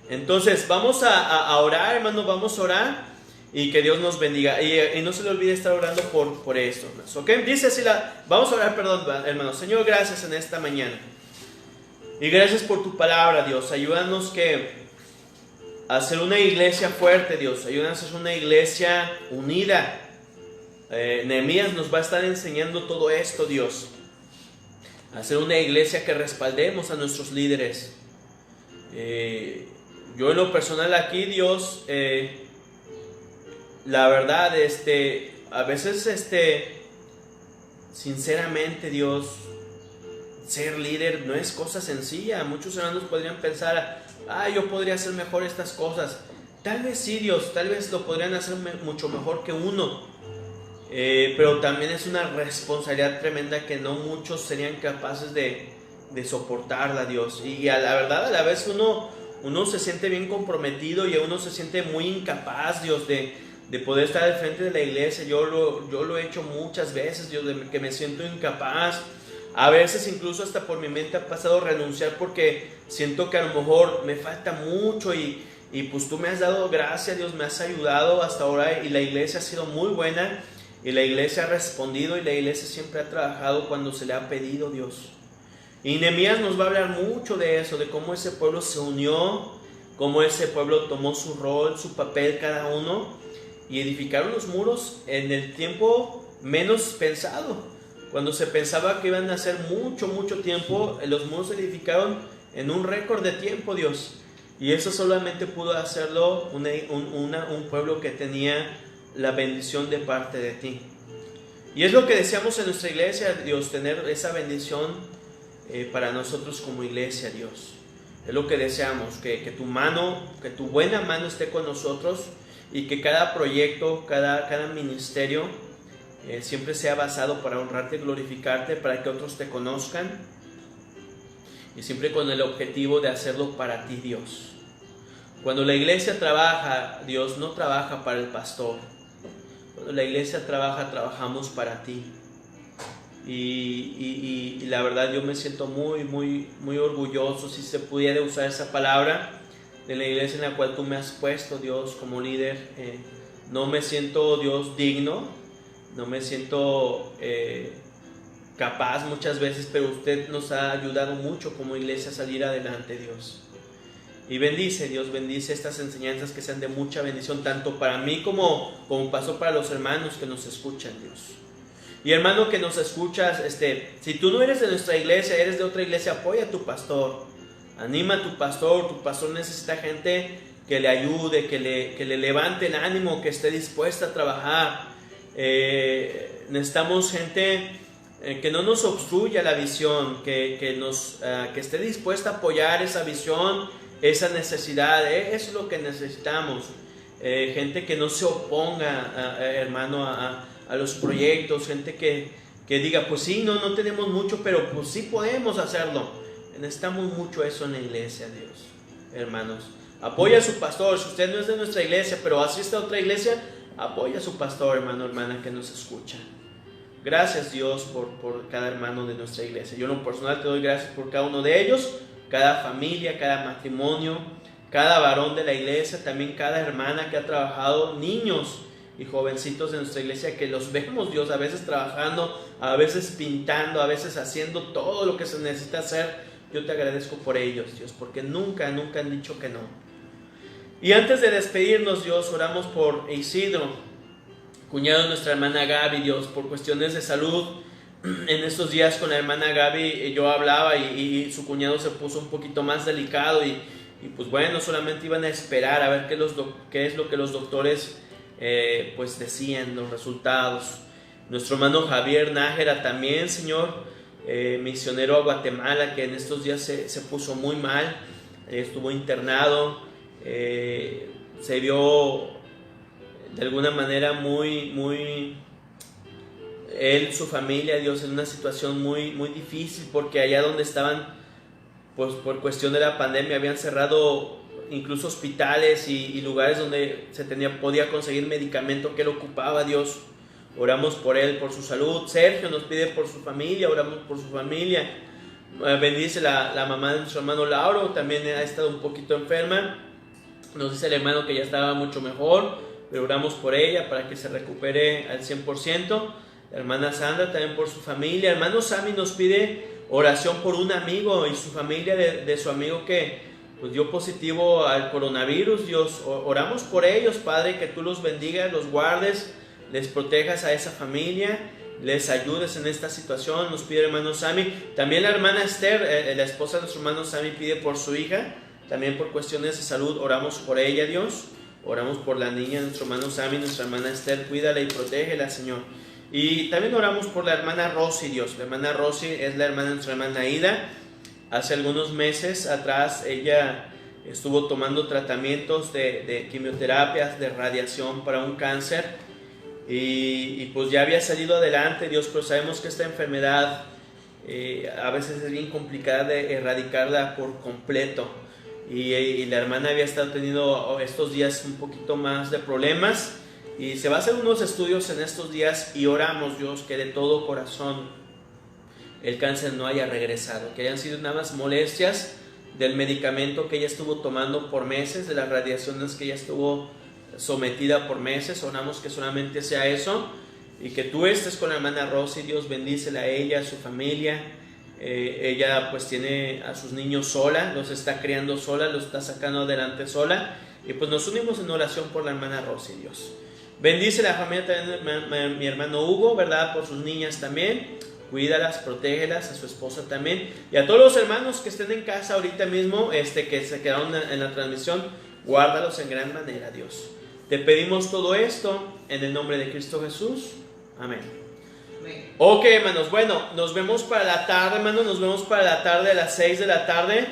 Entonces vamos a orar, hermano, vamos a orar y que Dios nos bendiga, y no se le olvide estar orando por esto, ¿ok? Dice así vamos a orar, perdón, hermano. Señor, gracias en esta mañana y gracias por tu palabra, Dios. Ayúdanos a ser una iglesia fuerte, Dios. Ayúdanos a ser una iglesia unida. Nehemías nos va a estar enseñando todo esto, Dios. A ser una iglesia que respaldemos a nuestros líderes. Yo en lo personal aquí, Dios, la verdad, a veces, sinceramente, Dios, ser líder no es cosa sencilla. Muchos hermanos podrían pensar, yo podría hacer mejor estas cosas. Tal vez sí, Dios, tal vez lo podrían hacer mucho mejor que uno. Pero también es una responsabilidad tremenda que no muchos serían capaces de soportarla, Dios. Y a la verdad, a la vez uno se siente bien comprometido y uno se siente muy incapaz, Dios, de poder estar al frente de la iglesia. Yo lo he hecho muchas veces, Dios, de que me siento incapaz. A veces incluso hasta por mi mente ha pasado renunciar porque siento que a lo mejor me falta mucho y pues tú me has dado gracia, Dios, me has ayudado hasta ahora y la iglesia ha sido muy buena. Y la iglesia ha respondido y la iglesia siempre ha trabajado cuando se le ha pedido, Dios. Y Nehemías nos va a hablar mucho de eso, de cómo ese pueblo se unió, cómo ese pueblo tomó su rol, su papel cada uno, y edificaron los muros en el tiempo menos pensado. Cuando se pensaba que iban a hacer mucho tiempo, los muros se edificaron en un récord de tiempo, Dios. Y eso solamente pudo hacerlo un pueblo que tenía la bendición de parte de ti. Y es lo que deseamos en nuestra iglesia, Dios, tener esa bendición para nosotros como iglesia, Dios. Es lo que deseamos, que tu buena mano esté con nosotros y que cada proyecto, cada ministerio siempre sea basado para honrarte y glorificarte, para que otros te conozcan y siempre con el objetivo de hacerlo para ti, Dios. Cuando la iglesia trabaja, Dios no trabaja para el pastor. Cuando la iglesia trabaja, trabajamos para ti. Y la verdad yo me siento muy orgulloso, si se pudiera usar esa palabra, de la iglesia en la cual tú me has puesto, Dios, como líder. No me siento, Dios, digno, no me siento capaz muchas veces, pero usted nos ha ayudado mucho como iglesia a salir adelante, Dios. Y bendice, Dios, bendice estas enseñanzas que sean de mucha bendición, tanto para mí como pasó para los hermanos que nos escuchan, Dios. Y hermano que nos escuchas, si tú no eres de nuestra iglesia, eres de otra iglesia, apoya a tu pastor, anima a tu pastor necesita gente que le ayude, que le levante el ánimo, que esté dispuesta a trabajar. Necesitamos gente que no nos obstruya la visión, que esté dispuesta a apoyar esa visión, esa necesidad. Eso es lo que necesitamos. Gente que no se oponga, hermano, a los proyectos, gente que diga, pues sí, no tenemos mucho, pero pues sí podemos hacerlo. Necesitamos mucho eso en la iglesia, Dios. Hermanos, apoya a su pastor. Si usted no es de nuestra iglesia, pero asiste a otra iglesia, apoya a su pastor, hermano, hermana que nos escucha. Gracias, Dios, por cada hermano de nuestra iglesia. Yo en lo personal te doy gracias por cada uno de ellos, cada familia, cada matrimonio, cada varón de la iglesia, también cada hermana que ha trabajado, niños y jovencitos de nuestra iglesia que los vemos, Dios, a veces trabajando, a veces pintando, a veces haciendo todo lo que se necesita hacer. Yo te agradezco por ellos, Dios, porque nunca han dicho que no. Y antes de despedirnos, Dios, oramos por Isidro, cuñado de nuestra hermana Gaby, Dios, por cuestiones de salud. en estos días con la hermana Gaby yo hablaba y su cuñado se puso un poquito más delicado y pues bueno, solamente iban a esperar a ver qué es lo que los doctores pues decían, los resultados. Nuestro hermano Javier Nájera también, Señor, misionero a Guatemala, que en estos días se puso muy mal, estuvo internado, se vio de alguna manera muy él, su familia, Dios, en una situación muy difícil, porque allá donde estaban, pues por cuestión de la pandemia, habían cerrado incluso hospitales y lugares donde podía conseguir medicamento que él ocupaba, Dios. Oramos por él, por su salud. Sergio nos pide por su familia, oramos por su familia. Bendice la mamá de nuestro hermano Lauro, también ha estado un poquito enferma. Nos dice el hermano que ya estaba mucho mejor, pero oramos por ella para que se recupere al 100%. La hermana Sandra también por su familia. El hermano Sammy nos pide oración por un amigo y su familia de su amigo que pues dio positivo al coronavirus. Dios, oramos por ellos, Padre, que tú los bendigas, los guardes, les protejas a esa familia, les ayudes en esta situación. Nos pide el hermano Sammy. También la hermana Esther, la esposa de nuestro hermano Sammy, pide por su hija, también por cuestiones de salud. Oramos por ella, Dios. Oramos por la niña de nuestro hermano Sammy, nuestra hermana Esther. Cuídala y protégela, Señor. Y también oramos por la hermana Rosy, Dios. La hermana Rosy es la hermana de nuestra hermana Aida. Hace algunos meses atrás ella estuvo tomando tratamientos de quimioterapias, de radiación para un cáncer. Y pues ya había salido adelante, Dios, pero sabemos que esta enfermedad a veces es bien complicada de erradicarla por completo. Y la hermana había estado teniendo estos días un poquito más de problemas. Y se va a hacer unos estudios en estos días y oramos, Dios, que de todo corazón el cáncer no haya regresado, que hayan sido nada más molestias del medicamento que ella estuvo tomando por meses, de las radiaciones que ella estuvo sometida por meses. Oramos que solamente sea eso y que tú estés con la hermana Rosy. Dios, bendícela a ella, a su familia. Ella pues tiene a sus niños sola, los está criando sola, los está sacando adelante sola, y pues nos unimos en oración por la hermana Rosy, Dios. Bendice la familia también, mi hermano Hugo, ¿verdad? Por sus niñas también. Cuídalas, protégelas, a su esposa también. Y a todos los hermanos que estén en casa ahorita mismo, que se quedaron en la transmisión, guárdalos en gran manera, Dios. Te pedimos todo esto en el nombre de Cristo Jesús. Amén. Amén. Ok, hermanos, bueno, nos vemos para la tarde, hermanos. Nos vemos para la tarde a las 6 de la tarde.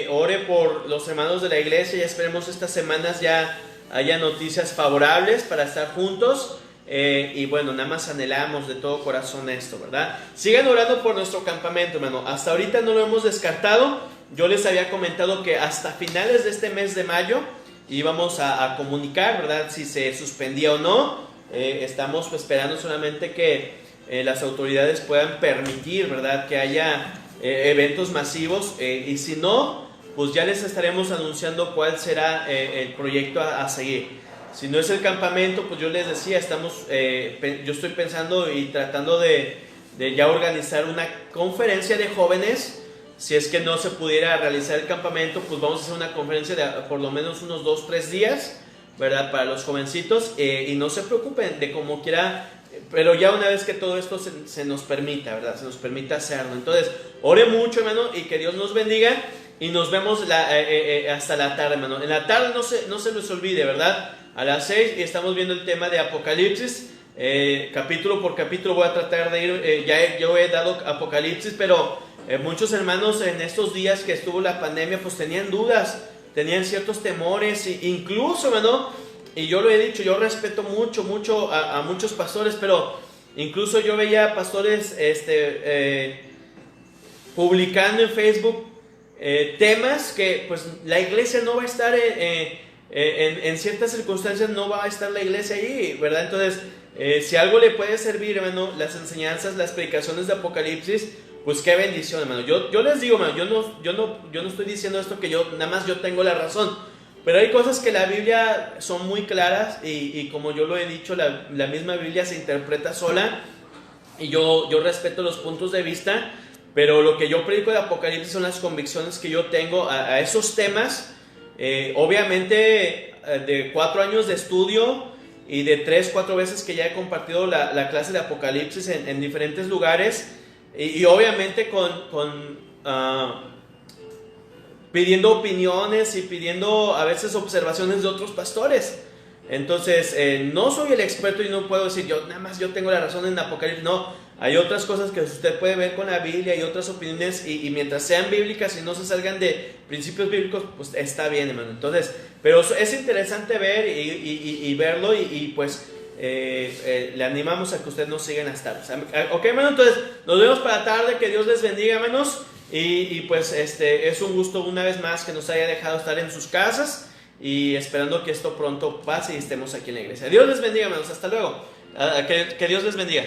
Ore por los hermanos de la iglesia. Ya esperemos estas semanas ya haya noticias favorables para estar juntos. Y bueno, nada más anhelamos de todo corazón esto, ¿verdad? Sigan orando por nuestro campamento, hermano. Hasta ahorita no lo hemos descartado. Yo les había comentado que hasta finales de este mes de mayo íbamos a comunicar, ¿verdad? Si se suspendía o no. Estamos esperando solamente que las autoridades puedan permitir, ¿verdad? Que haya eventos masivos. Y si no, pues ya les estaremos anunciando cuál será el proyecto a seguir. Si no es el campamento, pues yo les decía, yo estoy pensando y tratando de ya organizar una conferencia de jóvenes. Si es que no se pudiera realizar el campamento, pues vamos a hacer una conferencia de por lo menos unos 2-3 días, ¿verdad? Para los jovencitos. Y no se preocupen de como quiera, pero ya una vez que todo esto se nos permita, ¿verdad? Se nos permita hacerlo. Entonces, ore mucho, hermano, y que Dios nos bendiga. Y nos vemos hasta la tarde, hermano. En la tarde no se nos olvide, ¿verdad? A las 6 y estamos viendo el tema de Apocalipsis. Capítulo por capítulo voy a tratar de ir. Yo he dado Apocalipsis, pero muchos hermanos en estos días que estuvo la pandemia, pues tenían dudas, tenían ciertos temores, incluso, hermano, y yo lo he dicho, yo respeto mucho a muchos pastores, pero incluso yo veía pastores publicando en Facebook temas que pues la iglesia no va a estar en ciertas circunstancias, no va a estar la iglesia ahí, ¿verdad? Entonces, si algo le puede servir, hermano, las enseñanzas, las predicaciones de Apocalipsis, pues qué bendición, hermano. Yo les digo, hermano, yo no estoy diciendo esto que nada más yo tengo la razón, pero hay cosas que la Biblia son muy claras y como yo lo he dicho, la misma Biblia se interpreta sola y yo respeto los puntos de vista, pero lo que yo predico de Apocalipsis son las convicciones que yo tengo a esos temas. Obviamente de 4 años de estudio y de 3, 4 veces que ya he compartido la clase de Apocalipsis en diferentes lugares, y obviamente pidiendo opiniones y pidiendo a veces observaciones de otros pastores. Entonces, no soy el experto y no puedo decir, nada más yo tengo la razón en Apocalipsis. No, hay otras cosas que usted puede ver con la Biblia y otras opiniones, y mientras sean bíblicas y no se salgan de principios bíblicos, pues está bien, hermano. Entonces, pero es interesante ver y verlo, y pues le animamos a que ustedes nos sigan hasta. Ok, hermano, entonces nos vemos para la tarde. Que Dios les bendiga, hermanos, y pues es un gusto una vez más que nos haya dejado estar en sus casas, y esperando que esto pronto pase y estemos aquí en la iglesia. Dios les bendiga, hermanos. Hasta luego. Que Dios les bendiga.